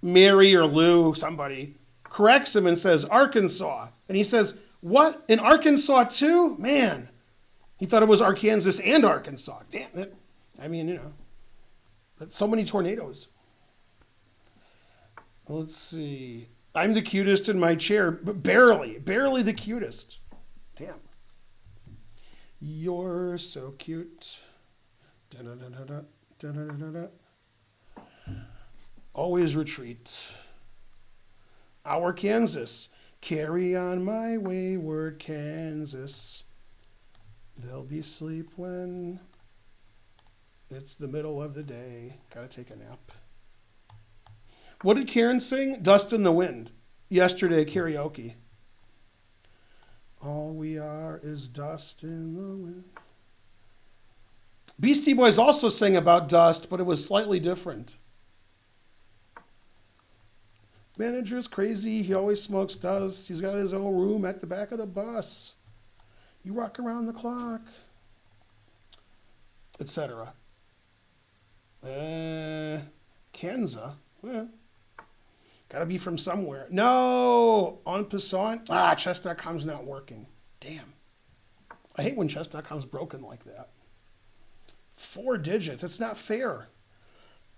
Mary or Lou, somebody, corrects him and says, Arkansas. And he says, what? In Arkansas too? Man. He thought it was Arkansas and Arkansas. Damn it. I mean, you know, that's so many tornadoes. Let's see. I'm the cutest in my chair, but barely the cutest. Damn. You're so cute. Da-da-da-da-da, da-da-da-da-da. Always retreat. Our Kansas. Carry on my wayward Kansas. There'll be sleep when it's the middle of the day. Gotta take a nap. What did Karen sing? Dust in the Wind. Yesterday, karaoke. All we are is dust in the wind. Beastie Boys also sang about dust, but it was slightly different. Manager's crazy. He always smokes dust. He's got his own room at the back of the bus. You rock around the clock, etc. Kenza. Well, gotta be from somewhere. No! En passant. Chess.com's not working. Damn. I hate when chess.com's broken like that. 4 digits. It's not fair.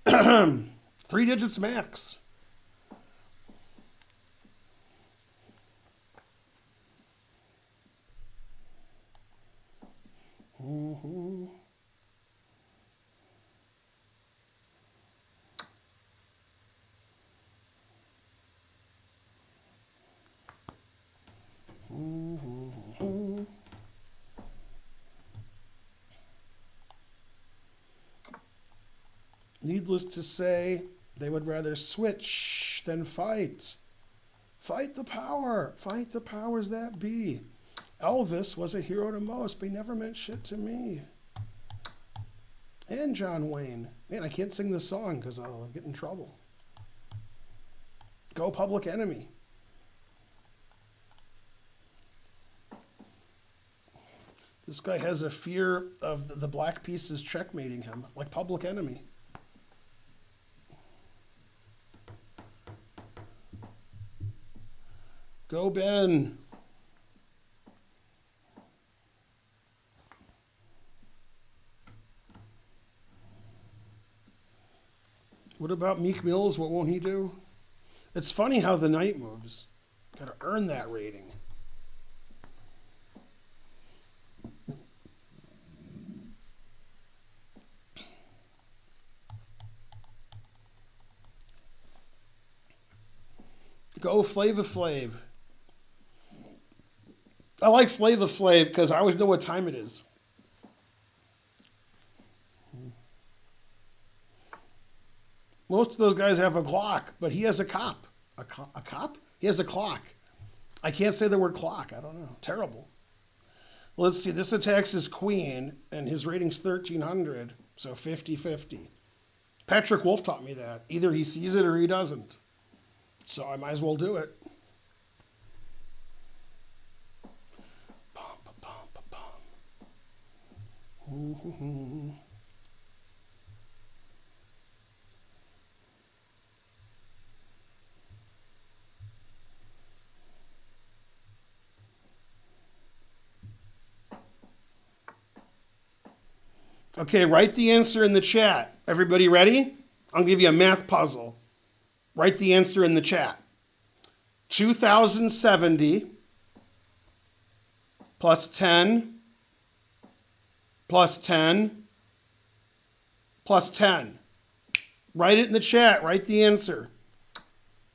3 digits max. Mm-hmm. Mm-hmm. Needless to say, they would rather switch than fight. Fight the power. Fight the powers that be. Elvis was a hero to most, but he never meant shit to me. And John Wayne. Man, I can't sing this song because I'll get in trouble. Go Public Enemy. This guy has a fear of the black pieces checkmating him, like Public Enemy. Go Ben. What about Meek Mills? What won't he do? It's funny how the night moves. Got to earn that rating. Go Flava Flav. I like Flava Flav because I always know what time it is. Most of those guys have a clock, but he has a cop. A cop? He has a clock. I can't say the word clock. I don't know. Terrible. Well, let's see. This attacks his queen, and his rating's 1,300, so 50-50. Patrick Wolf taught me that. Either he sees it or he doesn't. So I might as well do it. Okay, write the answer in the chat. Everybody ready? I'll give you a math puzzle. Write the answer in the chat. 2070 plus 10 plus 10 plus 10. Write it in the chat. Write the answer.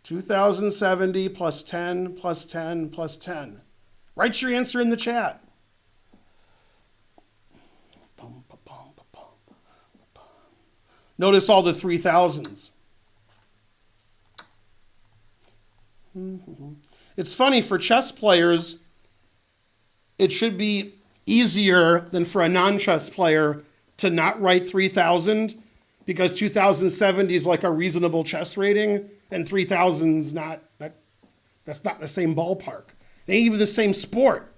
2070 plus 10 plus 10 plus 10. Write your answer in the chat. Notice all the 3000s. It's funny, for chess players, it should be easier than for a non-chess player to not write 3000, because 2070 is like a reasonable chess rating, and 3000's not, that's not the same ballpark. It ain't even the same sport.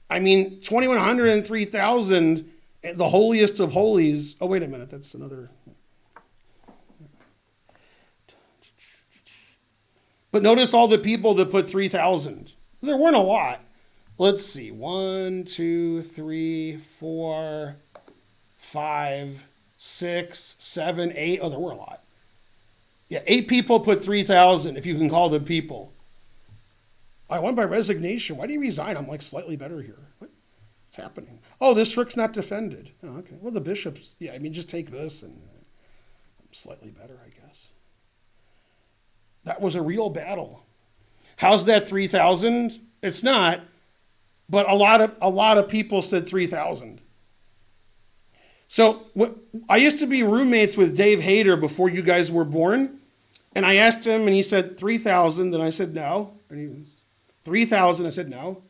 I mean, 2100 and 3000, the holiest of holies. Oh, wait a minute, that's another. But notice all the people that put 3000. There weren't a lot. Let's see. 1, 2, 3, 4, 5, 6, 7, 8. Oh, there were a lot. Yeah, 8 people put 3000, if you can call them people. I won by resignation. Why do you resign? I'm like slightly better here. What's happening? Oh, this rook's not defended. Oh, okay. Well, the bishop's, yeah, I mean, just take this and I'm slightly better, I guess. That was a real battle. How's that 3000? It's not, but a lot of people said 3000. So I used to be roommates with Dave Hayter before you guys were born, and I asked him, and he said 3000, and I said no, and he was 3000. I said no,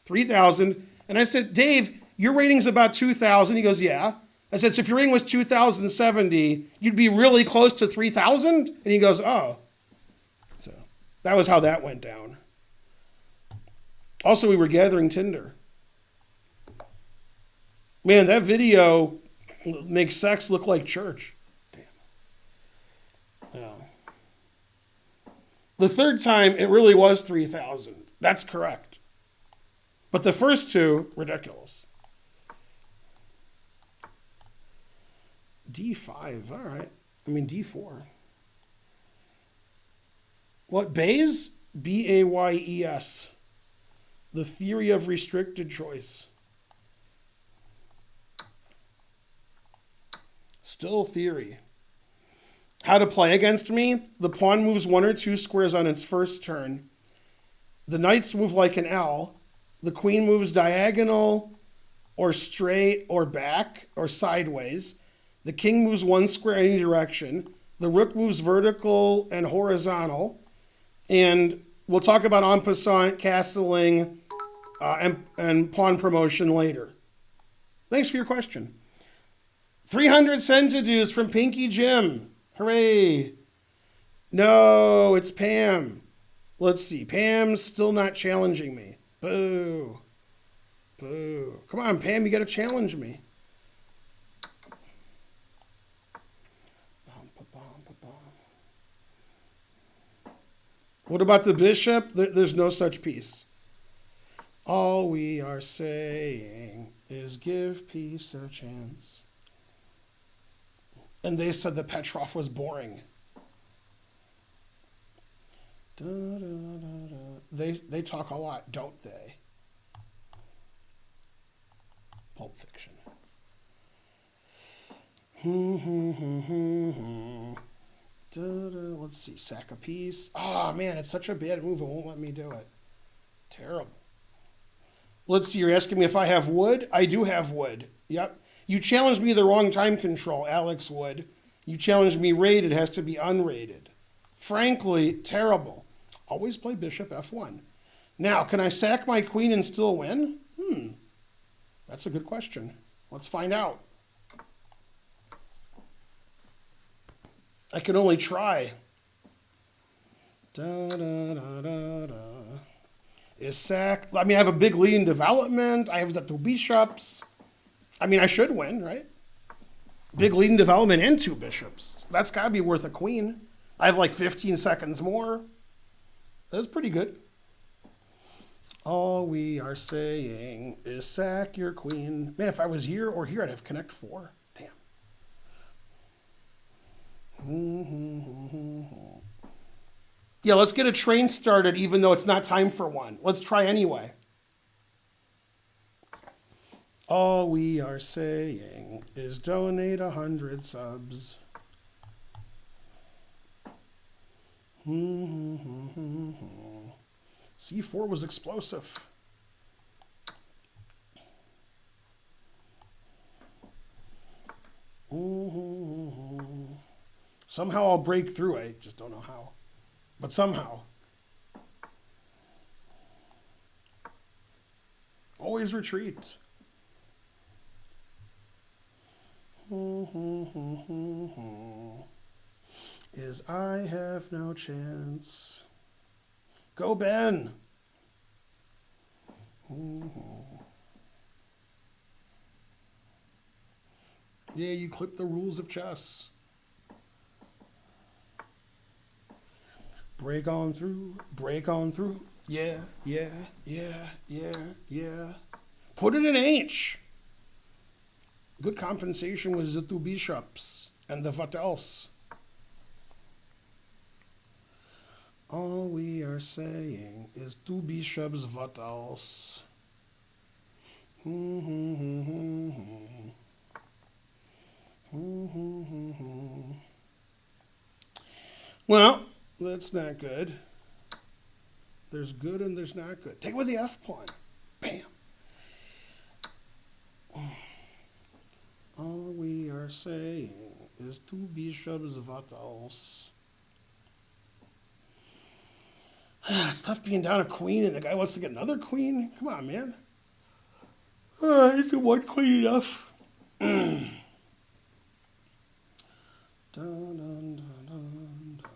3000, and I said, Dave, your rating's about 2000. He goes, yeah. I said, so if your rating was 2070, you'd be really close to 3000, and he goes, oh. So that was how that went down. Also, we were gathering Tinder. Man, that video makes sex look like church. Damn. Yeah. The third time, it really was 3000. That's correct. But the first two, ridiculous. D5, all right. I mean, D4. What, Bayes? B-A-Y-E-S. The theory of restricted choice. Still theory. How to play against me? The pawn moves 1 or 2 squares on its first turn. The knights move like an L. The queen moves diagonal or straight or back or sideways. The king moves 1 square any direction. The rook moves vertical and horizontal. And we'll talk about en passant, castling, and pawn promotion later. Thanks for your question. 300 centidues from Pinky Jim. Hooray. No, it's Pam. Let's see. Pam's still not challenging me. Boo. Boo. Come on, Pam, you got to challenge me. What about the bishop? There's no such piece. All we are saying is give peace a chance. And they said that Petrov was boring. Da, da, da, da. They talk a lot, don't they? Pulp Fiction. Da, da. Let's see, sack a piece. Oh man, it's such a bad move, it won't let me do it. Terrible. Let's see, you're asking me if I have wood? I do have wood. Yep. You challenged me the wrong time control, Alex Wood. You challenged me rated, it has to be unrated. Frankly, terrible. Always play bishop f1. Now, can I sack my queen and still win? That's a good question. Let's find out. I can only try. Da, da, da, da, da. Is sack... I mean, I have a big lead in development. I have the 2 bishops. I mean, I should win, right? Big lead in development and 2 bishops. That's got to be worth a queen. I have like 15 seconds more. That's pretty good. All we are saying is sack your queen. Man, if I was here or here, I'd have connect 4. Damn. Yeah, let's get a train started even though it's not time for one. Let's try anyway. All we are saying is donate 100 subs. C4 was explosive. Somehow I'll break through. I just don't know how. But somehow. Always retreat. Is I have no chance. Go, Ben. Yeah, you clip the rules of chess. Break on through, break on through. Yeah, yeah, yeah, yeah, yeah. Put it in H. Good compensation was the 2 bishops and the what else. All we are saying is 2 bishops, what else? Well, that's not good. There's good and there's not good. Take away the F pawn. Bam. All we are saying is 2 bishops, what else? It's tough being down a queen and the guy wants to get another queen. Come on, man. Isn't one queen enough? Dun, dun, dun, dun, dun.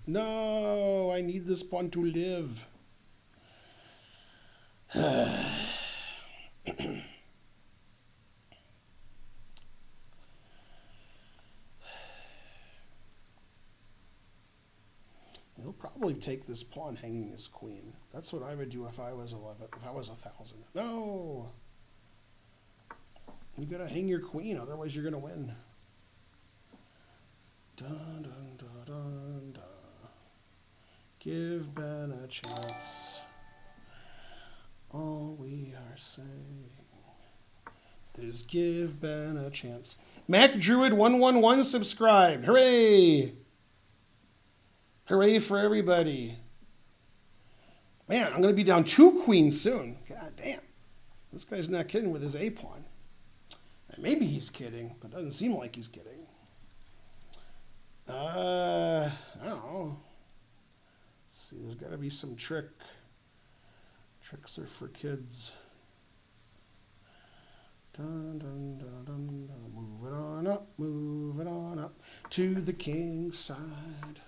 No, I need this pawn to live. He'll probably take this pawn hanging his queen. That's what I would do if I was 11, if I was 1,000. No! You gotta hang your queen, otherwise you're gonna win. Dun, dun, dun, dun, dun. Give Ben a chance. All we are saying is give Ben a chance. Mac Druid 111 subscribed. Hooray! Hooray for everybody. Man, I'm going to be down 2 queens soon. God damn. This guy's not kidding with his A pawn. Maybe he's kidding, but it doesn't seem like he's kidding. I don't know. Let's see, there's got to be some trick. Tricks are for kids. Dun, dun, dun, dun, dun. Move it on up to the king's side.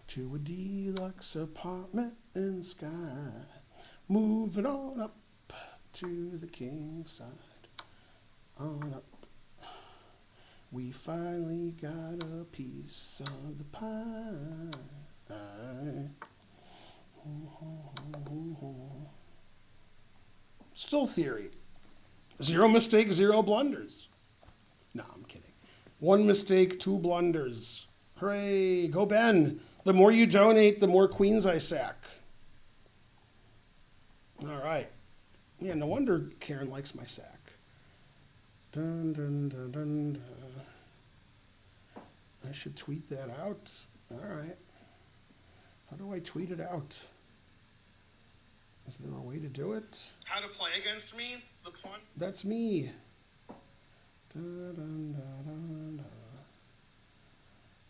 To a deluxe apartment in the sky. Move it on up to the king's side. On up. We finally got a piece of the pie. Still theory. 0 mistake, 0 blunders. No, I'm kidding. 1 mistake, 2 blunders. Hooray, go Ben. The more you donate, the more queens I sack. All right. Yeah, no wonder Karen likes my sack. Dun, dun, dun, dun, dun. I should tweet that out. All right. How do I tweet it out? Is there a way to do it? How to play against me? The pawn? That's me. Dun, dun, dun, dun, dun.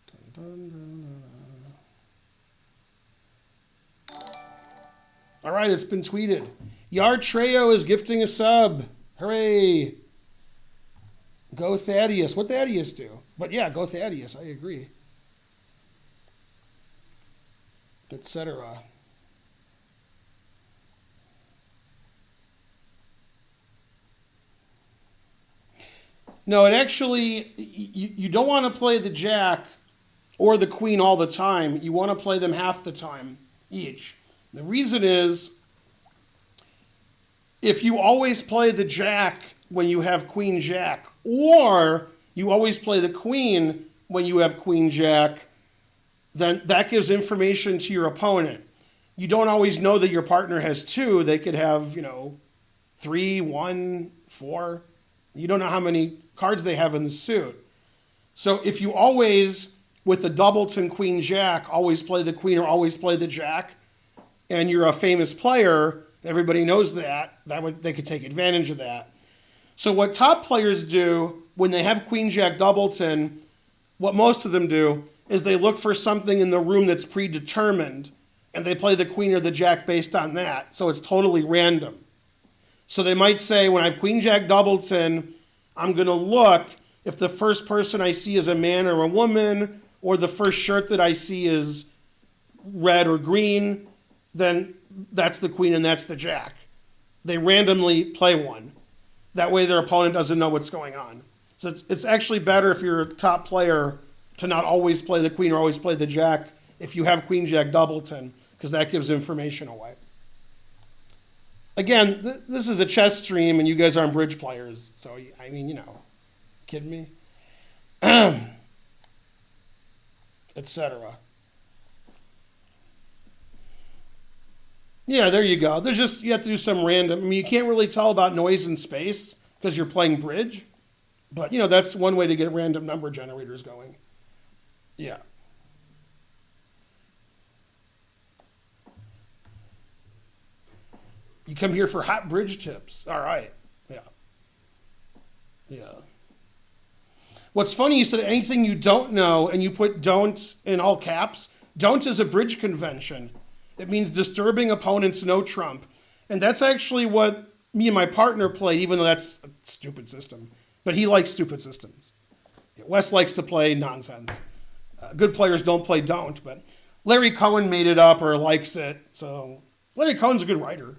Dun, dun, dun, dun, dun. All right, it's been tweeted. Yard Treyo is gifting a sub. Hooray. Go Thaddeus. What Thaddeus do? But yeah, go Thaddeus. I agree. Etc. No, it actually, you don't want to play the jack or the queen all the time. You want to play them half the time each. The reason is if you always play the jack when you have queen jack, or you always play the queen when you have queen jack, then that gives information to your opponent. You don't always know that your partner has two. They could have, 3, 1, 4. You don't know how many cards they have in the suit. So if you always, with the doubleton queen jack, always play the queen or always play the jack, and you're a famous player, everybody knows that, they could take advantage of that. So what top players do when they have queen jack doubleton, what most of them do is they look for something in the room that's predetermined, and they play the queen or the jack based on that. So it's totally random. So they might say, when I have queen jack doubleton, I'm going to look if the first person I see is a man or a woman, or the first shirt that I see is red or green, then that's the queen and that's the jack. They randomly play one. That way their opponent doesn't know what's going on. So it's actually better if you're a top player to not always play the queen or always play the jack if you have queen jack doubleton, because that gives information away. Again, this is a chess stream and you guys aren't bridge players. So, I mean, kidding me? Etc. Yeah, there you go. You have to do some random. I mean, you can't really tell about noise in space because you're playing bridge. But, that's one way to get random number generators going. Yeah. You come here for hot bridge tips. All right. Yeah. Yeah. What's funny, you said anything you don't know, and you put don't in all caps. Don't is a bridge convention. It means disturbing opponents, no trump. And that's actually what me and my partner played, even though that's a stupid system. But he likes stupid systems. Wes likes to play nonsense. Good players don't play don't, but Larry Cohen made it up or likes it. So Larry Cohen's a good writer.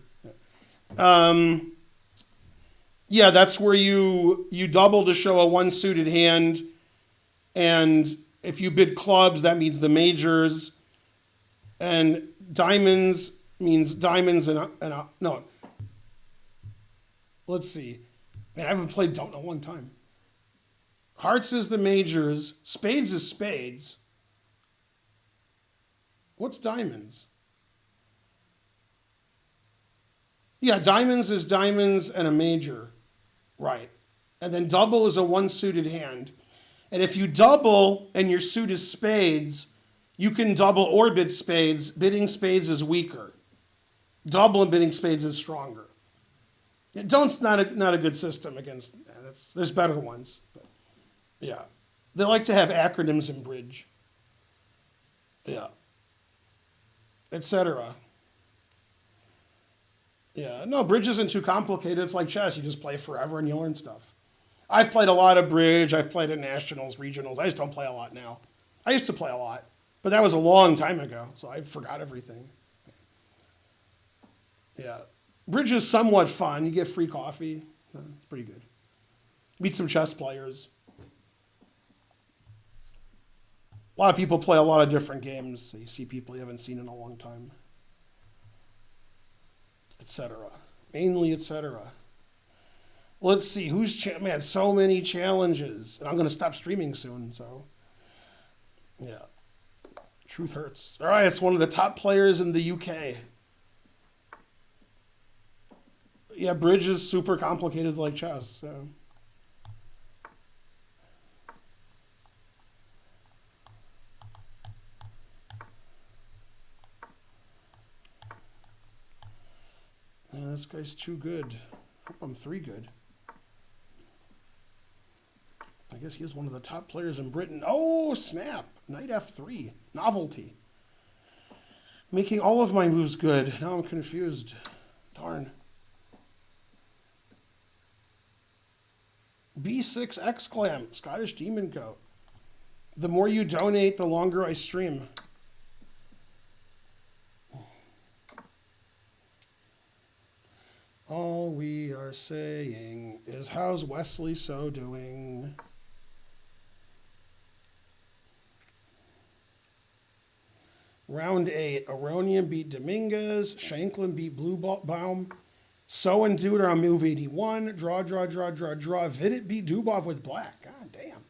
Yeah, that's where you double to show a one-suited hand. And if you bid clubs, that means the majors. And diamonds means diamonds no. Let's see. Man, I haven't played don't in a long time. Hearts is the majors. Spades is spades. What's diamonds? Yeah, diamonds is diamonds and a major. Right. And then double is a one-suited hand. And if you double and your suit is spades, you can double or bid spades. Bidding spades is weaker. Double and bidding spades is stronger. Don't's not a good system against. There's better ones. But yeah, they like to have acronyms in bridge. Yeah, etc. Yeah, no, bridge isn't too complicated. It's like chess. You just play forever and you learn stuff. I've played a lot of bridge. I've played at nationals, regionals. I just don't play a lot now. I used to play a lot, but that was a long time ago, so I forgot everything. Yeah. Bridge is somewhat fun. You get free coffee. It's pretty good. Meet some chess players. A lot of people play a lot of different games, so you see people you haven't seen in a long time. Etc. Mainly, etc. Let's see, man, so many challenges. And I'm going to stop streaming soon, so. Yeah. Truth hurts. All right, it's one of the top players in the UK. Yeah, bridge is super complicated like chess, so. This guy's too good. Hope I'm 3 good. I guess he is one of the top players in Britain. Oh, snap. Knight F3. Novelty. Making all of my moves good. Now I'm confused. Darn. B6 exclam. Scottish Demon Goat. The more you donate, the longer I stream. All we are saying is, how's Wesley so doing? Round 8. Aronian beat Dominguez. Shanklin beat Bluebaum. So and Duder on move 81. Draw. Vidit beat Dubov with black. God damn.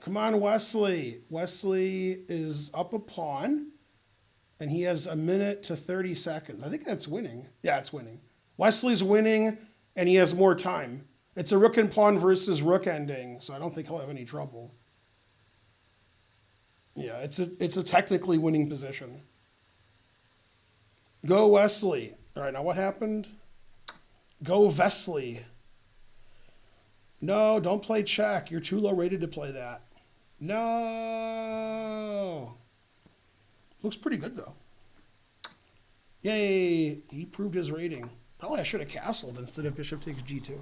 Come on, Wesley. Wesley is up a pawn, and he has a minute to 30 seconds. I think that's winning. Yeah, it's winning. Wesley's winning, and he has more time. It's a rook and pawn versus rook ending, so I don't think he'll have any trouble. Yeah, it's a technically winning position. Go Wesley. All right, now what happened? Go Wesley. No, don't play check. You're too low rated to play that. No. Looks pretty good, though. Yay. He proved his rating. Probably I should have castled instead of bishop takes g2.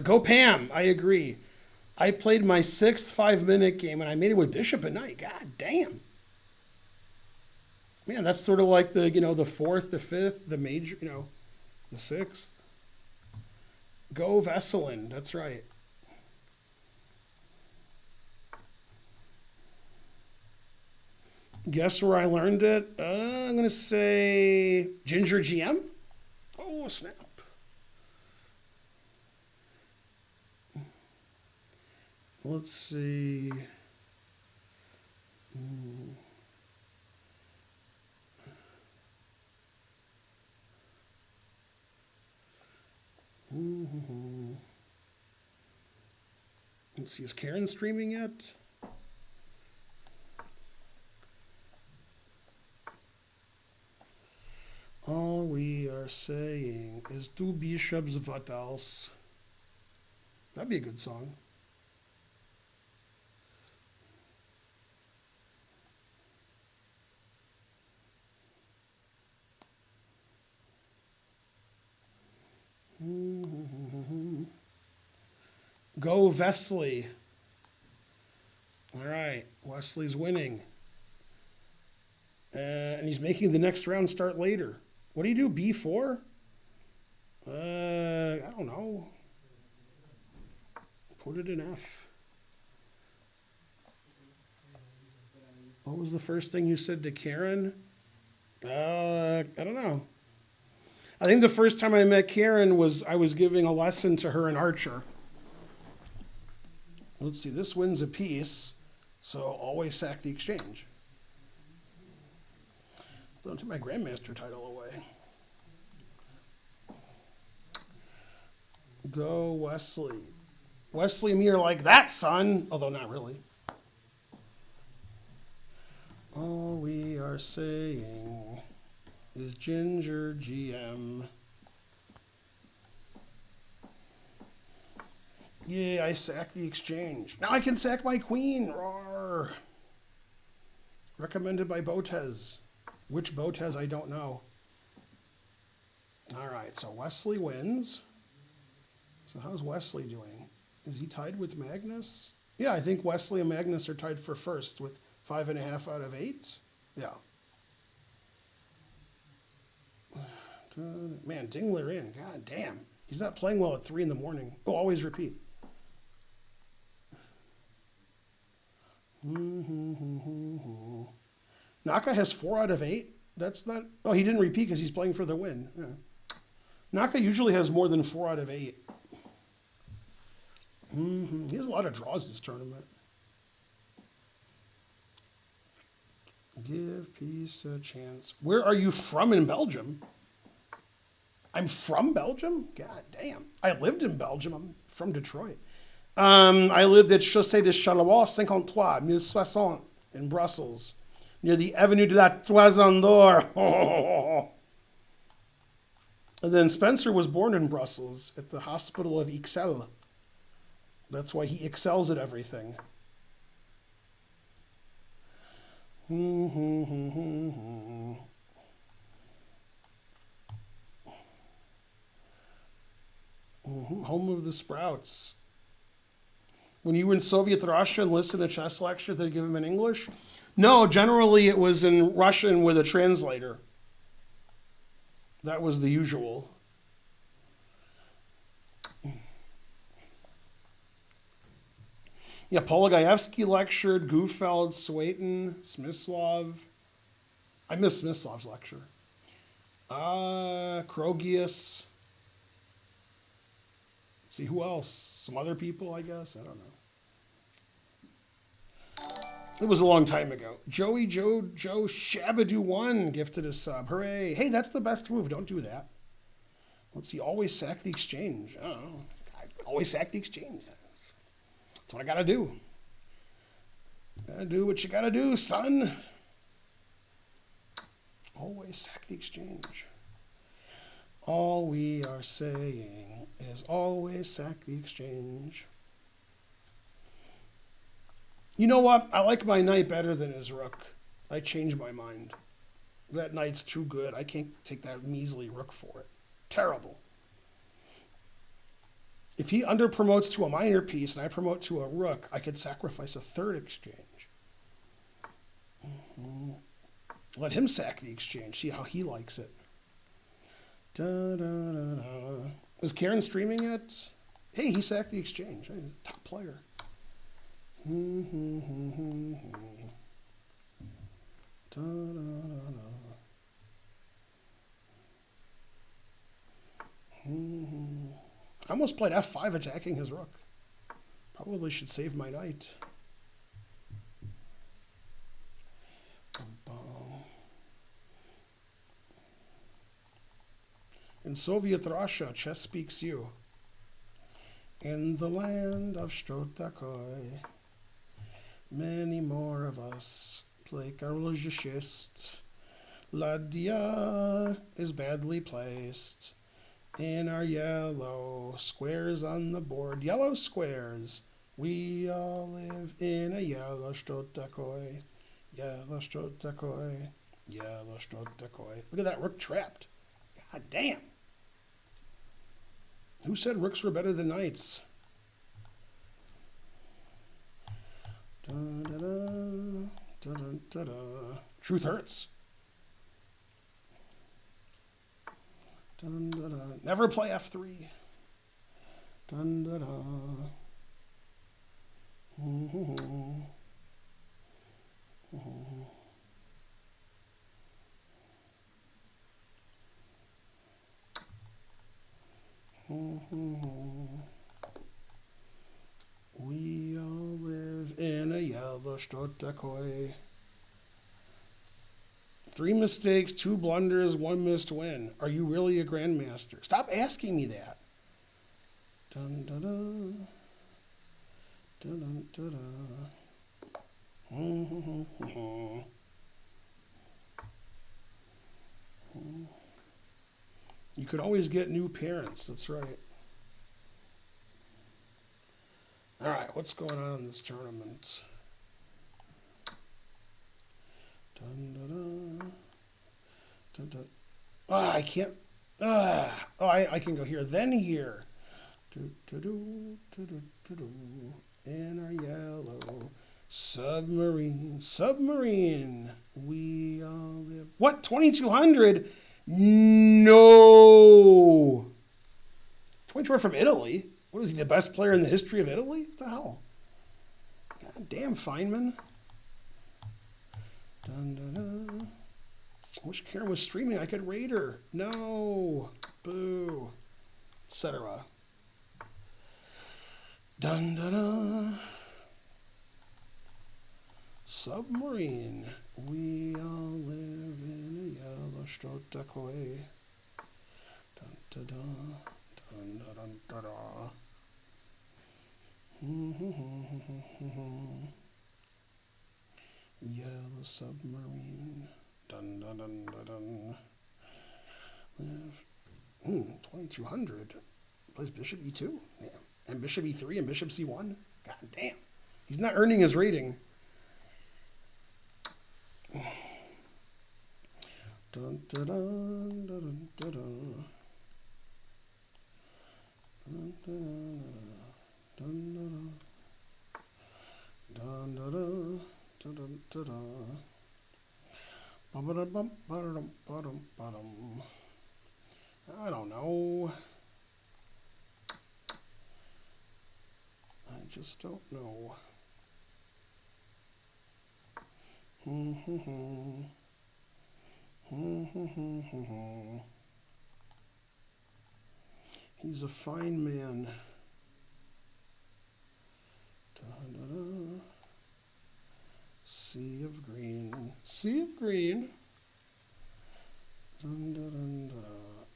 Go Pam. I agree. I played my 6th 5-minute game, and I made it with bishop at night. God damn. Man, that's sort of like the 4th, the 5th, the major, the 6th. Go Vesselin. That's right. Guess where I learned it? I'm going to say Ginger GM. Oh, snap. Let's see. Let's see, is Karen streaming yet? All we are saying is two bishops, what else? That'd be a good song. Go Wesley. All right, Wesley's winning. And he's making the next round start later. What do you do, B4? I don't know. Put it in F. What was the first thing you said to Karen? I don't know. I think the first time I met Karen was I was giving a lesson to her in Archer. Let's see, this wins a piece, so always sack the exchange. Don't take my Grandmaster title away. Go Wesley. Wesley and me are like, that, son, although not really. All we are saying is Ginger GM. Yeah, I sacked the exchange. Now I can sack my queen. Roar. Recommended by Botez. Which Botez, I don't know. All right, so Wesley wins. So how's Wesley doing? Is he tied with Magnus? Yeah, I think Wesley and Magnus are tied for first with 5.5 out of 8. Yeah. Man, Dingler in. God damn. He's not playing well at 3 in the morning. Oh, always repeat. Naka has 4 out of 8. That's not... Oh, he didn't repeat because he's playing for the win. Yeah. Naka usually has more than 4 out of 8. He has a lot of draws this tournament. Give peace a chance. Where are you from in Belgium? I'm from Belgium? God damn. I lived in Belgium. I'm from Detroit. I lived at Chaussée de Charleroi, 53, 1060 in Brussels, near the Avenue de la Toison d'Or. And then Spencer was born in Brussels at the Hospital of Ixelles. That's why he excels at everything. Home of the Sprouts. When you were in Soviet Russia and listened to chess lectures, did they give them in English? No, generally it was in Russian with a translator. That was the usual. Yeah, Polagaevsky lectured, Gufeld, Swayton, Smyslov. I missed Smyslov's lecture. Krogius. Let's see who else. Some other people, I guess. I don't know. It was a long time ago. Joe Shabadoo 1 gifted a sub. Hooray. Hey, that's the best move. Don't do that. Let's see. Always sack the exchange. I don't know. Always sack the exchange. That's what I gotta do. Gotta do what you gotta do, son. Always sack the exchange. All we are saying is always sack the exchange. You know what? I like my knight better than his rook. I changed my mind. That knight's too good. I can't take that measly rook for it. Terrible. If he under promotes to a minor piece and I promote to a rook, I could sacrifice a third exchange. Mm-hmm. Let him sack the exchange. See how he likes it. Da, da, da, da. Is Karen streaming it? Hey, he sacked the exchange. He's a top player. Da, da, da, da. I almost played f5 attacking his rook. Probably should save my knight. In Soviet Russia, chess speaks you. In the land of Strotakoi, many more of us play Karolzhist. Ladya is badly placed in our yellow squares on the board. Yellow squares. We all live in a yellow Strotakoi. Yellow Strotakoi. Yellow Strotakoi. Look at that rook trapped. God damn. Who said rooks were better than knights? Da-da-da, da-da-da-da. Truth hurts. Dun-da-da. Never play f3. Dun-da-da. Mm-hmm. Mm-hmm. We all live in a yellow Strotakoi. 3 mistakes, 2 blunders, 1 missed win. Are you really a grandmaster? Stop asking me that. Dun da da. Dun da da. You could always get new parents. That's right. All right, what's going on in this tournament? Dun, da, da. Dun, dun. I can't. I can go here. Then here. Do, do, do, do, do, do, do. In our yellow submarine. We all live. What? 2,200? No. 22 from Italy. What is he, the best player in the history of Italy? What the hell? God damn, Feynman. Dun, dun, dun. I wish Karen was streaming. I could raid her. No. Boo. Etc. Dun, dun, dun. Submarine. We all live in a yellow Strotakoi. Dun, dun, dun. Dun, dun, dun, dun. Yellow submarine. Dun, dun, dun, dun, dun. 2,200. Plays bishop e2. Yeah. And bishop e3 and bishop c1. God damn. He's not earning his rating. Dun, dun, dun, dun, dun, dun. Dun, dun, dun, dun, dun, dun, dun, dun, dun. I don't know. I just don't know. He's a fine man. Da-da-da. Sea of green. Sea of green. Dun, dun, dun, dun.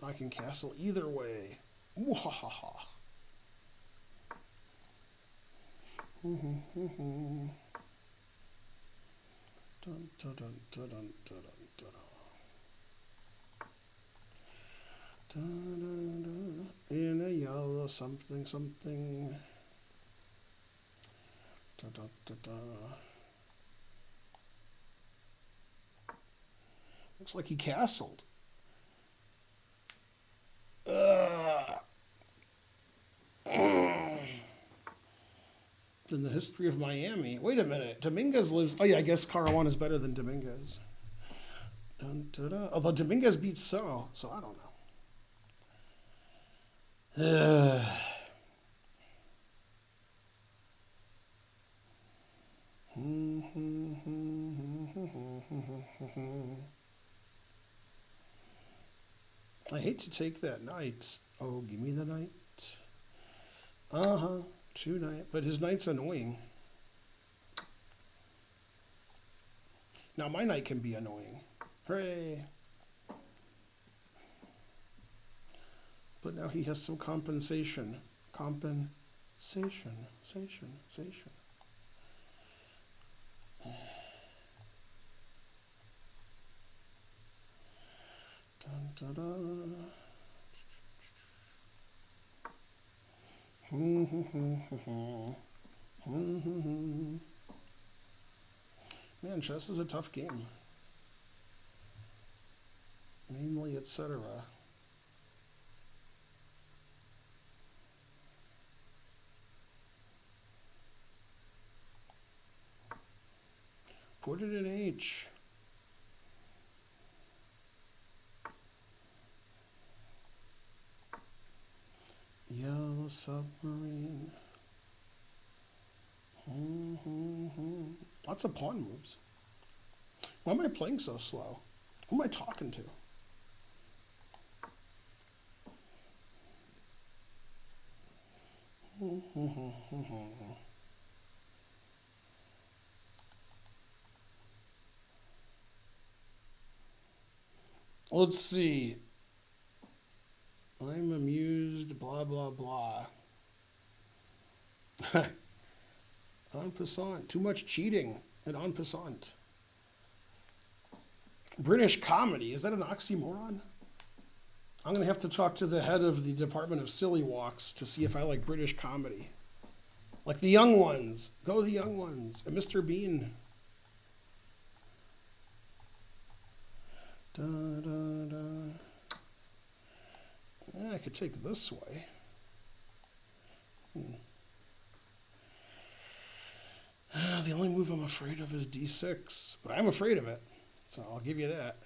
I can castle either way. Mwahaha. Dun, dun, dun, dun, dun, dun, dun, dun. Da, da, da. In a yellow something something. Da, da, da, da. Looks like he castled. In the history of Miami. Wait a minute. Dominguez lives. Oh, yeah, I guess Caruana is better than Dominguez. Dun, da, da. Although Dominguez beats so I don't know. I hate to take that knight. Oh, give me the knight. Uh-huh. 2 knight. But his knight's annoying. Now my knight can be annoying. Hooray. But now he has some compensation. Compensation. Sation. Dun, dun, dun. Man, chess is a tough game. Mainly, etc. Put it in H. Yellow submarine. Lots of pawn moves. Why am I playing so slow? Who am I talking to? Let's see. I'm amused, blah, blah, blah. En passant. Too much cheating and en passant. British comedy. Is that an oxymoron? I'm going to have to talk to the head of the Department of Silly Walks to see if I like British comedy. Like the young ones. Go the young ones. And Mr. Bean. Da, da, da. I could take this way. The only move I'm afraid of is D6. But I'm afraid of it. So I'll give you that.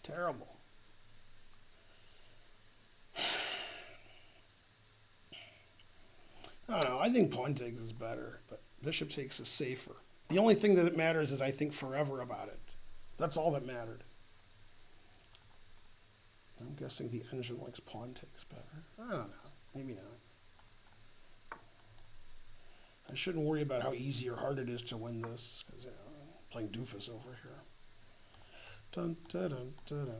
Terrible. I don't know. I think pawn takes is better, but bishop takes is safer. The only thing that matters is I think forever about it. That's all that mattered. I'm guessing the engine likes pawn takes better. I don't know. Maybe not. I shouldn't worry about how easy or hard it is to win this, because I'm playing doofus over here. Dun, dun, dun, dun, dun.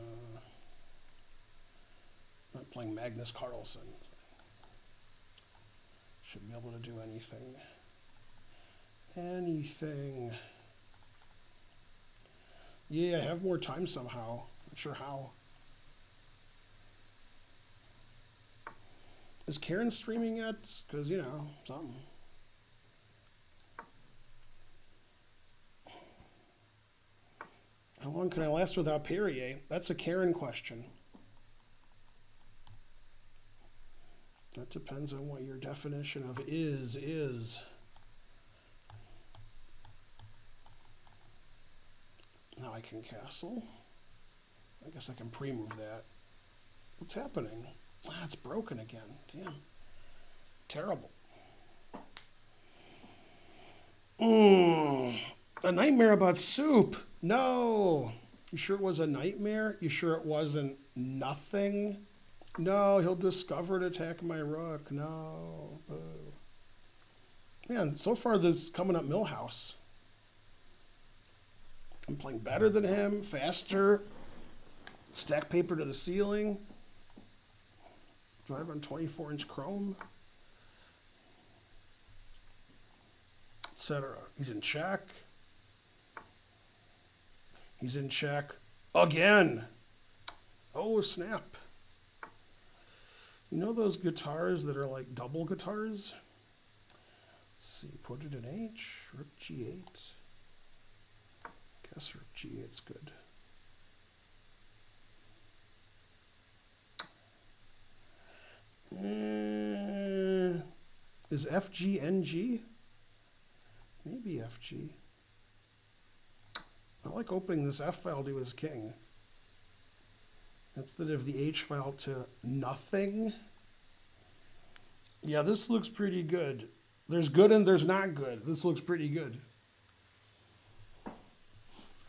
I'm not playing Magnus Carlsen. Should be able to do anything. Anything. Yeah, I have more time somehow. Not sure how. Is Karen streaming yet? Because, you know, something. How long can I last without Perrier? That's a Karen question. That depends on what your definition of is. Now I can castle. I guess I can pre-move that. What's happening? Ah, it's broken again. Damn. Terrible. A nightmare about soup. No. You sure it was a nightmare? You sure it wasn't nothing? No, he'll discover it, attack my rook. No. Boo. Man, so far this is coming up Millhouse. I'm playing better than him, faster. Stack paper to the ceiling. Drive on 24-inch chrome. Etc. He's in check. He's in check again. Oh, snap. You know those guitars that are like double guitars? Let's see, put it in H, rook G8. Guess rook G8's good. Is FG NG? Maybe FG. I like opening this F file to his king instead of the H file to nothing. Yeah, this looks pretty good. There's good and there's not good. This looks pretty good.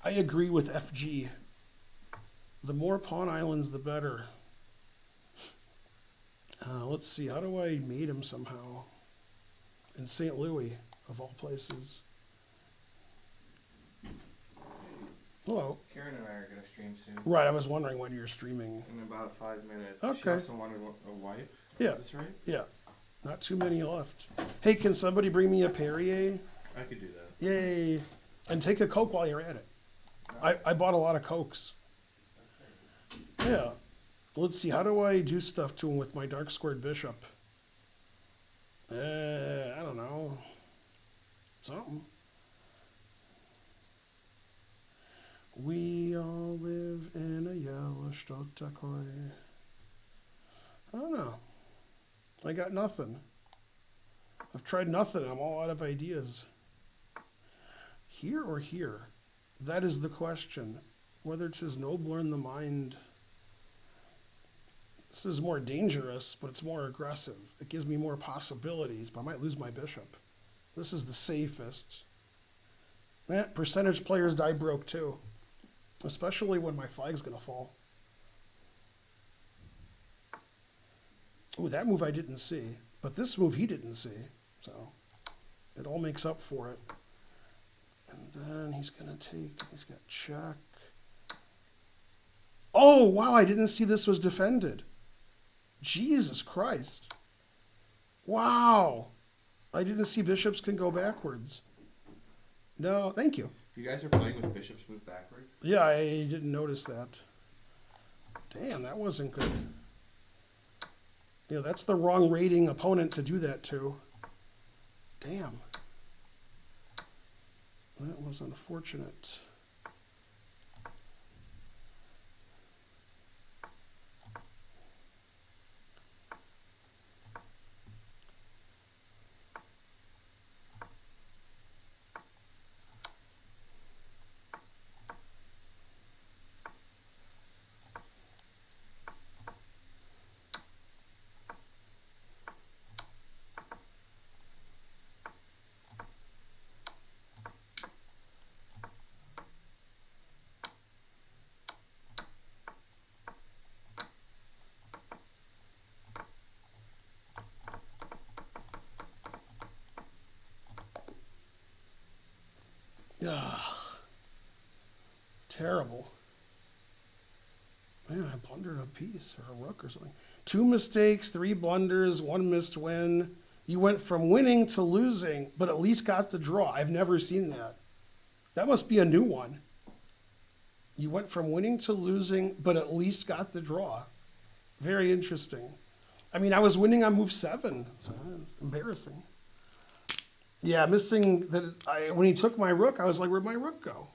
I agree with FG. The more pawn islands, the better. Let's see. How do I mate him somehow? In St. Louis, of all places. Hello. Karen and I are going to stream soon. Right, I was wondering when you're streaming. In about 5 minutes. Okay. She also wanted a wipe. Yeah. Is this right? Yeah. Not too many left. Hey, can somebody bring me a Perrier? I could do that. Yay. And take a Coke while you're at it. I bought a lot of Cokes. Yeah. Let's see, how do I do stuff to him with my dark squared bishop? I don't know. Something. We all live in a yellow Stotakoi. I don't know. I got nothing. I've tried nothing. I'm all out of ideas. Here or here? That is the question. Whether it's as nobler in the mind. This is more dangerous, but it's more aggressive. It gives me more possibilities, but I might lose my bishop. This is the safest. That percentage players die broke too. Especially when my flag's going to fall. Ooh, that move I didn't see. But this move he didn't see. So it all makes up for it. And then he's going to take, he's got check. Oh, wow, I didn't see this was defended. Jesus Christ. Wow. I didn't see bishops can go backwards. No, thank you. You guys are playing with bishops move backwards? Yeah, I didn't notice that. Damn, that wasn't good. Yeah, that's the wrong rating opponent to do that to. Damn. That was unfortunate. Yeah. Terrible. Man, I blundered a piece or a rook or something. 2 mistakes, 3 blunders, 1 missed win. You went from winning to losing, but at least got the draw. I've never seen that. That must be a new one. You went from winning to losing, but at least got the draw. Very interesting. I mean, I was winning on move 7, so it's embarrassing. Yeah, missing that. When he took my rook, I was like, where'd my rook go?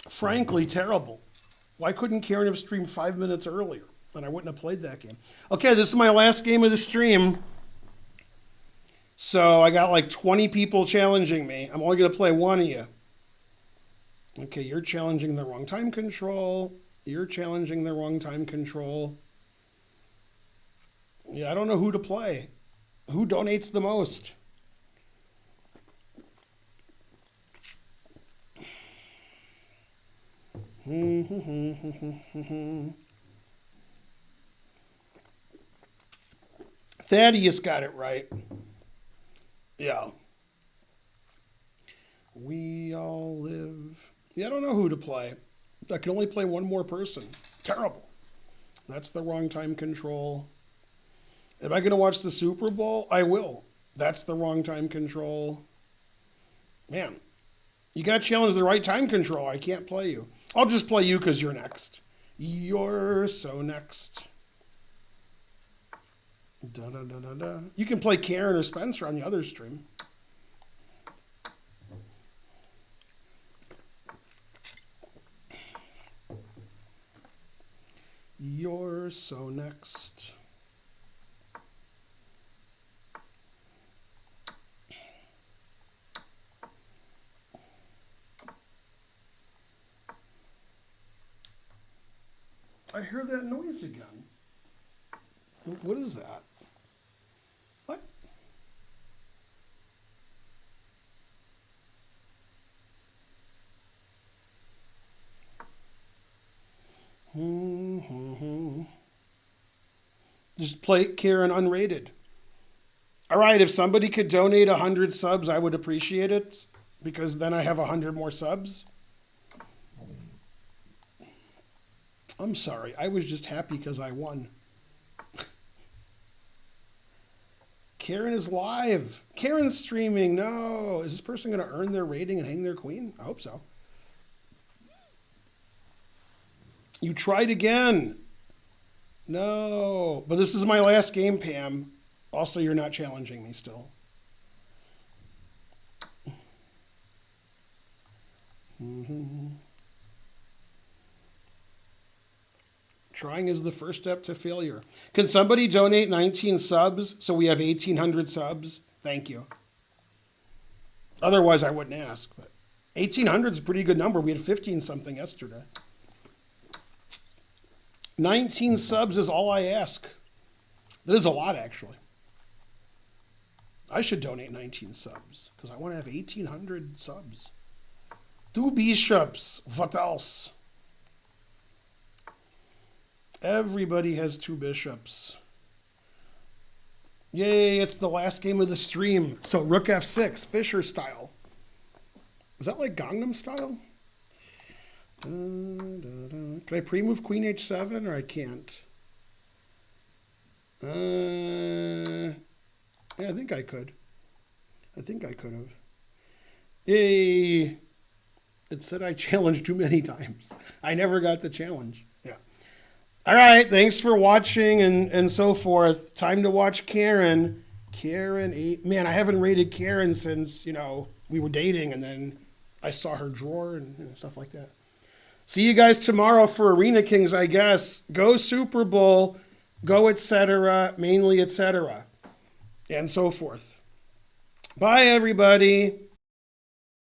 Frankly, terrible. Why couldn't Karen have streamed 5 minutes earlier? Then I wouldn't have played that game. Okay, this is my last game of the stream. So I got like 20 people challenging me. I'm only going to play one of you. Okay, you're challenging the wrong time control. You're challenging the wrong time control. Yeah, I don't know who to play. Who donates the most? Thaddeus got it right. Yeah. We all live. Yeah, I don't know who to play. I can only play one more person. Terrible. That's the wrong time control. Am I going to watch the Super Bowl? I will. That's the wrong time control. Man, you got to challenge the right time control. I can't play you. I'll just play you because you're next. You're so next. Da, da, da, da, da. You can play Karen or Spencer on the other stream. You're so next. I hear that noise again. What is that? What? Just play Karen unrated. All right, if somebody could donate 100 subs, I would appreciate it because then I have 100 more subs. I'm sorry. I was just happy because I won. Karen is live. Karen's streaming. No. Is this person going to earn their rating and hang their queen? I hope so. You tried again. No. But this is my last game, Pam. Also, you're not challenging me still. Trying is the first step to failure. Can somebody donate 19 subs so we have 1,800 subs? Thank you. Otherwise, I wouldn't ask. But 1,800 is a pretty good number. We had 15 something yesterday. 19 subs is all I ask. That is a lot, actually. I should donate 19 subs because I want to have 1,800 subs. 2 bishops. What else? Everybody has 2 bishops. Yay, it's the last game of the stream. So Rook F6, Fischer style. Is that like Gangnam style? Can I pre-move Queen H7 or I can't? Yeah, I think I could. I think I could have. Yay. It said I challenged too many times. I never got the challenge. Yeah. All right. Thanks for watching and so forth. Time to watch Karen. Karen 8. Man, I haven't rated Karen since, we were dating and then I saw her drawer and stuff like that. See you guys tomorrow for Arena Kings, I guess. Go Super Bowl. Go etc. Mainly etc. And so forth. Bye, everybody.